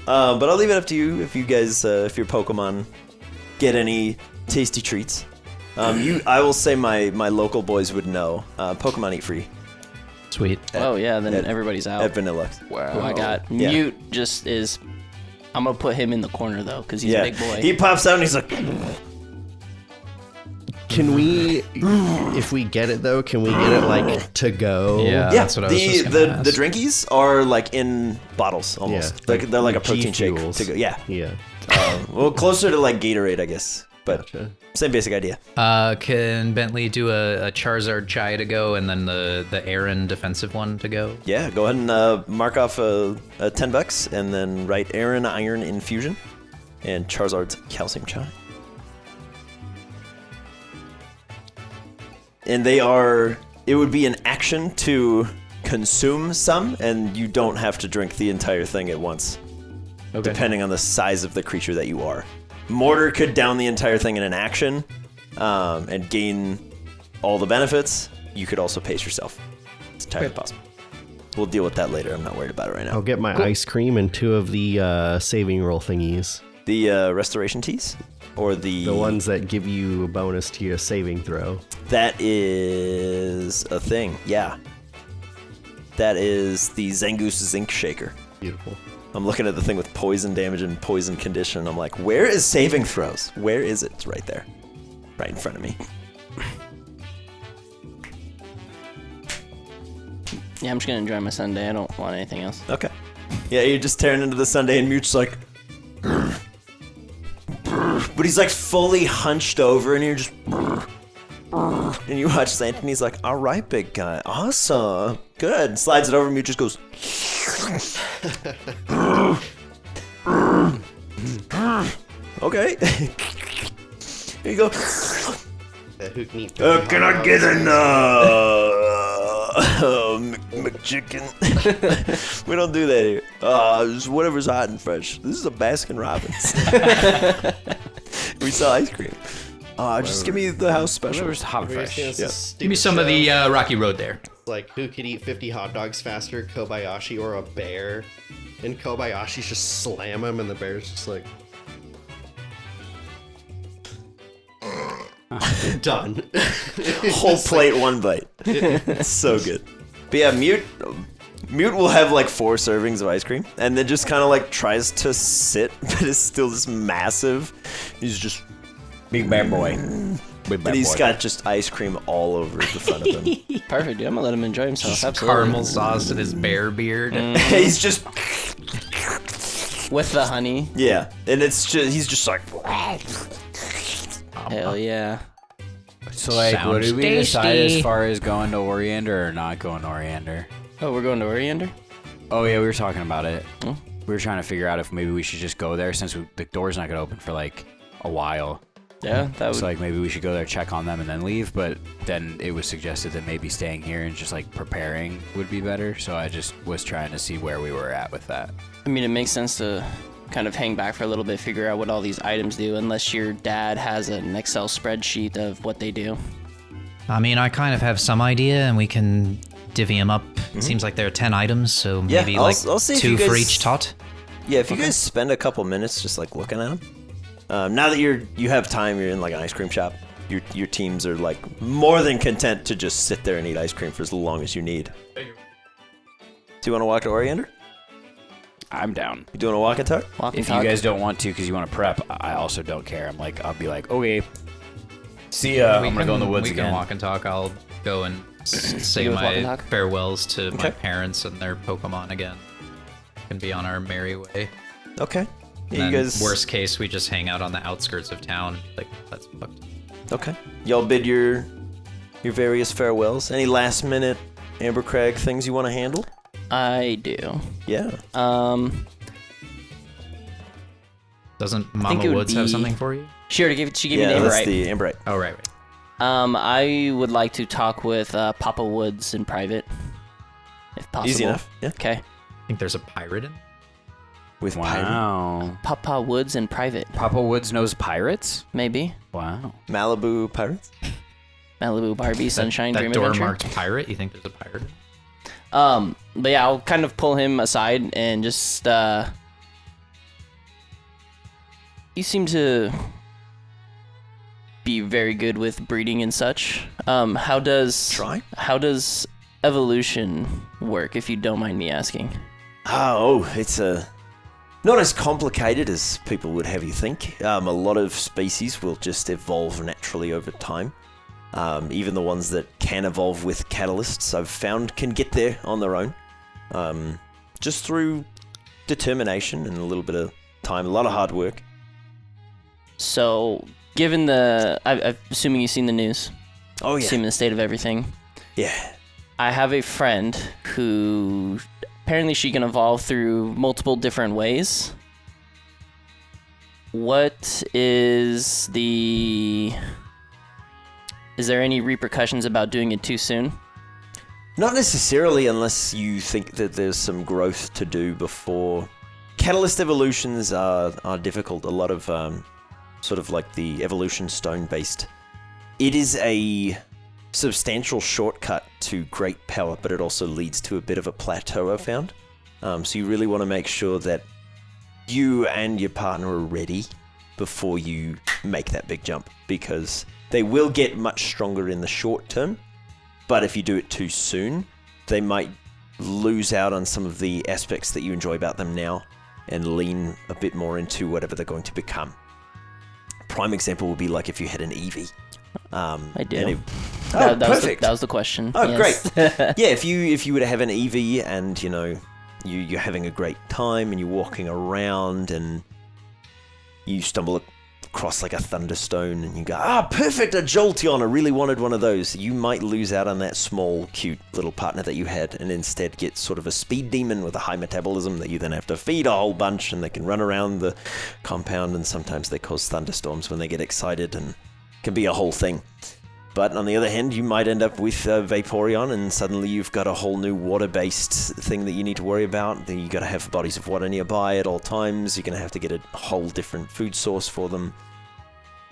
But I'll leave it up to you if you guys, if your Pokemon get any tasty treats. I will say my local boys would know. Pokemon eat free Sweet. Oh yeah, then at- everybody's out. at Vanilla. Wow. I got Yeah. Mute just is I'm gonna put him in the corner though, because he's a big boy. He pops out and he's like, Can we, if we get it though, can we get it like to go? Yeah, that's what I was just gonna the ask. drinkies are like in bottles almost. Yeah, Like they're like a G protein shake Fuels. to go. Yeah. Yeah. Well, closer to like Gatorade, I guess. But Gotcha. same basic idea. Can Bentley do a Charizard Chai to go and then the Aaron defensive one to go? Yeah, go ahead and mark off a $10 and then write Aaron Iron Infusion and Charizard's Calcium Chai. And they are, it would be an action to consume some, and you don't have to drink the entire thing at once, depending on the size of the creature that you are. Mortar could down the entire thing in an action and gain all the benefits. You could also pace yourself. It's entirely possible. We'll deal with that later. I'm not worried about it right now. I'll get my ice cream and 2 of the saving roll thingies. The restoration teas? Or the ones that give you a bonus to your saving throw. That is a thing, yeah. That is the Zangoose Zinc Shaker. Beautiful. I'm looking at the thing with poison damage and poison condition, and I'm like, where is saving throws? Where is it? It's right there. Right in front of me. Yeah, I'm just gonna enjoy my Sunday. I don't want anything else. Okay. Yeah, you're just tearing into the Sunday, and Mute's like... But he's like fully hunched over, and you're just... And you watch Saint, and he's like, all right, big guy. Awesome. Good. Slides it over, Mute just goes... Okay. Here you go. Can I get an McChicken? We don't do that here. Just whatever's hot and fresh. This is a Baskin Robbins. We sell ice cream. Just give me the house special. Whatever's hot and fresh. Give me some of the Rocky Road there. Like, who could eat 50 hot dogs faster, Kobayashi or a bear? And Kobayashi's just slam him, and the bear's just like... Done. Whole plate, one bite. It's so good. But yeah, Mute will have like 4 servings of ice cream, and then just kind of like tries to sit, but is still just massive. He's just Big bad boy. Big bad and he's boy. got just ice cream all over the front of him. Perfect, dude. I'm gonna let him enjoy himself. Just Absolutely. caramel sauce in his bear beard. He's just With the honey. yeah, and it's just he's just like Hell yeah. So like, what Sounds did we decide tasty. as far as going to Oriander or not going to Oriander? Oh, we're going to Oriander? Oh yeah, we were talking about it. Oh. We were trying to figure out if maybe we should just go there since the door's not gonna open for like a while. Yeah, that would... So like maybe we should go there, check on them, and then leave. But then it was suggested that maybe staying here and just like preparing would be better. So I just was trying to see where we were at with that. I mean, it makes sense to kind of hang back for a little bit, figure out what all these items do, unless your dad has an Excel spreadsheet of what they do. I mean, I kind of have some idea, and we can divvy them up. It seems like there are 10 items, so Yeah, maybe I'll like see if 2 you for guys- each tot. yeah. If you guys spend a couple minutes just like looking at them, now that you have time, you're in like an ice cream shop. Your teams are like more than content to just sit there and eat ice cream for as long as you need. Do you want to walk to Oriander? I'm down. You doing a walk and talk? Walk and If you talk. guys don't want to because you want to prep, I also don't care. I'll be like, okay, see ya. I'm gonna go in the woods we again. can walk and talk. I'll go and say You with walk and my talk? farewells to my Okay. parents and their Pokemon again. And be on our merry way. Okay. And Yeah, you then guys. worst case, we just hang out on the outskirts of town. Like, that's fucked. Okay. Y'all bid your various farewells. Any last minute Amber Crag things you want to handle? I do. Yeah. Doesn't think Mama it would Woods have be- something for you? She gave me Yeah, name that's right. the Amberite. Oh, right, right. I would like to talk with Papa Woods in private, if possible. Easy enough. Yeah. Okay. I think there's a pirate in there. With pirate. Wow. Papa Woods in private, Papa Woods knows pirates? maybe. Wow. Malibu pirates. Malibu, Barbie, Sunshine, that Dream door Adventure. marked pirate? You think there's a pirate in there? But yeah, I'll kind of pull him aside and just, you seem to be very good with breeding and such. How does evolution work, if you don't mind me asking? Oh, it's a Not as complicated as people would have you think. A lot of species will just evolve naturally over time. Even the ones that can evolve with catalysts, I've found, can get there on their own. Just through determination and a little bit of time, a lot of hard work. So, given I'm assuming you've seen the news. Oh, yeah. Assuming the state of everything. Yeah. I have a friend who apparently she can evolve through multiple different ways. Is there any repercussions about doing it too soon? Not necessarily, unless you think that there's some growth to do before. Catalyst evolutions are difficult. A lot of sort of like the evolution stone based. It is a substantial shortcut to great power, but it also leads to a bit of a plateau, I found. So you really want to make sure that you and your partner are ready before you make that big jump, because they will get much stronger in the short term, but if you do it too soon, they might lose out on some of the aspects that you enjoy about them now and lean a bit more into whatever they're going to become. Prime example would be like if you had an Eevee. I do. Perfect. That was the question. Oh, yes. Great. Yeah, if you were to have an Eevee and, you know, you're having a great time and you're walking around and you stumble across like a thunderstone and you go, perfect, a Jolteon, I really wanted one of those. You might lose out on that small, cute little partner that you had and instead get sort of a speed demon with a high metabolism that you then have to feed a whole bunch, and they can run around the compound, and sometimes they cause thunderstorms when they get excited and can be a whole thing. But on the other hand, you might end up with Vaporeon, and suddenly you've got a whole new water-based thing that you need to worry about. Then you got to have bodies of water nearby at all times. You're going to have to get a whole different food source for them.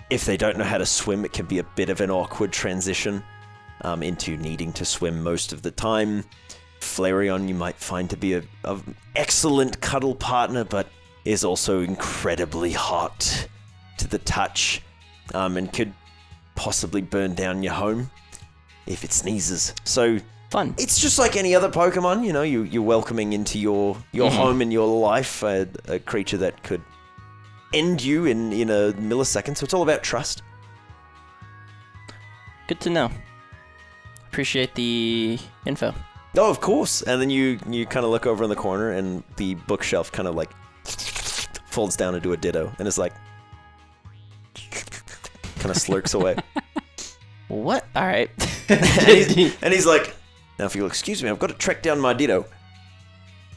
If they don't know how to swim, it can be a bit of an awkward transition into needing to swim most of the time. Flareon you might find to be an excellent cuddle partner, but is also incredibly hot to the touch, and could possibly burn down your home if it sneezes. So Fun. It's just like any other Pokemon, you know, you're welcoming into your home and your life a creature that could end you in a millisecond. So it's all about trust. Good to know. Appreciate the info. Oh, of course. And then you kind of look over in the corner and the bookshelf kind of like folds down into a ditto and is like kind of slurks away. What? All right. and he's like, now if you'll excuse me, I've got to track down my ditto.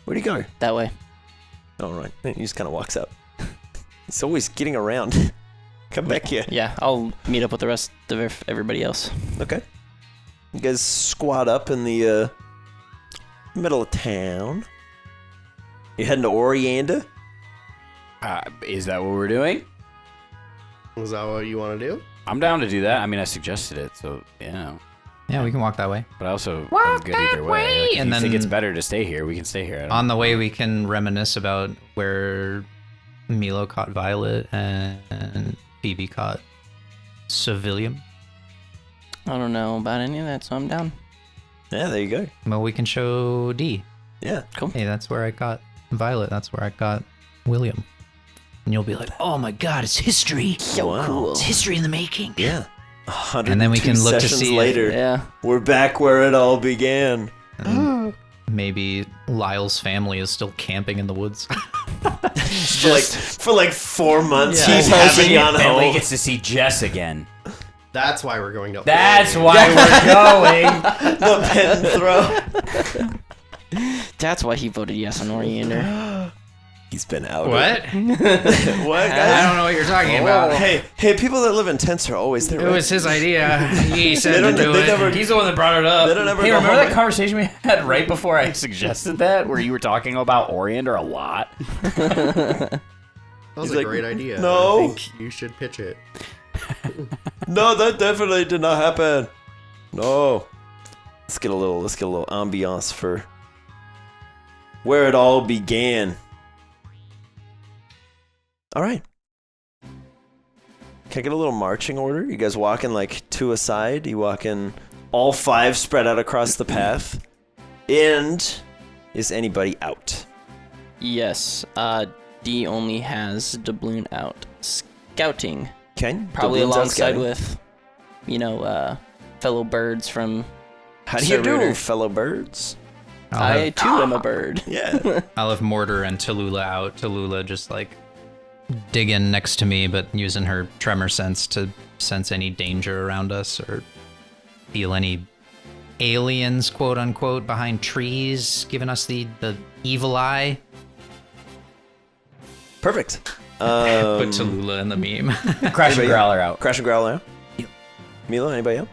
Where'd he go? That way. All right. He just kind of walks up. He's always getting around. Come back here. Yeah, I'll meet up with the rest of everybody else. Okay. You guys squat up in the middle of town. You heading to Oriander? Is that what we're doing? Is that what you want to do? I'm down to do that. I mean, I suggested it, so, you know. Yeah, we can walk that way. But I also am Walk good that either way. way! Like, if And you think then- it's better to stay here, we can stay here. On the way, we can reminisce about where Milo caught Violet and Phoebe caught Civilium. I don't know about any of that, so I'm down. Yeah, there you go. Well, we can show D. Yeah. Cool. Hey, that's where I got Violet. That's where I got William. And you'll be like, oh my god, it's history. So Wow. cool. It's history in the making. Yeah. 102 And then we can look to sessions see if- later. Yeah. We're back where it all began. And maybe Lyle's family is still camping in the woods. For like 4 months, Yeah. he's having on Bentley home. gets to see Jess again. That's why we're going to. That's why we're going. The pen throw. That's why he voted yes on Oriander. He's been out. What? What, I guys? don't know what you're talking about. Hey, people that live in tents are always there. It was his idea. He They said to don't. do They it. never. He's the one that brought it up. They don't ever Hey, go remember home, that right? conversation we had right before I suggested that, where you were talking about Oriander a lot? That was He's a like, great idea. "No." I think you should pitch it. No, that definitely did not happen. No. Let's get a little ambiance for where it all began. All right. Can I get a little marching order? You guys walking like two aside? You walking all five spread out across the path? And is anybody out? Yes. D only has doubloon out scouting. Okay. Probably Doubloon's out alongside scouting. with, fellow birds from. How do you do, Servitor. fellow birds? I too am a bird. Yeah. I'll have Mortar and Tallulah out. Tallulah just like digging next to me, but using her tremor sense to sense any danger around us or feel any aliens, quote unquote, behind trees, giving us the evil eye. Perfect. Put Tallulah in the meme. Crash and Anybody Growler out. Crash and Growler out. Milo, anybody out?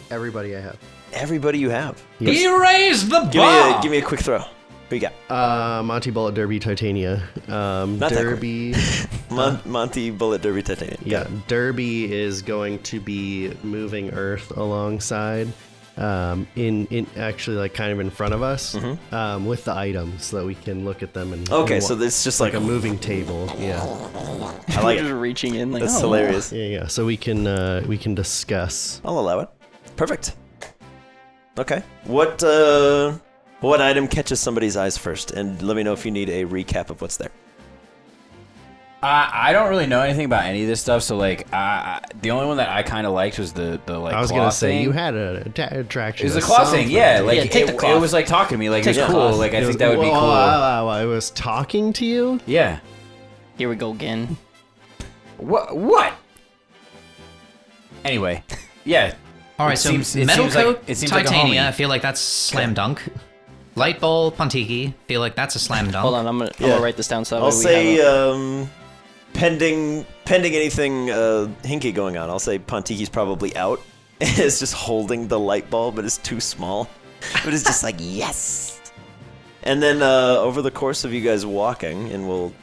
Everybody I have. Everybody you have. He raised the Give bar. me a quick throw. Who you got? Monty Bullet Derby Titania. that Derby. Monty Bullet Derby Titanium. Yeah, Derby is going to be moving Earth alongside, in actually like kind of in front of us, with the items so that we can look at them and. Okay, and so it's just like a moving table. Yeah. I like Just it. reaching in like. That's oh, hilarious. Yeah. So we can discuss. I'll allow it. Perfect. Okay. What item catches somebody's eyes first? And let me know if you need a recap of what's there. I don't really know anything about any of this stuff, so like, the only one that I kind of liked was the like. I was claw gonna say thing. you had an attraction. It was of the claw thing, something. yeah. Like Yeah, take the claw. it was like talking to me, like Take it's the cool. claw. Like I It think that would be was- cool. I was talking to you. Yeah. Here we go again. What? Anyway, yeah. All right, It so seems- it Metal seems like- Coat, it seems like a Titania, homie. I feel like that's slam dunk. Light Ball, Pantiki, feel like that's a slam dunk. Hold on, I'm Yeah. gonna write this down so that I'll way we say, have a- pending anything hinky going on, I'll say Pontiki's probably out. It's just holding the light ball, but it's too small. But it's just like, yes! And then over the course of you guys walking, and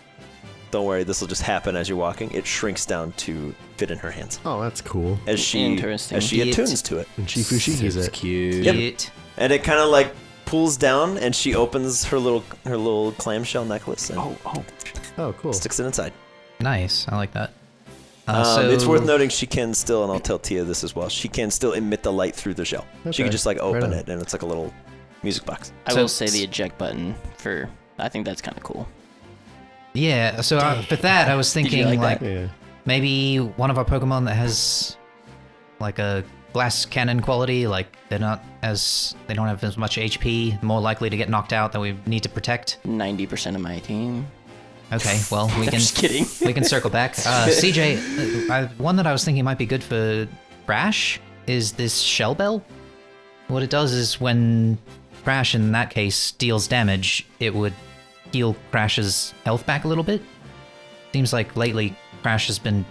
don't worry, this will just happen as you're walking, it shrinks down to fit in her hands. Oh, that's cool. As she Interesting. attunes to it. And she Fushiki's It's it. cute. It. And it kind of like pulls down, and she opens her little clamshell necklace and Oh, cool. sticks it inside. Nice, I like that. It's worth noting she can still, and I'll tell Tia this as well, she can still emit the light through the shell. She Okay. can just like open Right on. it, and it's like a little music box. I So- will say the eject button for. I think that's kind of cool. Yeah, so for that, I was you thinking like like that? Yeah. maybe one of our Pokemon that has like a glass cannon quality, like they don't have as much HP, more likely to get knocked out that we need to protect. 90% of my team. Okay, well we can Just kidding. we can circle back. CJ, one that I was thinking might be good for Crash is this Shell Bell. What it does is when Crash, in that case, deals damage, it would heal Crash's health back a little bit. Seems like lately Crash has been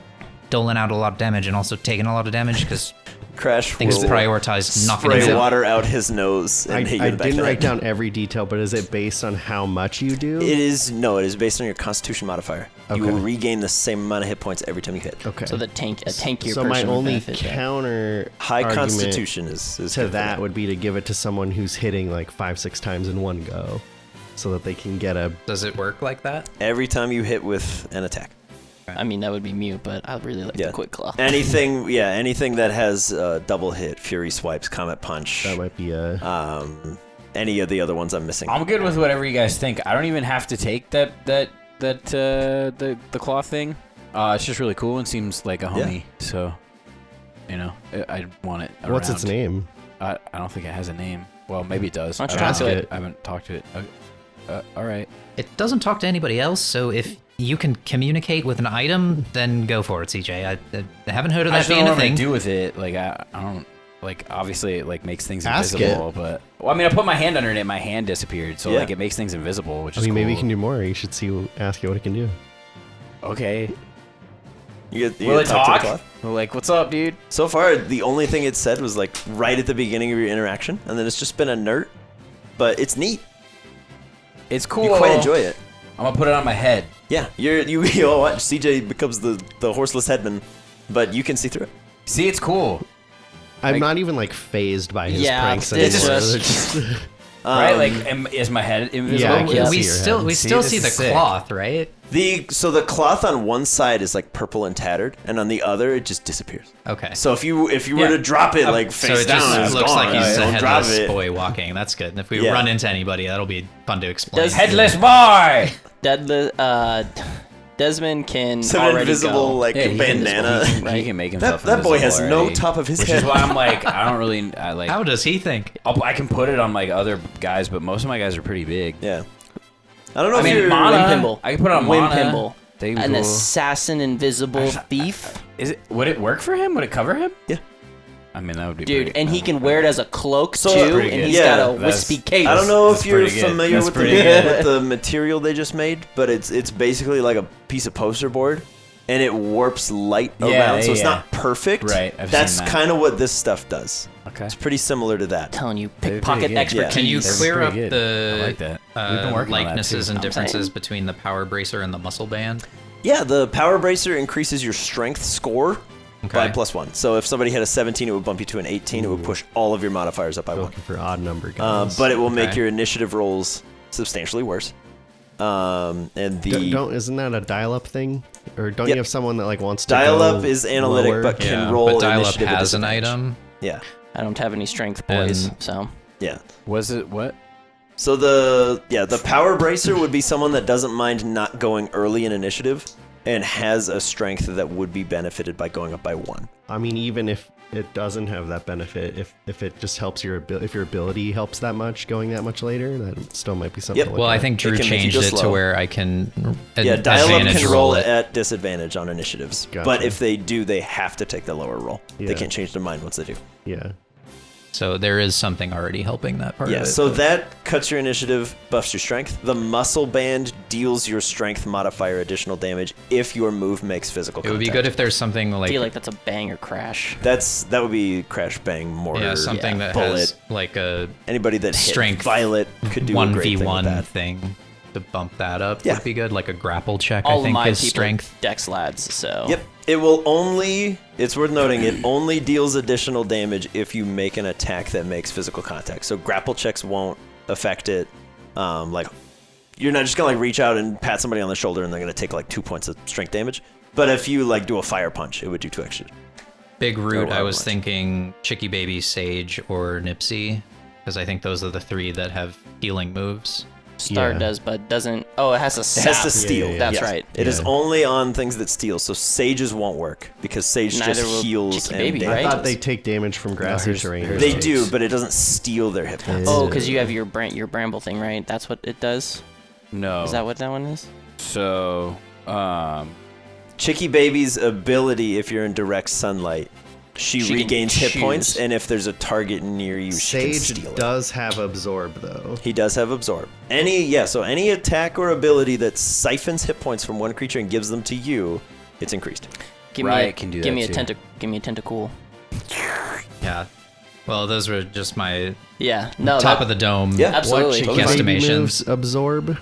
doling out a lot of damage and also taking a lot of damage because Crash things will prioritized knocking spray him out. water out his nose and hit you I in the back of didn't the write head. down every detail, but is it based on how much you do? It is based on your Constitution modifier. You will Okay. regain the same amount of hit points every time you hit. Okay. So a tankier So person my would only benefit that. counter High argument Constitution is to good for that would be to give it to someone who's hitting like 5-6 times in one go, so that they can get a. Does it work like that? Every time you hit with an attack. I mean, that would be mute, but I really like Yeah. the quick claw. Anything that has double hit, Fury Swipes, Comet Punch, That might be a. any of the other ones I'm missing. I'm good with whatever you guys think. I don't even have to take the claw thing. It's just really cool and seems like a homie. So, I want it. What's its around. name? I don't think it has a name. Well, maybe it does. Why don't you I talk don't to know. it? I haven't talked to it. All right. It doesn't talk to anybody else, so if you can communicate with an item, then go for it, CJ. I haven't heard of I that just don't being know a what I'm thing. gonna do with it. Like I don't like. Obviously, it like makes things Ask invisible. But I mean, I put my hand under it, and my hand disappeared. So Yeah. like, it makes things invisible, which I is mean, maybe you cool. can do more. You should ask it what it can do. Okay. You Will it to the talk? cloth? Well, like, what's up, dude? So far, the only thing it said was like right at the beginning of your interaction, and then it's just been inert. But it's neat. It's cool. You quite enjoy it. I'm gonna put it on my head. Yeah, you'll watch. CJ becomes the horseless headman, but you can see through it. See, it's cool, I'm Like- not even like phased by his Yeah, pranks it's anymore. just- They're just- right? Like, is my head invisible? Yeah, I we can't we see your still head. we See, still this see is the sick. cloth, right? The cloth on one side is like purple and tattered, and on the other it just disappears. Okay. So if you were Yeah. to drop it like So face it just down, it's looks gone. like he's a Don't drop headless it. boy walking. That's good. And if we Yeah. run into anybody, that'll be fun to explain. Does- Headless boy. Desmond can Some already invisible go. like bandana. He can make himself That boy has invisible no already. top of his Which head. is why I'm like, I don't really, How does he think? I can put it on like other guys, but most of my guys are pretty big. Yeah. I don't know I if mean, you're... Wimpimble. I can put it on Mana. Wimpimble. That'd be An cool. assassin invisible thief. Would it work for him? Would it cover him? Yeah. I mean, that would be Dude, pretty, and he can wear it as a cloak So- too, Pretty and good. he's Yeah, got a that's- wispy cape. I don't know if That's you're pretty good. familiar That's with pretty good. with the material they just made, but it's basically like a piece of poster board, and it warps light Yeah, around, so it's yeah. not perfect. Right, I've That's seen that. kind of what this stuff does. Okay. It's pretty similar to that. I'm telling you, They're pretty pickpocket good. expertise. Can you They're clear up pretty good. the I like that. We've been working on that, likenesses too. and I'm differences saying. between the power bracer and the muscle band? Yeah, the power bracer increases your strength score by Okay. +1. So if somebody had a 17, it would bump you to an 18. It would push all of your modifiers up by 1. Looking for odd number guys. But it will make Okay. your initiative rolls substantially worse. And the Isn't that a dial-up thing? Or don't Yep. you have someone that like wants to dial-up go is analytic, lower? but can Yeah, roll but dial-up initiative at has an disadvantage. item. Yeah, I don't have any strength, boys. And- So yeah. Was it what? So the power bracer would be someone that doesn't mind not going early in initiative and has a strength that would be benefited by going up by 1. I mean, even if it doesn't have that benefit, if it just helps if your ability helps that much going that much later, that still might be something. Yep. To look Well, I at. think Drew can make you changed go it to slow. where I can Yeah, dial-up advantage can roll it. at disadvantage on initiatives. Gotcha. But if they do, they have to take the lower roll. Yeah. They can't change their mind once they do. Yeah. So there is something already helping that part Yeah, of it. so that cuts your initiative, buffs your strength. The muscle band deals your strength modifier additional damage if your move makes physical it contact. would be good if there's something I like, feel like that's a bang or crash. That would be crash bang mortar. yeah, something that bullet. has like a Anybody that hit strength Violet could do a great thing with 1v1 that. thing to bump that up Yeah. would be good. Like a grapple check, All I of think my is people strength. dex lads. So Yep. It will only, it's worth noting, it only deals additional damage if you make an attack that makes physical contact. So grapple checks won't affect it. Like, you're not just going to like reach out and pat somebody on the shoulder and they're going to take like 2 points of strength damage. But if you like do a fire punch, it would do 2 extra. Big root, Or I was much. thinking Chicky Baby, Sage, or Nipsey, because I think those are the 3 that have healing moves. Star Yeah. does, but doesn't. Oh, it has to It sap. has to steal. yeah. That's Yes. right. It is Yeah. only on things that steal. So sages won't work because sage Neither just will heals Chicky and Baby, damages. right? I thought they take damage from grassy hers- terrain. hers They takes- do, but it doesn't steal their hit points. Oh, because you have your bramble thing, right? That's what it does. No. Is that what that one is? So, Chicky Baby's ability, if you're in direct sunlight, she She can regains hit choose. points, and if there's a target near you, she can Sage steal it. does have absorb though. He does have absorb. So any attack or ability that siphons hit points from one creature and gives them to you, it's increased. Give Riot can do give that me a too. give me a tentacool. Yeah. Well, those were just my Yeah. No. top of the dome. Yeah. Absolutely. Chicky Totally fine. Baby Guesstimation. moves absorb,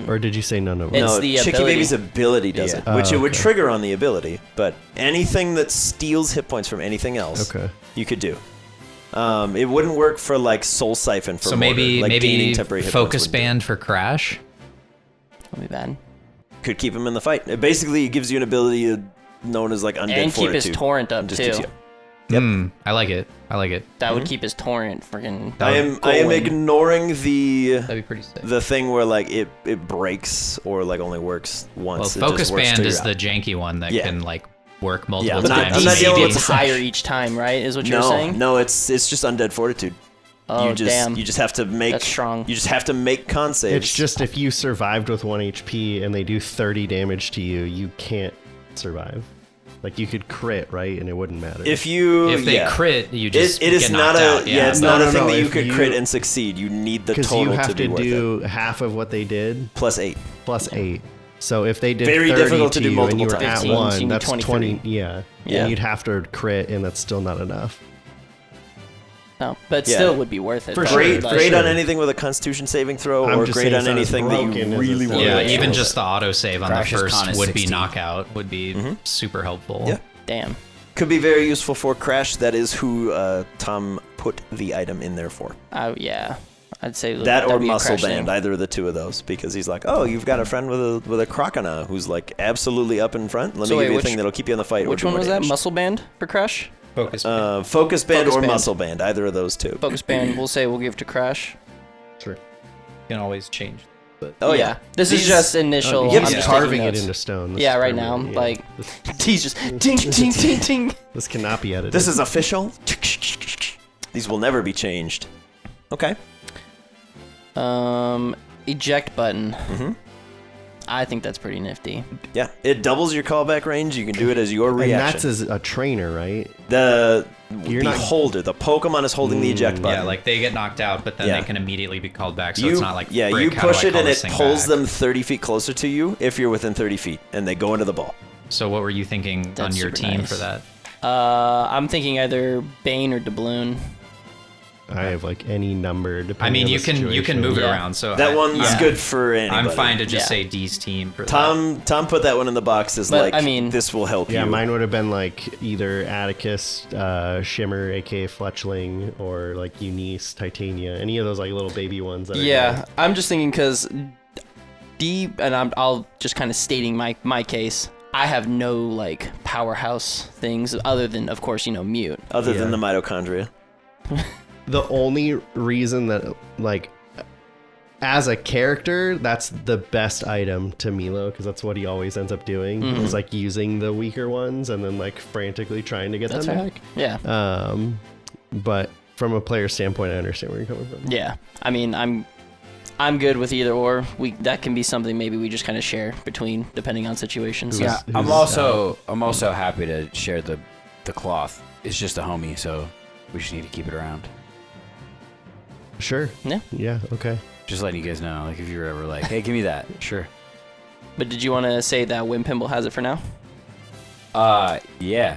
or did you say none of them? It's no, the Chicky ability. Baby's ability does Yeah. it, which it would okay. trigger on the ability, but anything that steals hit points from anything else, Okay. you could do. It wouldn't work for like Soul Siphon for So Mortar, maybe like gaining maybe temporary hit focus points wouldn't do it. band for Crash. That'd be bad. Could keep him in the fight. It basically gives you an ability known as like undead And keep his fortitude. torrent up It just too. keeps you up. Yep. I like it. I like it. That would keep his torrent freaking. I am going. ignoring the That'd be pretty sick. thing where like it breaks or like only works Well, once. It focus just works band till is you're the out. janky one that Yeah. can like work multiple I'm not- times. I'm not dealing with It's the higher each time, right? Is what you're no, saying? no, it's just undead fortitude. Oh you just damn. you just have to make That's strong. You just have to make con saves. It's just if you survived with 1 HP and they do 30 damage to you, you can't survive. Like you could crit, right? And it wouldn't matter. if you If they yeah. crit, you just it is get not knocked a out. yeah, it's No, not no, a thing no, that you if could you- crit and succeed. You need the because total you have to be worth do it. half of what they did Plus 8. plus 8. So if they did Very 30 difficult to do you and you were multiple at times. 15, so you 1, need that's 23. 20. Yeah. Yeah. And you'd have to crit, and that's still not enough. No, but Yeah. still would be worth it. For probably, Great, sure, like- great on sure. anything with a Constitution saving throw, I'm or just great saying on it's not as anything that broken you as really it's want. Yeah, Yeah, even yeah. just the autosave on Crash's the con first is would be 16. knockout would be super helpful. Yeah. Damn. Could be very useful for Crash. That is who Tom put the item in there for. Yeah. I'd say That that'd or be a Muscle Crash Band, thing. either of the two of those, because he's like, oh, you've got a friend with a Crocona who's like absolutely up in front. Let So me wait, give you a which- thing that'll keep you in the fight. or Which do one more was that? damage. Muscle Band for Crash? Focus. Focus Band Focus or Band. Muscle Band, either of those two. Focus Band. We'll say we'll give to Crash. You can always change But Oh yeah. This is just initial. He's I'm just carving taking it notes. into stone. This Yeah, is right now, permanent, yeah. like This, he's just ting ting ting ting. this cannot be edited. This is official. These will never be changed. Okay. Eject button. Mhm. I think that's pretty nifty. Yeah, it doubles your callback range. You can do it as your and reaction. that's as a trainer, right? The You're not- holder, the Pokemon is holding the eject button. Yeah, like they get knocked out, but then Yeah. they can immediately be called back. So you, it's not like yeah, frick, you how do push I it call and this it thing pulls back? them 30 feet closer to you if you're within 30 feet, and they go into the ball. So what were you thinking on That's your super team nice. for that? I'm thinking either Bane or Doubloon. I have like any number. I Depending mean, on you the can situation. move it Yeah. around. So That one's yeah. good for anybody. I'm fine to just Yeah. say D's team for that. Tom put that one in the box as But, like, I mean- this will help Yeah, you. mine would have been like either Atticus, Shimmer, aka Fletchling, or like Eunice, Titania. Any of those like little baby ones. That are Yeah, I'm just thinking because I'll just kind of stating my case. I have no like powerhouse things other than, of course, mute. Other than Yeah. the mitochondria. The only reason that like as a character, that's the best item to Milo because that's what he always ends up doing. Is like using the weaker ones and then like frantically trying to get That's them fair. back. Yeah, But from a player standpoint, I understand where you're coming from. yeah. I mean, I'm good with either or. That can be something maybe we just kind of share between depending on situations. Yeah, Who's I'm also happy to share the cloth. It's just a homie, so we just need to keep it around. Sure. Yeah. Yeah. Okay. Just letting you guys know, like if you're ever like, hey, give me that, sure. But did you want to say that Wimpimble has it for now? Yeah,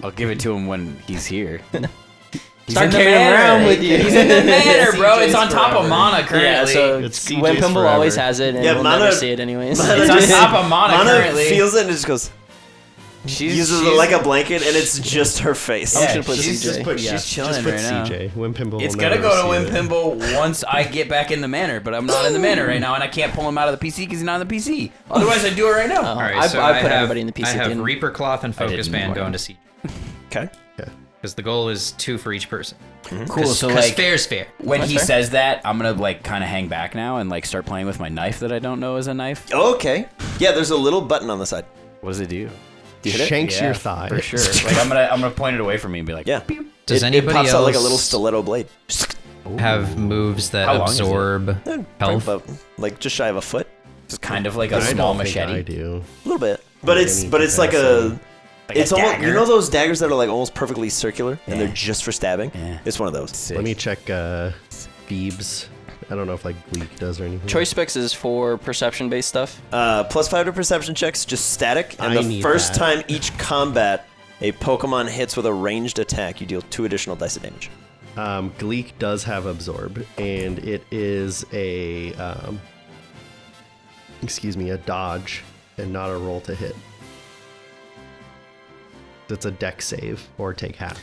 I'll give it to him when he's here. He's Start in the carrying manor. around with you. He's in the manor, bro. It's CJ's on top of forever. Mana currently. Yeah, so It's CJ's Wimpimble forever. always has it, and Yeah, we'll Mana- never see it anyways. Mana It's on just- top of Mana currently. feels it and just goes, She's uses it like a blanket, and it's just her face. I'm just gonna put she's CJ. She's chilling Just put right now. CJ. Wimpimble. It's will gonna never go to see it. Wimpimble once I get back in the manor, but I'm not in the manor right now, and I can't pull him out of the PC because he's not in the PC. Otherwise, I'd do it right now. All right, I so put have, everybody in the PC. I have didn't- Reaper Cloth and Focus didn't Band warn going you. to Siege Okay. because the goal is 2 for each person. Cool. So Because like, fair's fair. when That's he fair. says that, I'm gonna like kind of hang back now and like start playing with my knife that I don't know is a knife. Okay. Yeah, there's a little button on the side. What does it do? Shanks Yeah, your thigh. for sure. Like I'm gonna point it away from me and be like, Yeah. Does it anybody pops out like a little else stiletto blade. have moves that How long is it? absorb Probably health? about, like just shy of a foot. It's kind of like a I small don't think I machete. do. A little bit. But Like it's any but it's like a comparison. it's a almost dagger. you know those daggers that are like almost perfectly circular and they're Yeah. just for stabbing? Yeah. It's one of those. Sick. Let me check Phoebes. I don't know if like Gleek does or anything. Choice specs is for perception-based stuff. +5 to perception checks, just static. And I the need first that. time each combat a Pokemon hits with a ranged attack, you deal 2 additional dice of damage. Gleek does have absorb, and it is a a dodge and not a roll to hit. It's a deck save or take half.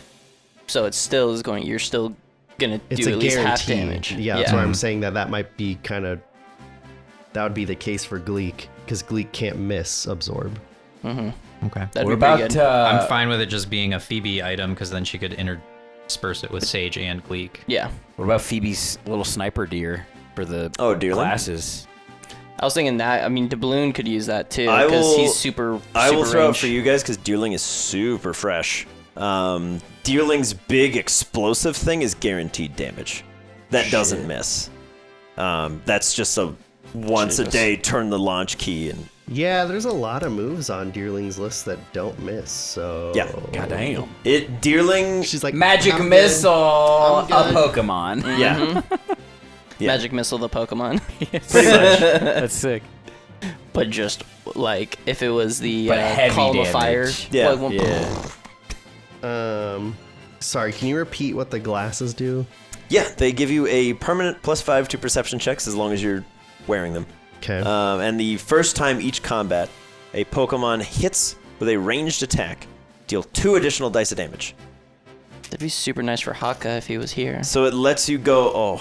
So it still is going. You're still gonna It's do a at least half guarantee. damage. Yeah, that's why I'm saying that might be that would be the case for Gleek because Gleek can't miss absorb. Okay. That'd What be about pretty good. I'm fine with it just being a Phoebe item because then she could intersperse it with Sage and Gleek. Yeah, what about Phoebe's little sniper deer for the Deerling? classes? I was thinking that. I mean, Doubloon could use that too I because will- he's super. I will super throw it range. for you guys because Deerling is super fresh. Deerling's big explosive thing is guaranteed damage. That doesn't miss. That's just a once a day turn the launch key and Yeah, there's a lot of moves on Deerling's list that don't miss. So Yeah. God damn. Deerling. she's like Magic "I'm good. missile, I'm a good." Pokemon. Yeah. Yeah. Magic missile the Pokemon, Pretty much. That's sick. but just like if it was the But heavy Call of damage. Fire. Yeah. like, Yeah. Sorry, can you repeat what the glasses do? Yeah, they give you a permanent +5 to perception checks as long as you're wearing them. Okay. And the first time each combat, a Pokemon hits with a ranged attack, deal 2 additional dice of damage. That'd be super nice for Haka if he was here. So it lets you go.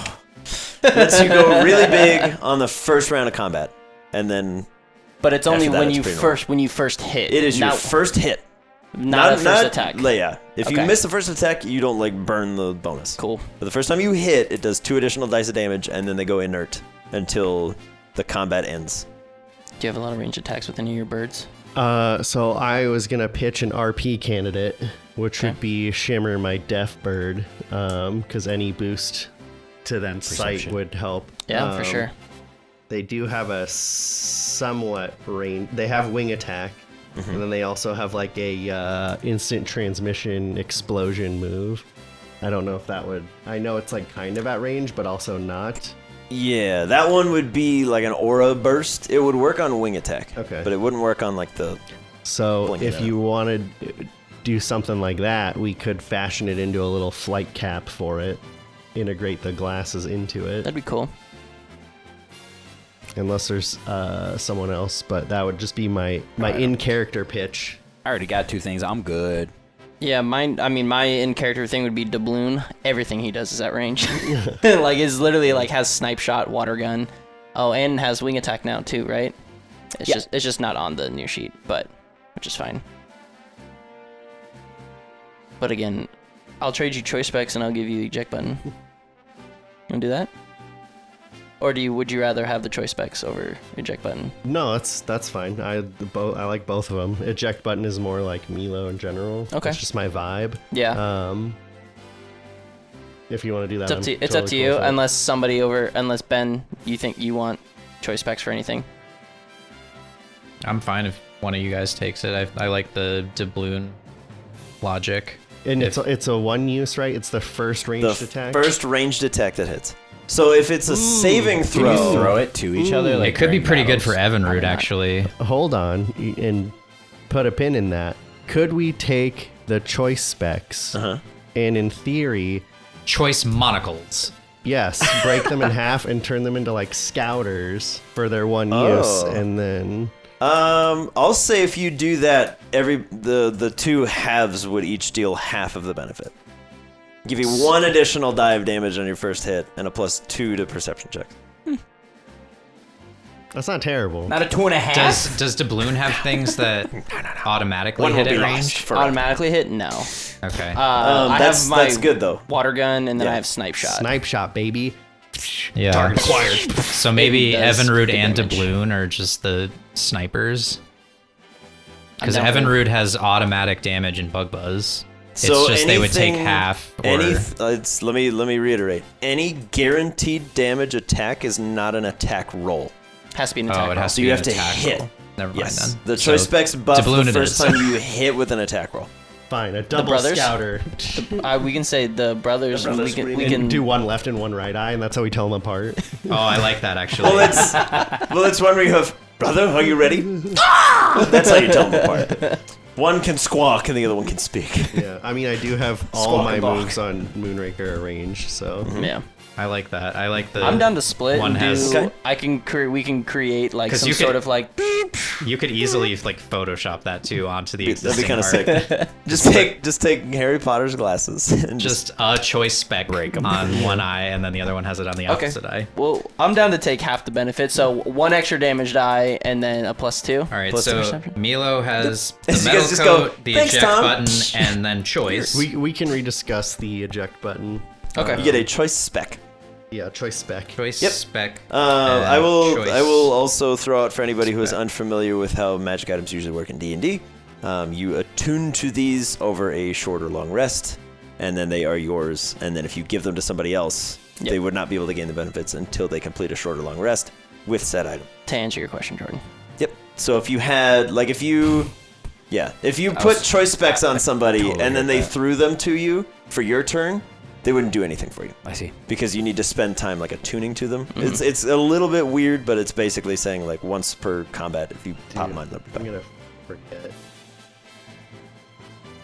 Lets you go really big on the first round of combat, and then But it's only After that, when it's you pretty first hit. it is your not, first hit, not a first attack. Yeah, if you Okay. miss the first attack, you don't like burn the bonus. Cool. But the first time you hit, it does 2 additional dice of damage, and then they go inert until the combat ends. Do you have a lot of range attacks with any of your birds? So I was gonna pitch an RP candidate, which would be Shimmer, my deaf bird, because any boost to then sight would help. Yeah, for sure. They do have a somewhat range. They have wing attack, and then they also have like a instant transmission explosion move. I don't know if that would. I know it's like kind of at range, but also not. Yeah, that one would be like an aura burst. It would work on wing attack. Okay. But it wouldn't work on like the... So Blink it if out. you wanted to do something like that, we could fashion it into a little flight cap for it, integrate the glasses into it. That'd be cool. Unless there's someone else, but that would just be my in-character pitch. I already got 2 things. I'm good. Yeah, mine. I mean, my in-character thing would be Doubloon. Everything he does is at range. Like, it's literally like has snipe shot, water gun. Oh, and has wing attack now too, right? It's just not on the news sheet, but which is fine. But again, I'll trade you choice specs and I'll give you the eject button. You wanna do that? Or would you rather have the choice specs over eject button? No, that's fine. I like both of them. Eject button is more like Milo in general. Okay. It's just my vibe. Yeah. If you want to do that, It's up to you, unless Ben, you think you want choice specs for anything. I'm fine if one of you guys takes it. I like the doubloon logic. And it's a one use, right? It's the first ranged attack. First ranged attack that hits. So if it's a saving Can you throw... throw it to each other? Like It could be during pretty good for battles? Evinrude, actually. Hold on and put a pin in that. Could we take the choice specs and in theory, Choice monocles. yes, break them in half and turn them into like scouters for their one use, and then I'll say if you do that, the 2 halves would each deal half of the benefit. Give you 1 additional die of damage on your first hit and a +2 to perception checks. that's not terrible. Not a 2.5. Does doubloon have things that automatically One will hit be at lost range? forever. Automatically hit? No. Okay. I that's have my that's good though. water gun, and then Yeah. I have snipe shot. Snipe shot, baby. Yeah. Target acquired. So maybe It does Evinrude good and damage. doubloon are just the snipers. Because I'm down for it. Evinrude has automatic damage and bug buzz. It's So just they would take anything- half. Or, Let me reiterate. Any guaranteed damage attack is not an attack roll. Has to be an attack. it has So to you be have an to attack hit. roll. Never mind Yes. then. The choice So specs buff doubloon the it first is. time you hit with an attack roll. Fine, a double brothers? scouter. We can say the brothers. brothers we screaming. can And do one left and one right eye, and that's how we tell them apart. Oh, I like that actually. Well, it's one where you have, brother, are you ready? That's how you tell them apart. One can squawk and the other one can speak. Yeah, I mean, I do have all Squawk my and balk. moves on Moonraker arranged, so Yeah. I like that. I like the. I'm down to split. One And has- do, Okay. I can we can create like 'Cause some you could- sort of like. You could easily like Photoshop that too onto the That'd existing be kind of art. sick. just take Harry Potter's glasses and Just a choice spec on one eye, and then the other one has it on the Okay. opposite eye. Well, I'm down to take half the benefit. So 1 extra damage die and then a +2. All right, Plus so perception. Milo has the You metal guys just go, coat, the "Thanks, eject Tom." button, and then choice. we can rediscuss the eject button. Okay. you get a choice spec. Yeah, choice spec. choice Yep. spec. I will choice. also throw out for anybody who is unfamiliar with how magic items usually work in D&D. You attune to these over a short or long rest, and then they are yours. And then if you give them to somebody else, they would not be able to gain the benefits until they complete a short or long rest with said item. To answer your question, Jordan. Yep. So if you had, like, if you put choice specs on somebody totally and then get they that. threw them to you for your turn, they wouldn't do anything for you. I see. Because you need to spend time like attuning to them. It's a little bit weird, but it's basically saying like once per combat if you pop them on the I'm gonna forget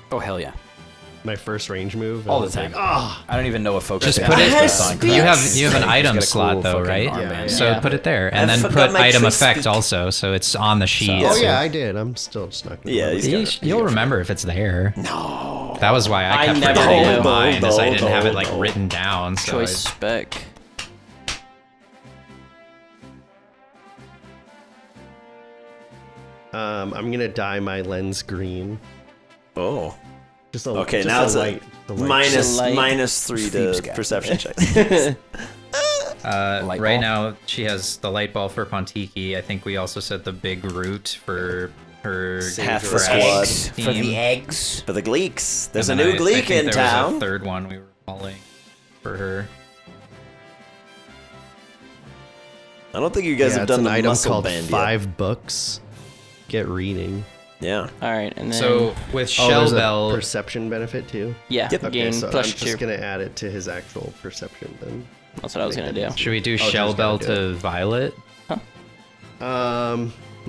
Oh, hell yeah. my first range move. All I the was time. like, "Ah." I don't even know what focus Just is. put it. Yes, You have an He's got item a slot cool though, fucking right? armband. So Yeah. put it there, and I then forgot put my item choice effect speak. also, so it's on the sheet. Oh so yeah, I did. I'm still just not gonna. Yeah, remember. he's got it. You'll remember if it's there. No. That was why I I kept never forgetting do. with mine, is I didn't have it like No. written down. So Choice spec. I'm gonna dye my lens green. Oh. Just a Okay, just now it's light, a minus Light. -3 to Thieves' guy. perception check. Light Right ball? now, she has the light ball for Pontiki. I think we also said the big root for her Half the grass squad. Eggs for team. the eggs. For the Gleeks. There's a And then new I Gleek think in there town. was a third one we were calling for her. I don't think you guys Yeah, have it's done an the item muscle called band yet. 5 books. Get reading. Yeah. All right, and then So with Oh, Shell there's a Bell, perception benefit too. yeah, Yep. gain so plus I'm 2. just gonna add it to his actual perception then. That's what I was gonna do. should we do just Shell Bell gotta do to Violet?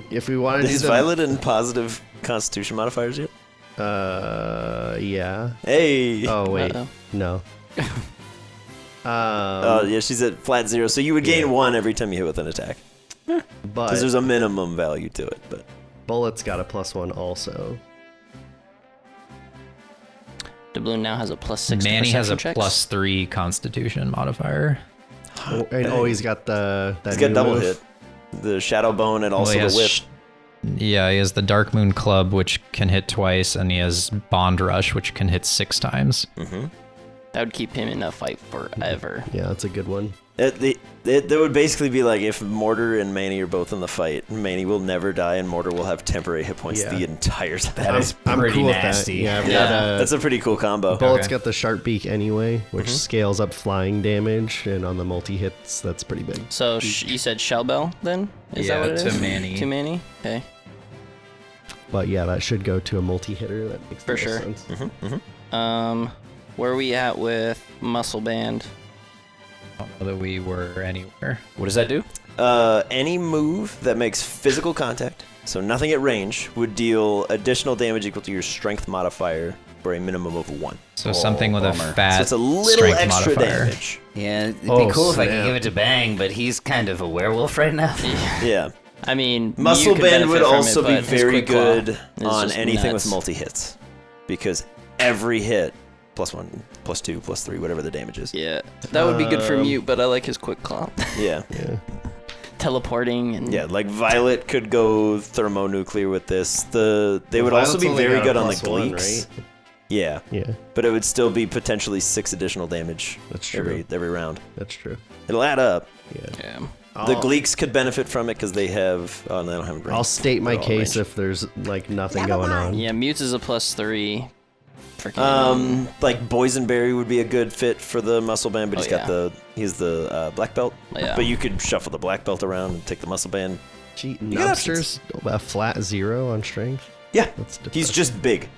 If we want to do Is the Violet in positive Constitution modifiers yet? yeah. Hey. Oh wait, Uh-oh. no. Oh, yeah, she's at flat 0, so you would gain 1 every time you hit with an attack. But Because there's a minimum value to it, but Bullet's got a +1 also. Doubloon now has a plus 6 to Manny has a perception checks. +3 Constitution modifier. And he's got that he's got new double move. hit. The Shadow Bone and also he the has Whip. Yeah, he has the Dark Moon Club, which can hit twice, and he has Bond Rush, which can hit 6 times. That would keep him in a fight forever. Yeah, that's a good one. That would basically be like if Mortar and Manny are both in the fight, Manny will never die and Mortar will have temporary hit points Yeah. the entire time. That is I'm pretty cool nasty. with that. Yeah, I've Yeah. got That's a pretty cool combo. Bullet's Okay. got the sharp beak anyway, which scales up flying damage, and on the multi hits, that's pretty big. So you said Shell Bell then? Is Yeah, that what it is? to Manny. To Manny? Okay. But yeah, that should go to a multi hitter. That makes For the most sure. sense. Where are we at with Muscle Band? I don't know that we were anywhere. What does that do? Any move that makes physical contact, so nothing at range, would deal additional damage equal to your strength modifier for a minimum of 1. So something with bummer. a fat So it's a little strength extra modifier. damage. Yeah, it'd be Oh, cool if I snap. could give it to Bang, but he's kind of a werewolf right now. Yeah. I mean, Muscle you could Band would benefit from also it, be but his very Quick Claw good is on just anything nuts. with multi-hits. Because every hit, +1, +2, +3, whatever the damage is. Yeah, that would be good for Mute, but I like his Quick Claw. Yeah. Yeah. Teleporting and Yeah, like Violet could go thermonuclear with this. They would also Violet's be only very got a good on the +1, Gleeks. right? Yeah. Yeah, But it would still be potentially 6 additional damage That's true. every round. that's true. It'll add up. Yeah. yeah. The I'll- Gleeks could benefit from it because they have. Oh, they don't have range. I'll state my They're all case range. if there's like nothing going on. Yeah, Mute's is a +3. Freaking. Like Boysenberry would be a good fit for the muscle band, but Oh, he's got yeah. he's the black belt. Yeah. But you could shuffle the black belt around and take the muscle band. Gee, got Nubster's a flat 0 on strength. Yeah, That's he's depressing. just big.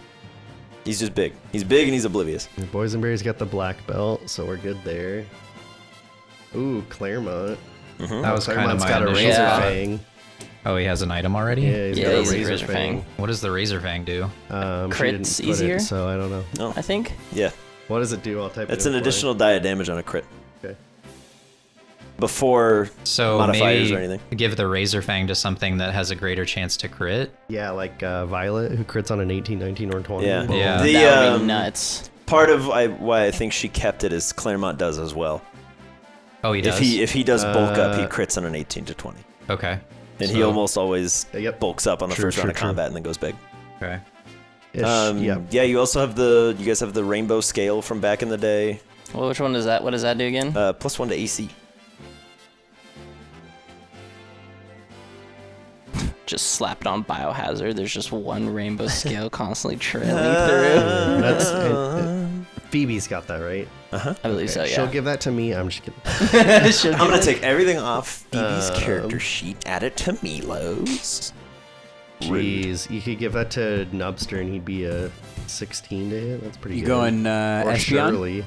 He's just big. He's big and he's oblivious. Boysenberry's got the black belt, so we're good there. Ooh, Claremont. That was kind of Claremont's my got a initial razor Yeah. thought. fang. Oh, he has an item already? Yeah, he's Yeah, got a he's a razor, razor fang. fang. What does the Razor Fang do? She Crits didn't put easier? It, so I don't know. I think. Yeah, What does it do? I'll type it it's in an for additional die of damage on a crit you. Okay. before So modifiers maybe or anything. give the Razor Fang to something that has a greater chance to crit. Yeah, like Violet, who crits on an 18, 19, or 20. Yeah. Boom. Yeah. The That would be nuts. part of why I think she kept it is Claremont does as well. Oh, he does? If he does bulk up, he Uh, crits on an 18 to 20, Okay. and he So- almost always Yep. bulks up on the True, first round true, of true. combat and then goes big. Okay. Ish, Yeah, you also have you guys have the rainbow scale from back in the day. Well, which one does that? What does that do again? +1 to AC. Just slapped on Biohazard. There's just one rainbow scale constantly trailing through. That's Phoebe's got that, right? Uh-huh. I believe so. Okay, Yeah. She'll give that to me. I'm just kidding. I'm gonna take everything off Phoebe's character sheet, add it to Milo's. Jeez, you could give that to Nubster and he'd be a 16 to hit. That's pretty You good. going or Espeon? Shirley.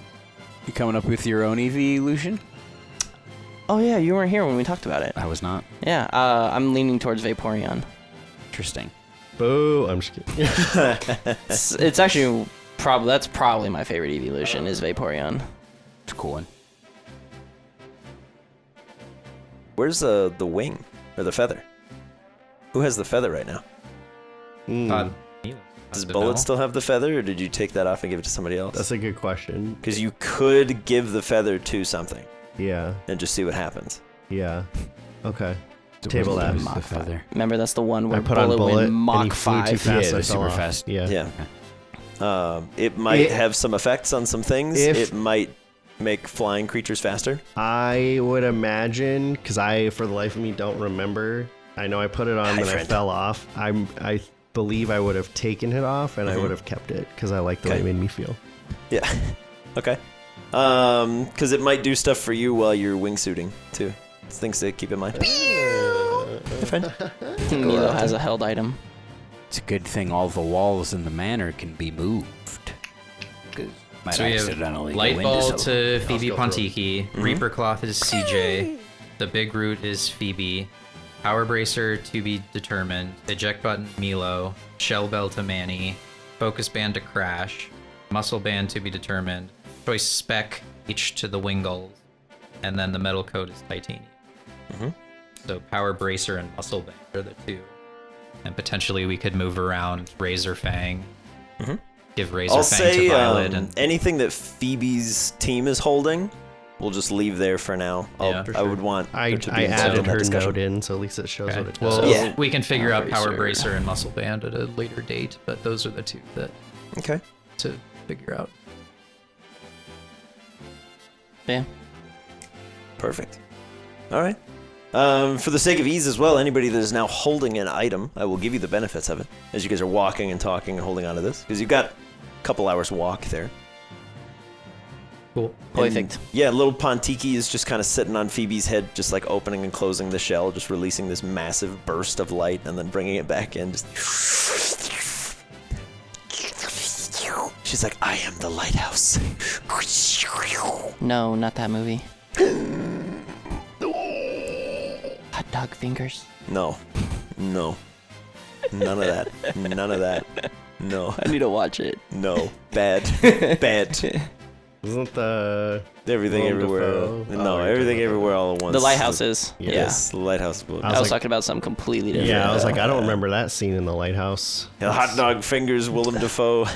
You coming up with your own evolution? Oh yeah, you weren't here when we talked about it. I was not. Yeah. I'm leaning towards Vaporeon. Interesting. Boo! I'm just kidding. It's actually that's probably my favorite evolution is Vaporeon. It's a cool one. Where's the wing or the feather? Who has the feather right now? Todd. Does Bullet still have the feather, or did you take that off and give it to somebody else? That's a good question. Because you could give the feather to something Yeah, and just see what happens. yeah. Okay. Table that. The feather. Remember, that's the one where I put on Bullet Bullet went and Mach he flew 5. too fast. Yeah, I they're fell super off. fast. Yeah. Yeah. It might It- have some effects on some things. If- It might make flying creatures faster? I would imagine, because I, for the life of me, don't remember. I know I put it on, Hi, then I friend. fell off. I believe I would have taken it off, and I would have kept it, because I like the way it made me feel. Yeah. Okay. Because it might do stuff for you while you're wingsuiting, too. It's things to keep in mind. Hi, friend. Milo has a held item. It's a good thing all the walls in the manor can be moved. 'Cause might So we have accidentally go Light into Ball some- to Phoebe go through it. Pontiki, Reaper Cloth is CJ, the Big Root is Phoebe, Power Bracer to be determined, Eject Button Milo, Shell Bell to Manny, Focus Band to Crash, Muscle Band to be determined, Choice Spec each to the Wingulls, and then the Metal Coat is Titanium. So Power Bracer and Muscle Band are the two. And potentially we could move around Razor Fang. Give Razor I'll Fang say to Violet and anything that Phoebe's team is holding, we'll just leave there for now. Yeah. I would want I there to be I involved in added that her discussion. note in, so at least it shows Okay. what it Well, does. Yeah. we can figure out Power Bracer. Bracer and Muscle Band at a later date, but those are the two that Okay. to figure out. Yeah. Perfect. All right. For the sake of ease as well, anybody that is now holding an item, I will give you the benefits of it as you guys are walking and talking and holding onto this, because you've got a couple hours walk there. Cool. Perfect. And, yeah, little Pontiki is just kind of sitting on Phoebe's head, just like opening and closing the shell, just releasing this massive burst of light and then bringing it back in. Just. She's like, I am the lighthouse. No, not that movie. Hot dog fingers. No. No. None of that. None of that. No. I need to watch it. No. Bad. Bad. Isn't the Everything Willem everywhere. Dafoe? No, Oh, you're everything talking about everywhere all at once. The lighthouse is. Yeah. Yes, the lighthouse. I I was was like- talking about something completely different. Yeah, I was like, I don't remember that scene in the lighthouse. The hot dog fingers, Willem Dafoe.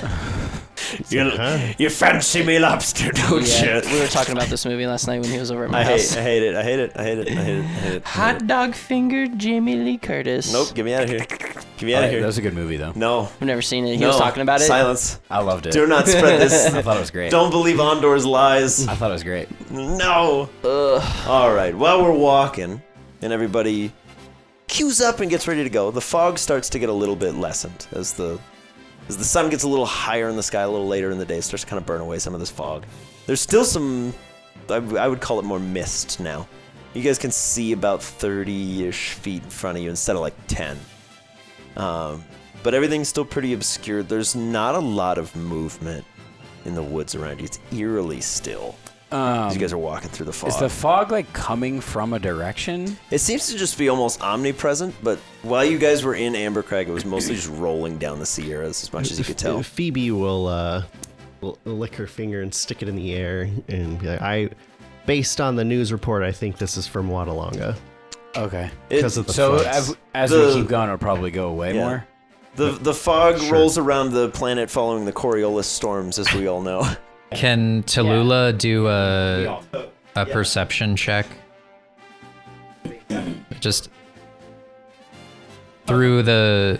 Huh? You fancy me lobster, don't Yeah, you? we were talking about this movie last night when he was over at my I house. hate it. I hate it. I hate it. I hate it. I hate it. I hate it. Hot dog finger Jamie Lee Curtis. Nope. Get me out of here. Get me out of That here. was a good movie, though. No. I've never seen it. He No. was talking about it. Silence. I loved it. Do not spread this. I thought it was great. Don't believe Ondor's lies. I thought it was great. No. All right. While we're walking, and everybody queues up and gets ready to go, the fog starts to get a little bit lessened as the sun gets a little higher in the sky a little later in the day. It starts to kind of burn away some of this fog. There's still some, I would call it more mist now. You guys can see about 30-ish feet in front of you instead of like 10. But everything's still pretty obscured. There's not a lot of movement in the woods around you. It's eerily still. As you guys are walking through the fog. Is the fog like coming from a direction? It seems to just be almost omnipresent, but while you guys were in Ambercrag, it was mostly just rolling down the Sierras as much as you could tell. Phoebe will lick her finger and stick it in the air and be like, based on the news report, I think this is from Wadalonga. Okay. Because of the So floods. as The- we keep going, it'll probably go away Yeah. more. The fog rolls around the planet following the Coriolis storms, as we all know. Can Tallulah do a perception check? Just through the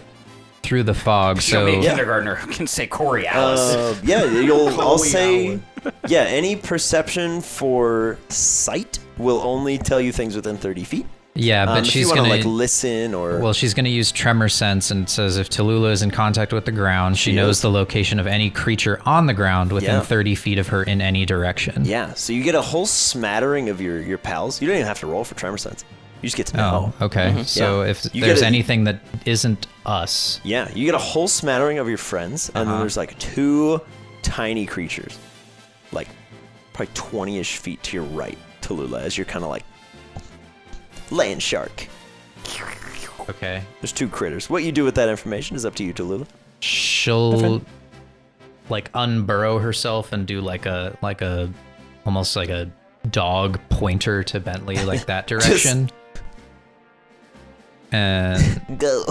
fog. Show me a So kindergartner who can say Coriolis. Yeah, I'll say, yeah, any perception for sight will only tell you things within 30 feet. yeah, but If you she's want to gonna like listen or well, she's gonna use tremor sense and says if Tallulah is in contact with the ground, she knows is. the location of any creature on the ground within Yeah. 30 feet of her in any direction. yeah, so you get a whole smattering of your pals. You don't even have to roll for tremor sense. You just get to know. Oh, okay. So Yeah. if You there's get a- anything that isn't us, Yeah, you get a whole smattering of your friends, and then there's like two tiny creatures, like probably 20-ish feet to your right, Tallulah, as you're kind of like laying shark. okay, There's two critters. What you do with that information is up to you, Tallulah. she'll like unburrow herself and do like a almost like a dog pointer to Bentley, like that direction. And Go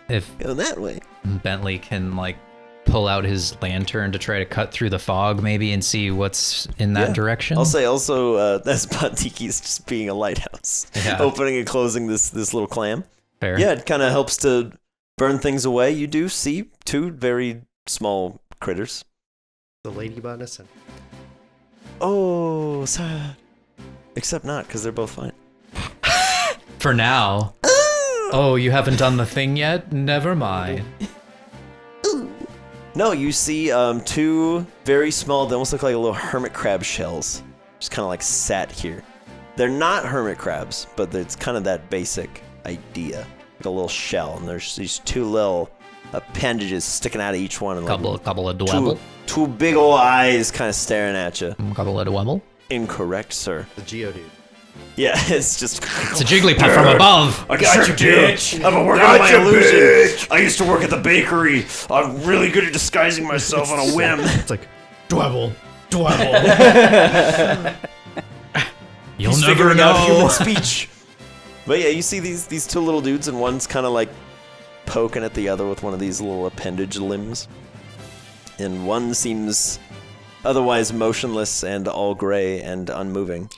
if that way. Bentley can like pull out his lantern to try to cut through the fog maybe and see what's in that Yeah. direction. I'll say also that's Pontiki's just being a lighthouse, Yeah. opening and closing this little clam. Fair. Yeah, it kind of helps to burn things away. You do see two very small critters. The ladybug in a center. oh, sad. Except not, because they're both fine. For now. Oh, you haven't done the thing yet? Never mind. No, you see two very small, they almost look like little hermit crab shells. Just kind of like sat here. They're not hermit crabs, but it's kind of that basic idea. Like a little shell, and there's these two little appendages sticking out of each one. And Couple of dwebble. Two big old eyes kind of staring at you. Couple of dwebble. Incorrect, sir. The Geodude. Yeah, it's just... It's a Jigglypuff from above. I got you, bitch. I'm working on my illusion. Bitch. I used to work at the bakery. I'm really good at disguising myself on a whim. It's like, Dwebble. You'll He's never figuring know. out human speech. But yeah, you see these two little dudes, and one's kind of like poking at the other with one of these little appendage limbs. And one seems otherwise motionless and all gray and unmoving.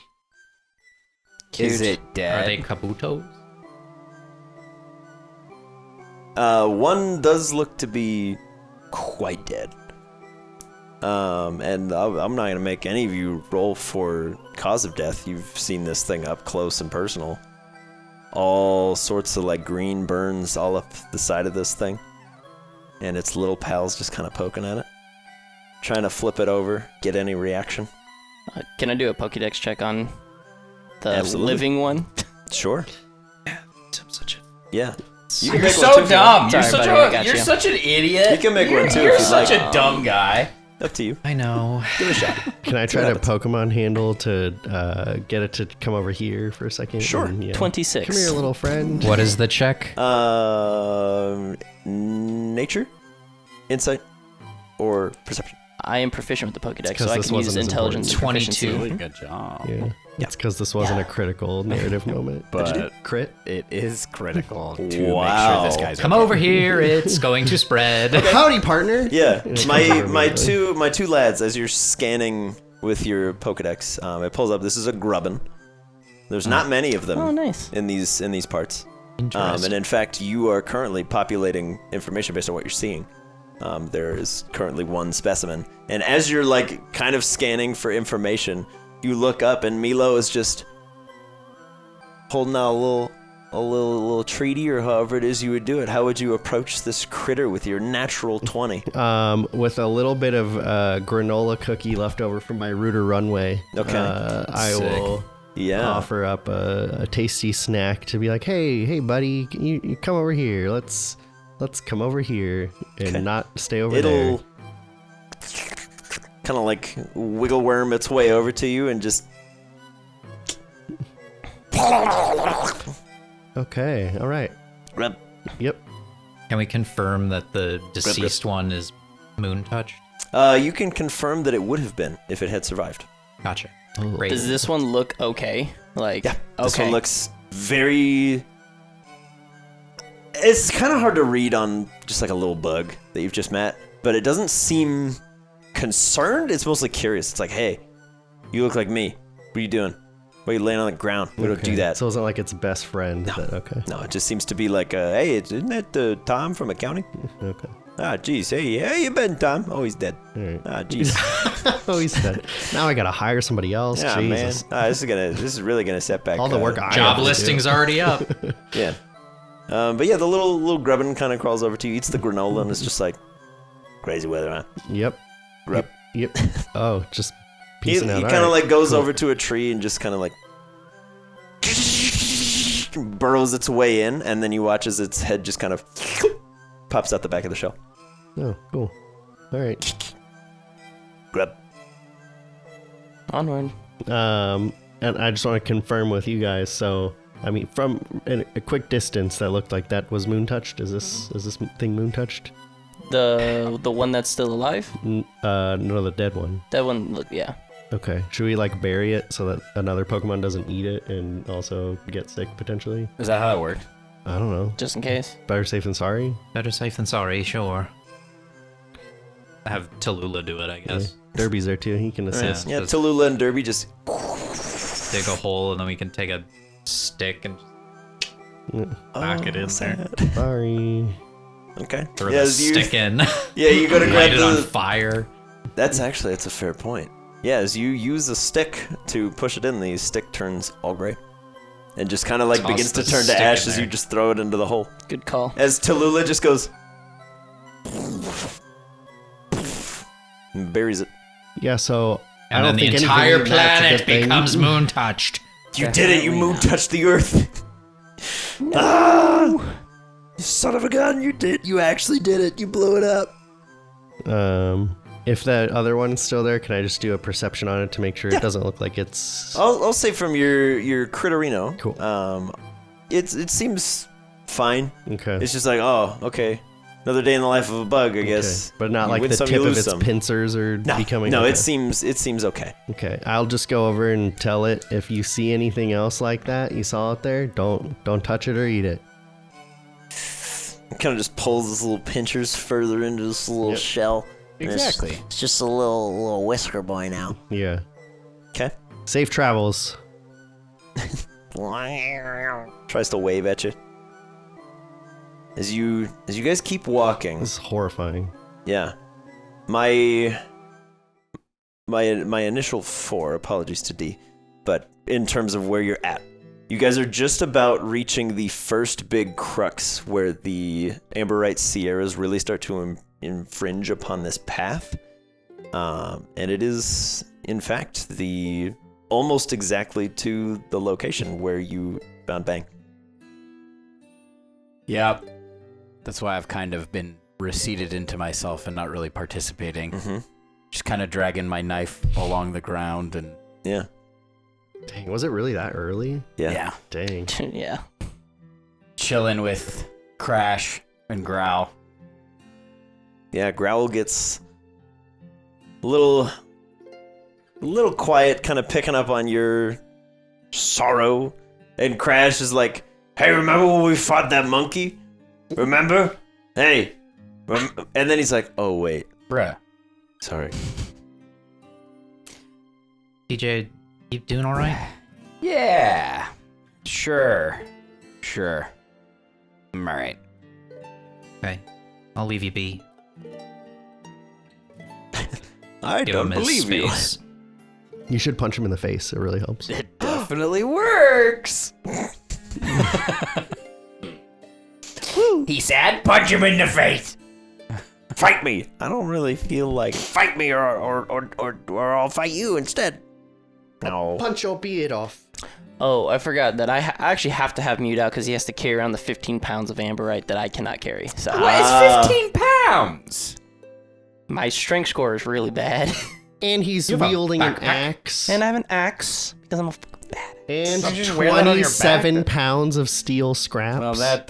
Is it Are dead? they Kabutos? One does look to be quite dead. And I'm not gonna make any of you roll for cause of death. You've seen this thing up close and personal. All sorts of like green burns all up the side of this thing. And its little pals just kind of poking at it. Trying to flip it over, get any reaction. Can I do a Pokédex check on the Absolutely. living one? Sure. I'm such a... Yeah. You You're make one too so if you want. dumb. You're Sorry, such buddy, I got you're you. such an idiot. You can make one too You're if you'd such like. a dumb guy. Up to you. I know. Give it a shot. Can I try what to happens. Pokemon handle to get it to come over here for a second? Sure. And, yeah. 26. Come here, little friend. What is the check? Nature, insight, or perception. I am proficient with the Pokédex, 'cause so I this can use wasn't as intelligence and 22. proficiency. Good job. Yeah. It's because this wasn't a critical narrative moment. But Crit. it is critical to make sure Wow. this guy's Come okay. over here. It's going to spread. Howdy, partner. Yeah, It my comes over my immediately. my two lads. As you're scanning with your Pokedex, it pulls up. This is a Grubbin. There's not many of them Oh, nice. in these parts. Interesting. And in fact, you are currently populating information based on what you're seeing. There is currently one specimen, and as you're like kind of scanning for information, you look up, and Milo is just holding out a little treaty, or however it is you would do it. How would you approach this critter with your natural 20? With a little bit of granola cookie left over from my Rooter Runway. Okay. I Sick. will Yeah. offer up a tasty snack to be like, hey, buddy, you come over here. Let's come over here and Okay. not stay over It'll kind of like wiggle worm its way over to you and just there. Okay. All right. rub. Yep. Can we confirm that the deceased one is moon touched? You can confirm that it would have been if it had survived. Gotcha. Great. Does this one look okay? Like, Yeah, this okay. one looks very... It's kind of hard to read on just like a little bug that you've just met, but it doesn't seem concerned. It's mostly curious. It's like, hey, you look like me. What are you doing? Why are you laying on the ground? We don't do Okay. that. So it's not like its best friend. No. Okay. No, it just seems to be like, hey, isn't that Tom from accounting? Okay. Ah, geez. Hey, yeah, you been, Tom? Oh, he's dead. All right. Ah, geez. Oh, he's dead. Now I gotta hire somebody else. Yeah, man. Jesus. This is really gonna set back All the work I Job have to do. listing's already up. Yeah. But yeah, the little grubbin kind of crawls over to you, eats the granola, and is just like, crazy weather, huh? Yep. Grub. Yep. Oh, just He piecing out. kind All of right. like goes Cool. over to a tree and just kind of like burrows its way in, and then you watch as its head just kind of pops out the back of the shell. Oh, cool. All right. Grub. Onward. And I just want to confirm with you guys. So, I mean, from a quick distance, that looked like that was moon touched. Is this thing moon touched? The one that's still alive? No, the dead one. That one, look, yeah. Okay. Should we like bury it so that another Pokemon doesn't eat it and also get sick potentially? Is that how that worked? I don't know. Just in case. Better safe than sorry. Better safe than sorry, sure. Have Tallulah do it, I guess. Derby's there too. He can assist. Yeah, Just Tallulah and Derby just dig a hole, and then we can take a stick and knock it in there. sad. Sorry. Okay. Throw Yeah, the as you- stick in. Yeah, you go to grab Light it on the. fire. That's a fair point. Yeah, as you use a stick to push it in, the stick turns all gray. And just kind of like Toss begins the to turn to stick ash in as you there. just throw it into the hole. Good call. As Tallulah just goes... and buries it. Yeah, so I And don't then the think anything entire in that's a planet good thing. becomes moon touched. You did it! You moon touched the earth! Ah! You son of a gun! You did! You actually did it! You blew it up! If that other one's still there, can I just do a perception on it to make sure it doesn't look like it's... I'll say from your Critterino. Cool. It seems fine. Okay. It's just like, oh, okay. Another day in the life of a bug, I guess. But not You like win the some, tip you of lose its some. pincers are becoming... No, okay. it seems okay. Okay, I'll just go over and tell it if you see anything else like that you saw it there, don't touch it or eat it. It kind of just pulls this little pinchers further into this little shell. And Exactly. It's just a little whisker boy now. Yeah. Okay. Safe travels. Tries to wave at you. As you guys keep walking. This is horrifying. Yeah. My initial 4, apologies to D, but in terms of where you're at, you guys are just about reaching the first big crux where the Amberite Sierras really start to infringe upon this path. And it is, in fact, almost exactly to the location where you found Bang. Yep. That's why I've kind of been receded into myself and not really participating. Mm-hmm. Just kind of dragging my knife along the ground and... Yeah. Dang, was it really that early? Yeah. Dang. Yeah. Chilling with Crash and Growl. Yeah, Growl gets a little quiet, kind of picking up on your sorrow. And Crash is like, hey, remember when we fought that monkey? Remember? Hey. And then he's like, oh, wait. Bruh. Sorry. DJ, you doing all right? Yeah. Sure. I'm alright. Okay, I'll leave you be. I Give don't him his believe you. space. You should punch him in the face. It really helps. It definitely works. He said, punch him in the face. Fight me. I don't really feel like fight me or I'll fight you instead. No. Punch your beard off. Oh, I forgot that I actually have to have Mute out because he has to carry around the 15 pounds of Amberite that I cannot carry. So It's 15 pounds. my strength score is really bad. And he's You have a wielding an backpack. axe. And I have an axe because I'm a fucking bad. And So just wear that on your back? 27 pounds of steel scraps. Well, that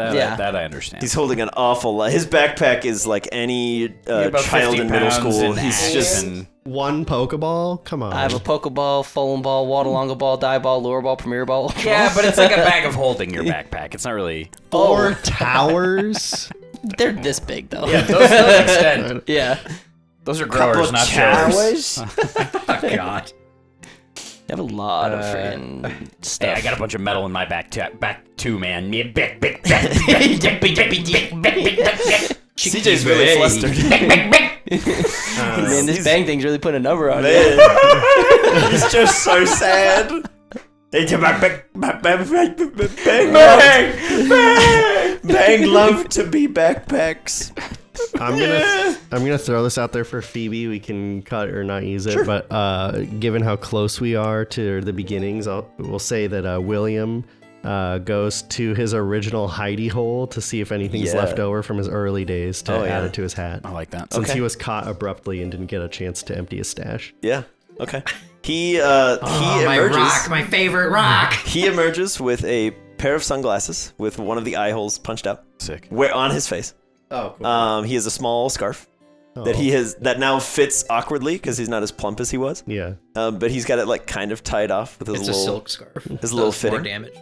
I understand. He's holding an awful lot. His backpack is like any about child 50 in middle pounds school. in He's axe just and- One Pokeball? Come on. I have a Pokeball, Foam Ball, Wadalonga Ball, Die Ball, Lure Ball, Premier Ball. Ultra Yeah, Ball. but it's like a bag of holding your backpack. It's not really... 4 towers. They're this big though. Yeah, those extend. Yeah. Those are growers, not showers. towers. Oh, God. They have a lot of freaking stuff. Hey, I got a bunch of metal in my back too, man. CJ's really flustered. Man, this bang thing's really putting a number on it. Man. He's just so sad. Bang love to be backpacks. I'm gonna throw this out there for Phoebe. We can cut or not use it, but given how close we are to the beginnings, we'll say that William goes to his original hidey hole to see if anything's Yeah. left over from his early days to Oh, add yeah. it to his hat. I like that. Since Okay. he was caught abruptly and didn't get a chance to empty his stash. Yeah. Okay. He My emerges. rock, my favorite rock. He emerges with a pair of sunglasses with one of the eye holes punched out. Sick. On his face. Oh, cool. He has a small scarf that Oh. that now fits awkwardly because he's not as plump as he was. Yeah. But he's got it like kind of tied off with his It's a little. silk scarf. His little Does more fitting. damage.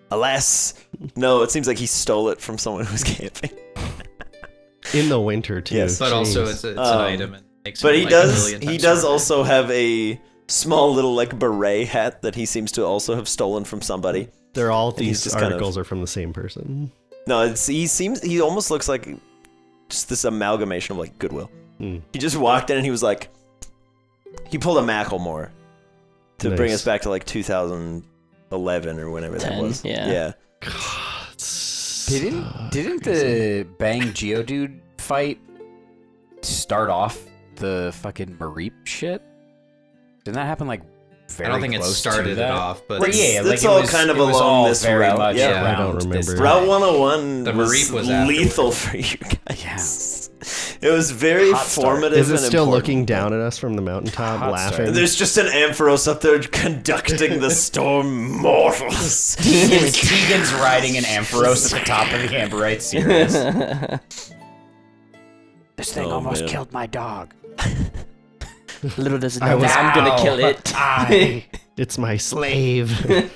Alas, no. It seems like he stole it from someone who was camping. In the winter too. Yes. But also, Jeez. it's an Um, item. And makes But him, he like, a does. million He times does stronger. also have a small little like beret hat that he seems to also have stolen from somebody. They're all he's these just kind of- articles are from the same person. No, he almost looks like just this amalgamation of like Goodwill. Hmm. He just walked in and he was like, He pulled a Macklemore to bring Nice. us back to like 2011 or whenever that 10, was. yeah. Didn't the Bang Geodude fight start off the fucking Mareep shit? Didn't that happen like very I don't think it close to started it that? off, but But yeah, like it's it all was, kind of it was along all this very route. much Yeah. I don't around this remember. time. Route 101 The was, Mareep was lethal for you guys. It was very Hot start. formative. Is it and still important. looking down at us from the mountaintop, Hot laughing? start. There's just an Ampharos up there conducting the storm mortals. Tegan's riding an Ampharos at the top of the Amberite series. This thing Oh, almost man. killed my dog. Little does it I know was- that I'm gonna kill it. It's my slave.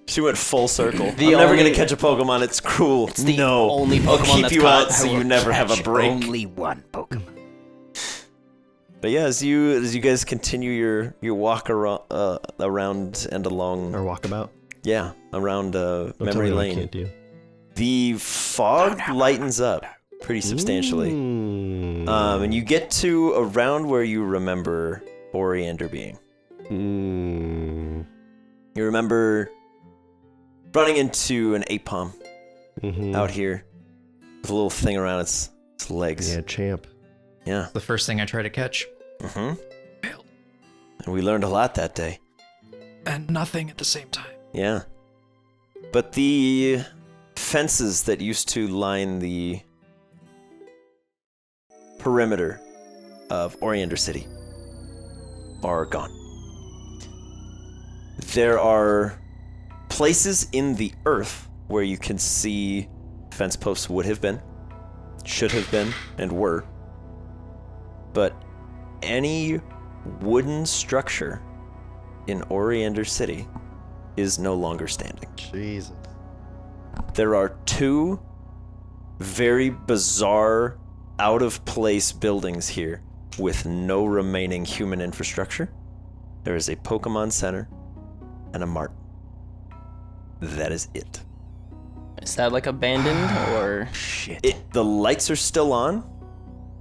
She went full circle. The I'm never only- gonna catch a Pokemon. It's cruel. It's the no. only I'll Pokemon keep that's you caught. out so I you will never have a Catch break. Only one Pokemon. But yeah, as you guys continue your walk around and along, Or walkabout. around Don't tell memory me what I lane, can't do. the fog lightens up pretty substantially. And you get to around where you remember Oriander being. You remember running into an ape palm out here with a little thing around its legs. Yeah, champ. Yeah. the first thing I try to catch. Mm-hmm. And we learned a lot that day. And nothing at the same time. Yeah. But the fences that used to line the perimeter of Oriander City are gone. There are places in the earth where you can see fence posts would have been, should have been, and were. But any wooden structure in Oriander City is no longer standing. Jesus. There are two very bizarre, out-of-place buildings here with no remaining human infrastructure. There is a Pokemon Center and a mart. That is it. Is that like abandoned or? The lights are still on,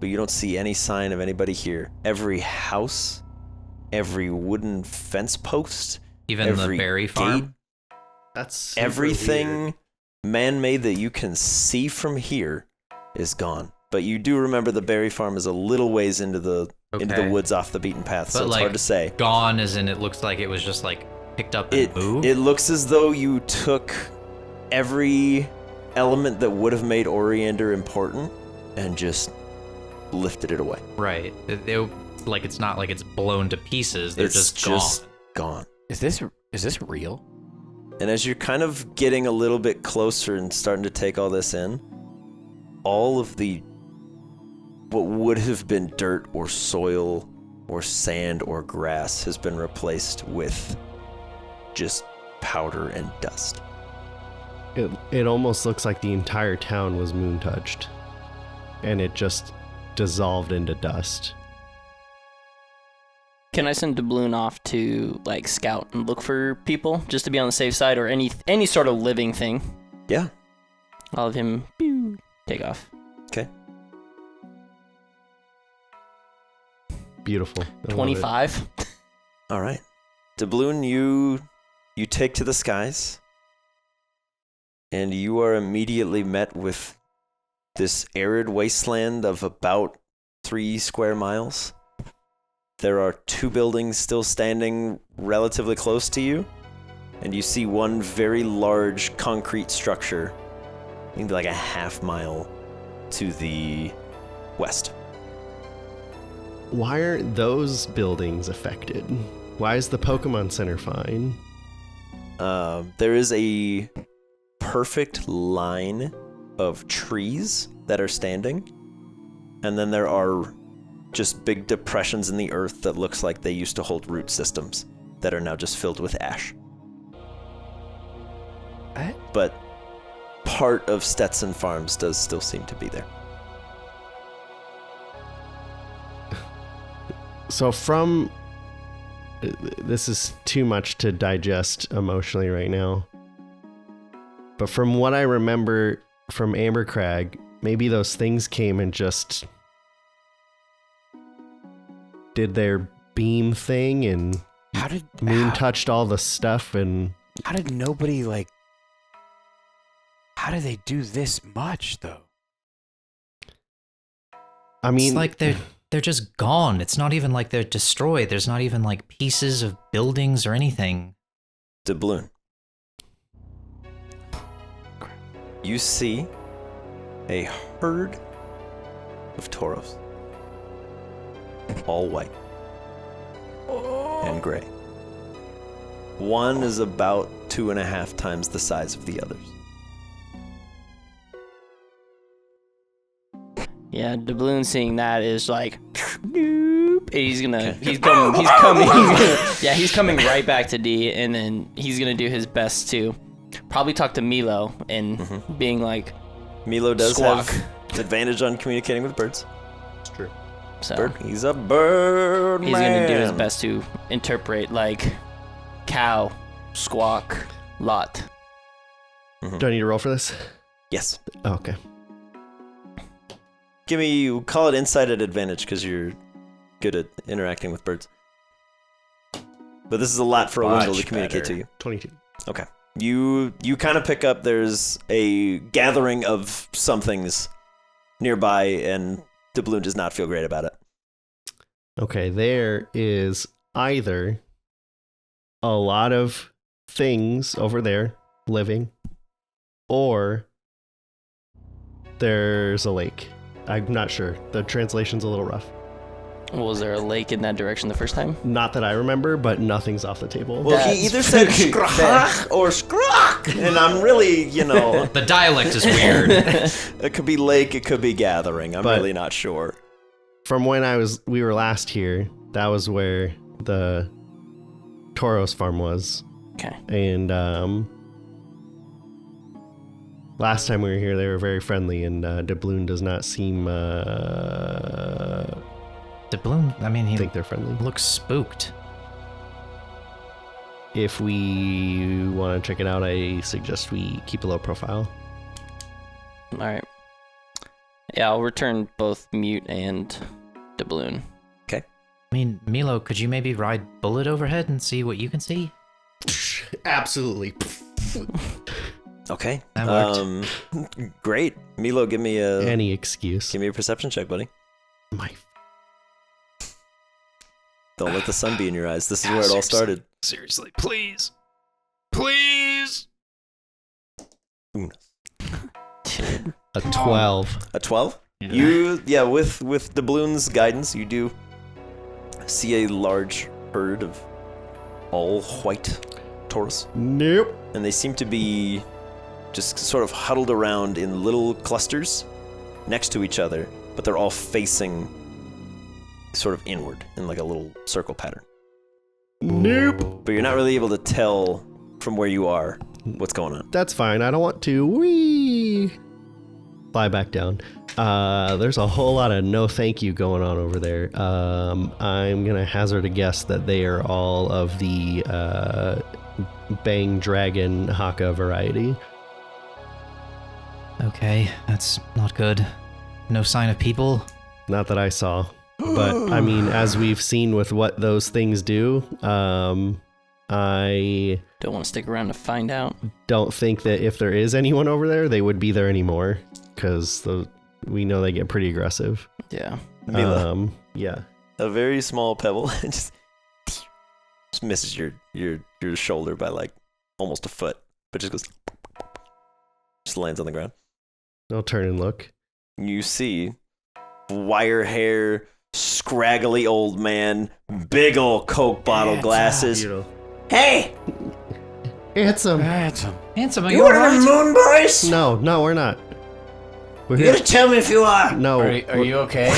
but you don't see any sign of anybody here. Every house, every wooden fence post, Even every the berry farm. That's super everything weird. man-made that you can see from here is gone. But you do remember the berry farm is a little ways into the Okay. woods off the beaten path, so But it's like hard to say. gone as in it looks like it was just like picked up and moved. It looks as though you took every element that would have made Oriander important and just lifted it away. Right. Like it's not like it's blown to pieces. They're It's just gone. gone. Is this real? And as you're kind of getting a little bit closer and starting to take all this in, all of the what would have been dirt or soil or sand or grass has been replaced with just powder and dust. It almost looks like the entire town was moon touched, and it just dissolved into dust. Can I send Doubloon off to like scout and look for people just to be on the safe side, or any sort of living thing? Yeah. I'll have him take off. Okay. Beautiful. I love it. 25. All right. Doubloon, you take to the skies, and you are immediately met with this arid wasteland of about 3 square miles. There are 2 buildings still standing relatively close to you, and you see one very large concrete structure, maybe like a half mile to the west. Why aren't those buildings affected? Why is the Pokemon Center fine? There is a perfect line of trees that are standing, and then there are just big depressions in the earth that looks like they used to hold root systems that are now just filled with ash. But part of Stetson Farms does still seem to be there. So this is too much to digest emotionally right now. But from what I remember from Ambercrag, maybe those things came and just did their beam thing and Moon touched all the stuff and... How did nobody, like... How did they do this much, though? I mean... It's like they're just gone. It's not even like they're destroyed. There's not even like pieces of buildings or anything. Doubloon. You see a herd of toros. All white and gray. One is about 2.5 times the size of the others. Yeah, Doubloon seeing that is like, nope. He's coming. Yeah, he's coming right back to D, and then he's gonna do his best to probably talk to Milo and being like, Milo does squawk. have advantage on communicating with birds. It's true. So He's a bird he's gonna do his best to interpret like cow, squawk, lot. Do I need to roll for this? Yes. Oh, okay. You call it insight at advantage because you're good at interacting with birds. But this is a lot for a Wendell to communicate to you. 22. Okay. You kind of pick up there's a gathering of somethings nearby, and Doubloon does not feel great about it. Okay, there is either a lot of things over there living, or there's a lake. I'm not sure. The translation's a little rough. Was there a lake in that direction the first time? Not that I remember, but nothing's off the table. Well, he either said skrach or skrach, and I'm really, The dialect is weird. it could be lake, it could be gathering. I'm But- really not sure. From when we were last here, that was where the Toros farm was. Okay. And last time we were here, they were very friendly, and Doubloon does not seem Doubloon, I mean, he think they're friendly. looks spooked. If we want to check it out, I suggest we keep a low profile. All right. Yeah, I'll return both Mute and Doubloon. I mean, Milo, could you maybe ride Bullet overhead and see what you can see? Absolutely. Okay. That worked. Great. Milo, give me Any excuse. a perception check, buddy. My Don't let the sun be in your eyes. This is where it all started. Seriously, please. Please. a 12. A 12? With Doubloon's guidance, you do see a large herd of all white toros. Nope. And they seem to be just sort of huddled around in little clusters next to each other, but they're all facing sort of inward in like a little circle pattern. Nope. But you're not really able to tell from where you are what's going on. That's fine. I don't want to. Fly back down. There's a whole lot of no thank you going on over there. I'm going to hazard a guess that they are all of the Bang Dragon Haka variety. Okay, that's not good. No sign of people. Not that I saw. But, I mean, as we've seen with what those things do, I Don't want to stick around to find out. don't think that if there is anyone over there, they would be there anymore. Because we know they get pretty aggressive. Yeah. Mila, Yeah. a very small pebble just misses your shoulder by like almost a foot, but just lands on the ground. I'll turn and look. You see wire hair, scraggly old man, big old Coke bottle glasses. Hey! Handsome. Handsome, are You you one of the alright? Moon Boys? No, we're not. We're You here. gotta tell me if you are. No, Are you okay?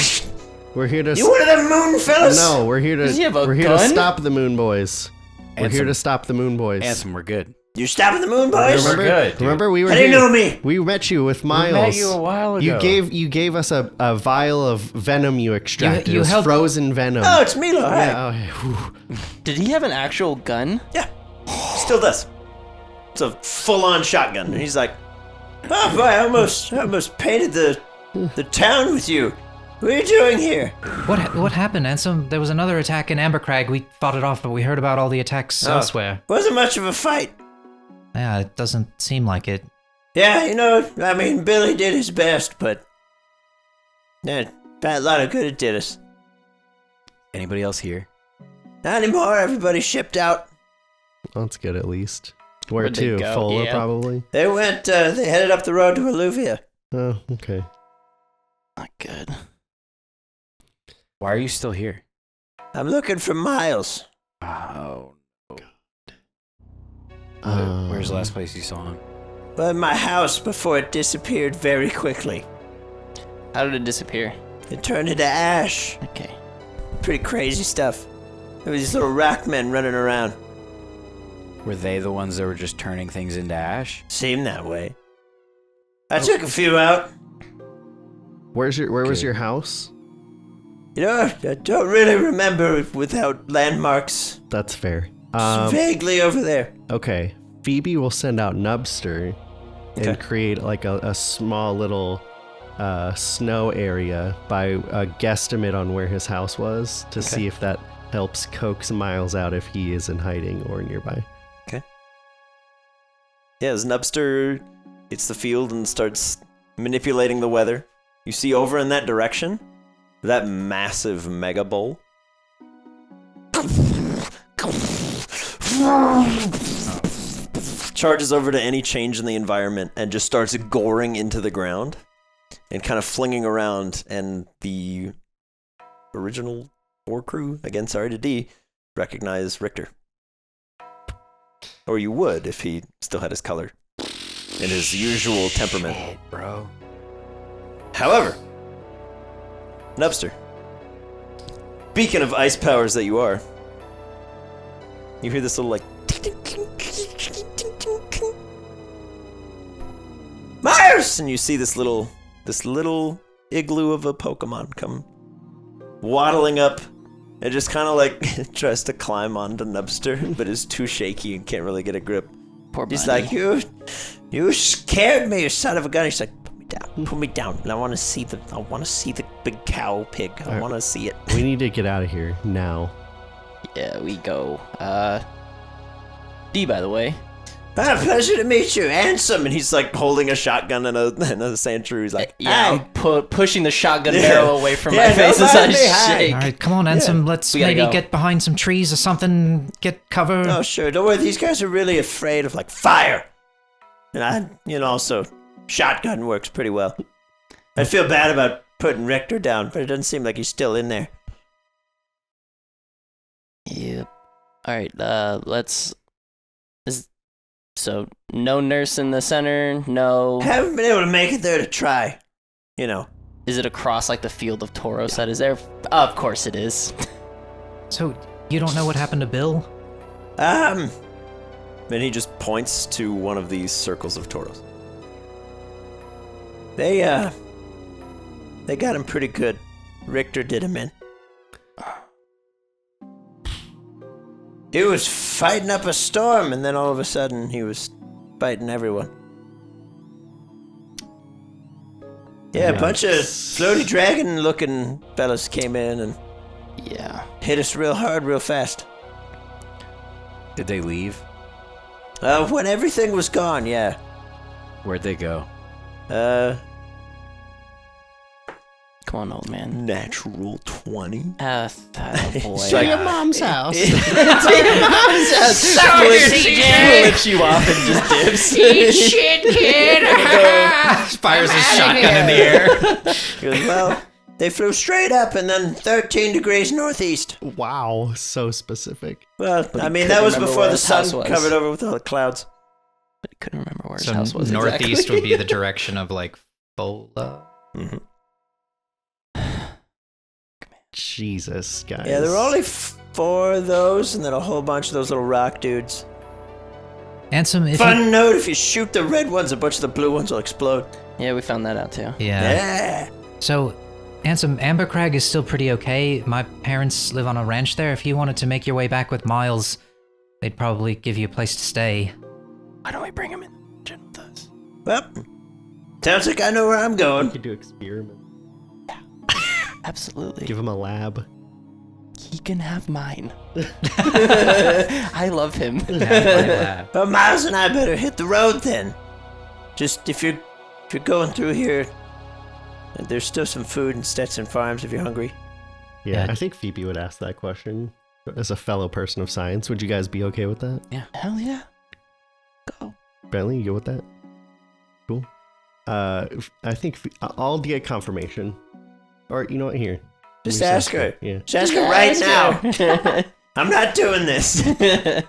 we're here to. You one of them Moon fellas? No, we're here to. Does he have a we're here to gun? stop the Moon Boys. We're Handsome. here to stop the Moon Boys. Handsome, we're good. You stopping the Moon Boys? We're good, dude. Remember we were How do you here. know me? We met you with Miles. We met you a while ago. You gave us a vial of venom you extracted. You it was helped- frozen venom. Oh, it's Milo. Hi. yeah. Okay. Whew. Did he have an actual gun? Yeah, still does. It's a full-on shotgun. And he's like, oh boy, I almost painted the town with you. What are you doing here? What happened, Ansem? There was another attack in Ambercrag. We fought it off, but we heard about all the attacks elsewhere. Wasn't much of a fight. Yeah, it doesn't seem like it. Yeah, I mean, Billy did his best, but yeah, a lot of good it did us. Anybody else here? Not anymore. Everybody shipped out. That's good at least. Where Where'd they to? go? Fola, Yeah. probably? They headed up the road to Alluvia. Oh, okay. Not good. Why are you still here? I'm looking for Miles. Oh. Where's the Um, last place you saw him? But my house before it disappeared very quickly. How did it disappear? It turned into ash. Okay. Pretty crazy stuff. There were these little rock men running around. Were they the ones that were just turning things into ash? Seemed that way. I took a few out. Where was your house? I don't really remember without landmarks. That's fair. It's vaguely over there. Okay. Phoebe will send out Nubster and Okay. create like a small little snow area by a guesstimate on where his house was to see if that helps coax Miles out if he is in hiding or nearby. Yeah, as Nubster hits the field and starts manipulating the weather, you see over in that direction, that massive mega bowl. Charges over to any change in the environment and just starts goring into the ground and kind of flinging around, and the original 4 crew, again sorry to D, recognize Richter. Or you would if he still had his color and his usual temperament. Shit, bro. However, Nubster, beacon of ice powers that you are, you hear this little like Myers, and you see this little igloo of a Pokemon come waddling up and just kind of like tries to climb onto Nubster, but is too shaky and can't really get a grip. Poor He's buddy. like, you scared me, you son of a gun. He's like, put me down. And I want to see the big cow pig. I want to see it. We need to get out of here now. Yeah, we go. D, by the way. Pleasure to meet you, handsome. And he's like holding a shotgun and a sandshrew. He's like, Yeah, "Hi." I'm pushing the shotgun Yeah. barrel away from Yeah, my face as nobody I hi. shake. All right, come on, Ansem. Let's We gotta maybe go. get behind some trees or something. Get cover. Oh, sure. Don't worry. These guys are really afraid of like fire. And also shotgun works pretty well. I feel bad about putting Richter down, but it doesn't seem like he's still in there. Yep. All right. So no nurse in the center. No. Haven't been able to make it there to try. Is it across like the field of Tauros that is there? Of course it is. So you don't know what happened to Bill? Then he just points to one of these circles of Tauros. They got him pretty good. Richter did him in. He was fighting up a storm, and then all of a sudden he was fighting everyone. Yeah, a bunch of floaty dragon-looking fellas came in and Yeah. hit us real hard, real fast. Did they leave? When everything was gone, yeah. Where'd they go? Come on, old man. Natural 20. Boy. To your mom's house. Flips you off and just dips. Eat shit, kid. Fires his shotgun in the air. He goes, well, they flew straight up and then 13 degrees northeast. Wow, so specific. Well, he I mean, couldn't that was remember before where the his house sun was. covered over with all the clouds. But he couldn't remember where his So house was northeast exactly. would be the direction of like Fola. Mm-hmm. Jesus, guys. Yeah, there were only 4 of those and then a whole bunch of those little rock dudes. Ansem, if Fun note, if you shoot the red ones, a bunch of the blue ones will explode. Yeah, we found that out too. yeah. Yeah. So, Ansem, Ambercrag is still pretty okay. My parents live on a ranch there. If you wanted to make your way back with Miles, they'd probably give you a place to stay. Why don't we bring him in the dungeon with us? Well, sounds like I know where I'm We going. could do experiments. Absolutely. Give him a lab. He can have mine. I love him. Well, Miles and I better hit the road then. Just if you're going through here, there's still some food in Stetson Farms if you're hungry. Yeah, Yeah. I think Phoebe would ask that question. As a fellow person of science, would you guys be okay with that? Hell yeah. Go. Bentley, you go with that? Cool. I think I'll get confirmation. Or, you know what, here. Just ask her. Yeah. Just ask her right now. I'm not doing this.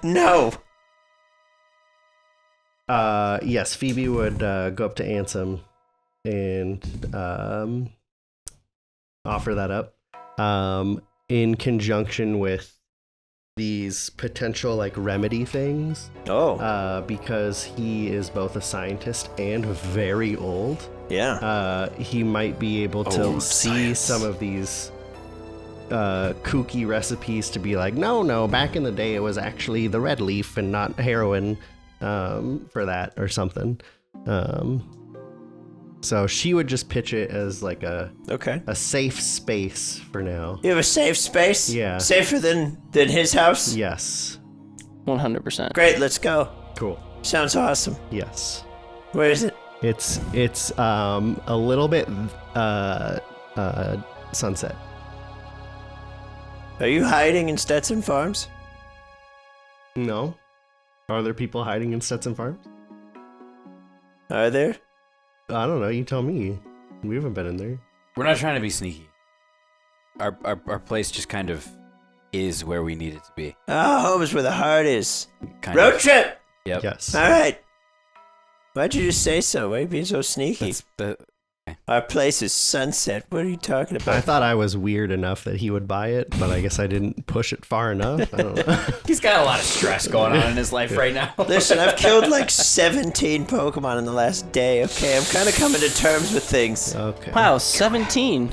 No. Yes, Phoebe would go up to Ansem and offer that up in conjunction with these potential like remedy things. Because he is both a scientist and very old. Yeah. He might be able to see some of these kooky recipes to be like, no, back in the day it was actually the red leaf and not heroin for that or something. So she would just pitch it as like a safe space for now. You have a safe space? Yeah. Safer than his house? Yes. 100%. Great, let's go. Cool. Sounds awesome. Yes. Where is it? It's a little bit sunset. Are you hiding in Stetson Farms? No. Are there people hiding in Stetson Farms? Are there? I don't know. You tell me. We haven't been in there. We're not trying to be sneaky. Our place just kind of is where we need it to be. Home is where the heart is. Kind Road of. trip! Yep. Yes. All right. Why'd you just say so? Why are you being so sneaky? Our place is Sunset. What are you talking about? I thought I was weird enough that he would buy it, but I guess I didn't push it far enough. I don't know. He's got a lot of stress going on in his life right now. Listen, I've killed like 17 Pokemon in the last day, okay? I'm kind of coming to terms with things. Okay. Wow, 17.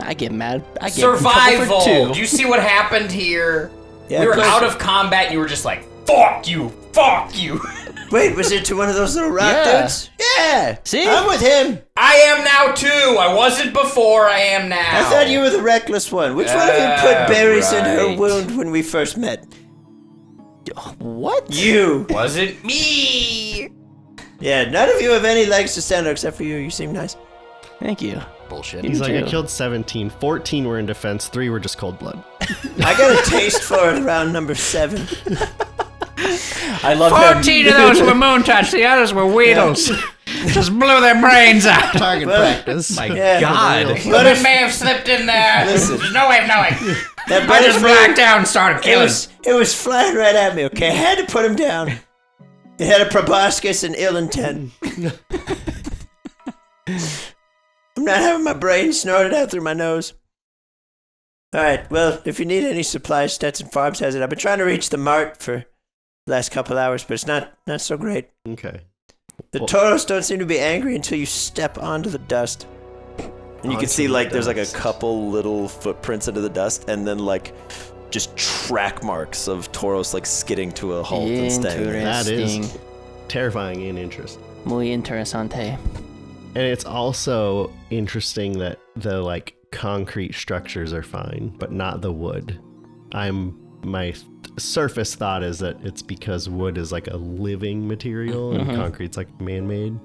I get mad. I get Survival! for Do 2. you see what happened here? Yeah, we were plus- out of combat and you were just like, fuck you! Fuck you! Wait, was it to one of those little rock Yeah. dudes? Yeah! See? I'm with him! I am now too! I wasn't before, I am now! I thought you were the reckless one. Which one of you put berries in her right. wound when we first met? What? You! Wasn't me! Yeah, none of you have any legs to stand on except for you. You seem nice. Thank you. Bullshit. He's like, I too. killed 17. 14 were in defense. 3 were just cold blood. I got a taste for it around number 7. I love 14 of those were moon touch, the others were Weedles. Just blew their brains out. Target practice. My Yeah. God. What if may have slipped in there! Listen. There's no way of knowing! that I just butterfly- blacked out and started It killing. was flying right at me, okay? I had to put him down. It had a proboscis and ill intent. I'm not having my brain snorted out through my nose. Alright, well, if you need any supplies, Stetson Farms has it. I've been trying to reach the mart for the last couple hours, but it's not so great. Okay. The Tauros don't seem to be angry until you step onto the dust. And you can see, like, there's like a couple little footprints into the dust, and then, like, just track marks of Tauros, like, skidding to a halt and staying there. That Interesting. is terrifying and interesting. Muy interesante. And it's also interesting that the like concrete structures are fine, but not the wood. My surface thought is that it's because wood is like a living material and concrete's like man-made.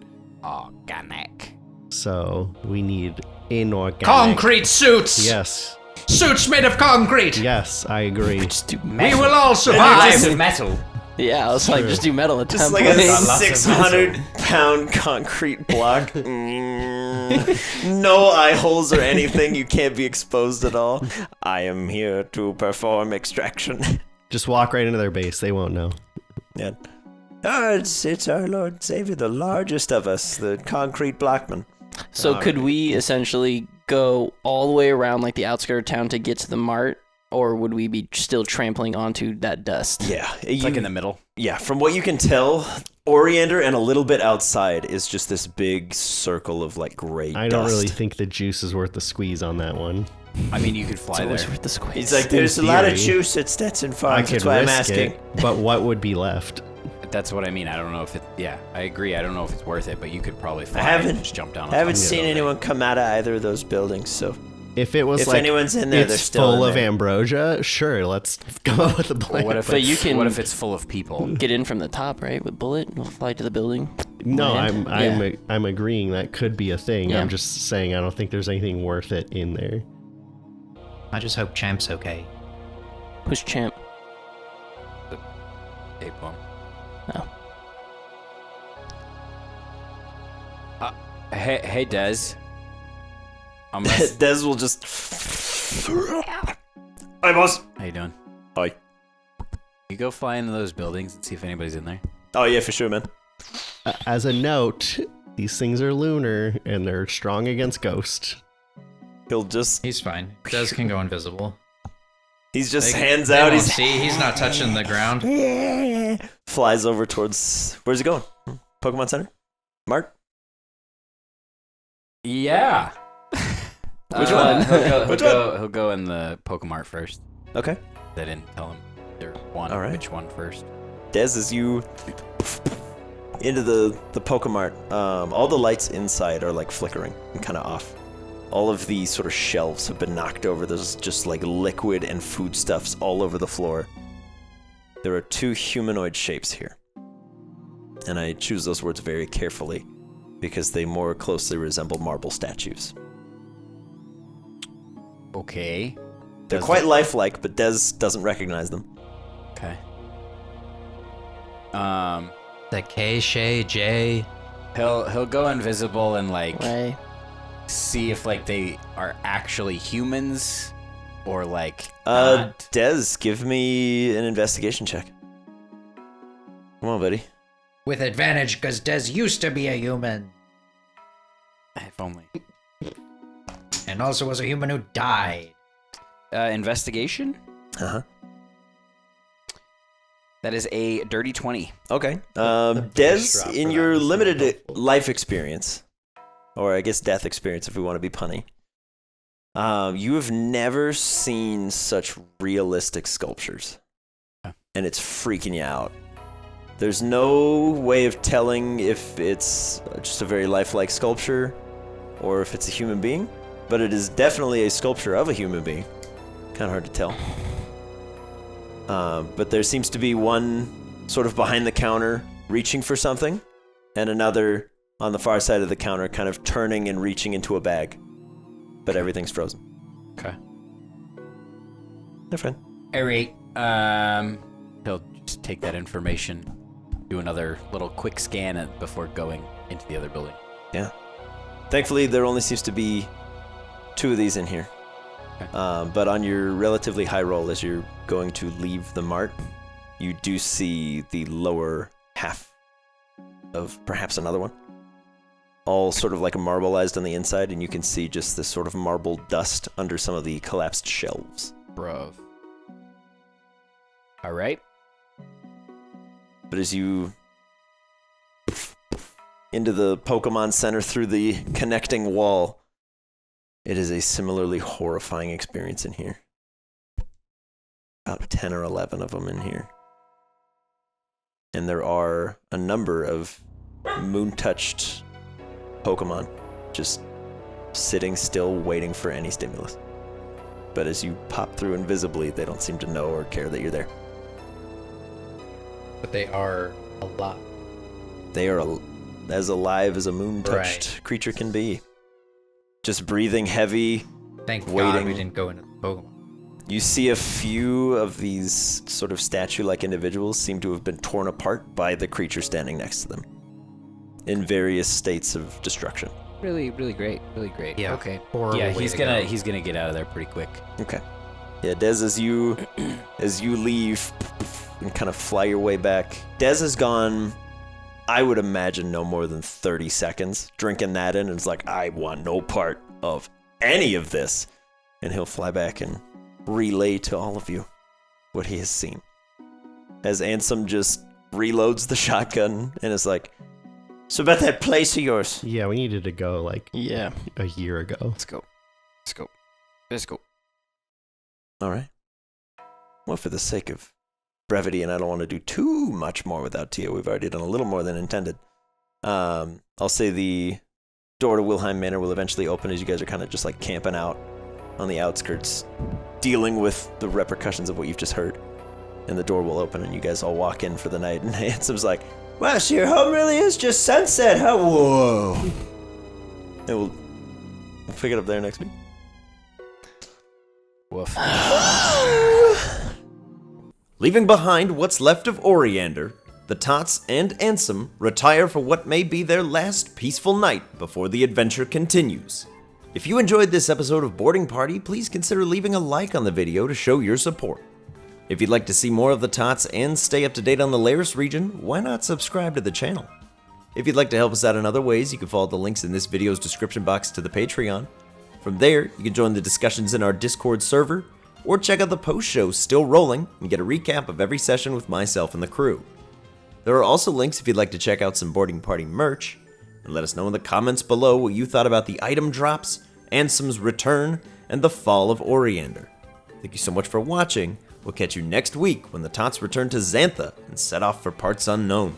Organic. So we need inorganic. Concrete suits. Yes. Suits made of concrete. Yes, I agree. We will all Lots survive. of metal. Yeah, I was like, True. just do metal at Just temp. like a Lots of 600-pound concrete block. No eye holes or anything. You can't be exposed at all. I am here to perform extraction. Just walk right into their base. They won't know. Yeah. Oh, it's our Lord and Savior, the largest of us, the concrete blockman. So could we essentially go all the way around like the outskirts of town to get to the mart? Or would we be still trampling onto that dust? Yeah. It's like in the middle. Yeah, from what you can tell, Oriander and a little bit outside is just this big circle of like gray I dust. don't really think the juice is worth the squeeze on that one. I mean, you could It's fly always there. worth the squeeze. He's like, there's a lot of theory, juice at Stetson I Farms. could That's why I'm risk asking. it, but what would be left? That's what I mean. I don't know if it. Yeah, I agree. I don't know if it's worth it, but you could probably fly and just jump down. I haven't seen anyone come out of either of those buildings, so If it was if like anyone's in there, they're it's still full in of there. ambrosia, sure, let's come up with a plan. What if But you it's, can- what if it's full of people? Get in from the top, right? With bullet, we'll fly to the building. No, land? I'm agreeing that could be a thing. Yeah. I'm just saying I don't think there's anything worth it in there. I just hope Champ's okay. Who's Champ? Ape bomb. Oh. Hey, Des. I'm gonna Des will just. Hi, boss. How you doing? Hi. You go fly into those buildings and see if anybody's in there. Oh yeah, for sure, man. As a note, these things are lunar and they're strong against ghost. He'll just. He's fine. Des can go invisible. He's just They- hands they out. won't He's see. He's not touching the ground. flies over towards. Where's he going? Pokemon Center. Mark. Yeah. Which one? Which He'll go in the Pokemart first. Okay. They didn't tell him their one. All right. Which one first? Des, as you into the Pokemart, all the lights inside are like flickering and kind of off. All of the sort of shelves have been knocked over. There's just like liquid and foodstuffs all over the floor. There are two humanoid shapes here. And I choose those words very carefully because they more closely resemble marble statues. Okay. They're quite lifelike, but Des doesn't recognize them. Okay. The K, Shay, J. He'll go invisible and like Right. see if like they are actually humans or like not. Des, give me an investigation check. Come on, buddy. With advantage, because Des used to be a human. If only. And also was a human who died. Investigation? Uh-huh. That is a dirty 20. Okay. biggest Des, drop in for your that was limited helpful. life experience, or I guess death experience if we want to be punny, you have never seen such realistic sculptures. Okay. And it's freaking you out. There's no way of telling if it's just a very lifelike sculpture or if it's a human being, but it is definitely a sculpture of a human being. Kind of hard to tell. But there seems to be one sort of behind the counter reaching for something, and another on the far side of the counter kind of turning and reaching into a bag. But everything's frozen. Okay. They're fine. Alright. He'll just take that information, do another little quick scan before going into the other building. Yeah. Thankfully, there only seems to be 2 of these in here. Okay. But on your relatively high roll, as you're going to leave the mart, you do see the lower half of perhaps another one. All sort of like marbleized on the inside, and you can see just this sort of marble dust under some of the collapsed shelves. Bruv. All right. But as you into the Pokemon Center through the connecting wall, it is a similarly horrifying experience in here. About 10 or 11 of them in here. And there are a number of moon-touched Pokemon just sitting still waiting for any stimulus. But as you pop through invisibly, they don't seem to know or care that you're there. But they are alive. They are as alive as a moon-touched creature can be. Just breathing heavy. Thank God Waiting. we didn't go into the Pokemon. You see a few of these sort of statue-like individuals seem to have been torn apart by the creature standing next to them in various states of destruction. Really, really great. Really great. Yeah. Okay. Horrible Yeah, way he's to gonna go. he's gonna get out of there pretty quick. Okay. Yeah, Des, as you leave and kind of fly your way back, Des has gone, I would imagine, no more than 30 seconds drinking that in, and it's like, I want no part of any of this. And he'll fly back and relay to all of you what he has seen. As Ansem just reloads the shotgun and is like, so about that place of yours. Yeah, we needed to go like Yeah. a year ago. Let's go. Let's go. Let's go. All right. Well, for the sake of brevity, and I don't want to do too much more without Tia. We've already done a little more than intended. I'll say the door to Wilhelm Manor will eventually open as you guys are kind of just like camping out on the outskirts, dealing with the repercussions of what you've just heard. And the door will open and you guys all walk in for the night. And Hansome's like, wow, so your home really is just sunset, huh? Whoa. And we'll pick it up there next week. Woof. Leaving behind what's left of Oriander, the Tots and Ansem retire for what may be their last peaceful night before the adventure continues. If you enjoyed this episode of Boarding Party, please consider leaving a like on the video to show your support. If you'd like to see more of the Tots and stay up to date on the Laris region, why not subscribe to the channel? If you'd like to help us out in other ways, you can follow the links in this video's description box to the Patreon. From there, you can join the discussions in our Discord server, or check out the post show Still Rolling and get a recap of every session with myself and the crew. There are also links if you'd like to check out some Boarding Party merch, and let us know in the comments below what you thought about the item drops, Ansem's return, and the fall of Oriander. Thank you so much for watching. We'll catch you next week when the Tots return to Xantha and set off for parts unknown.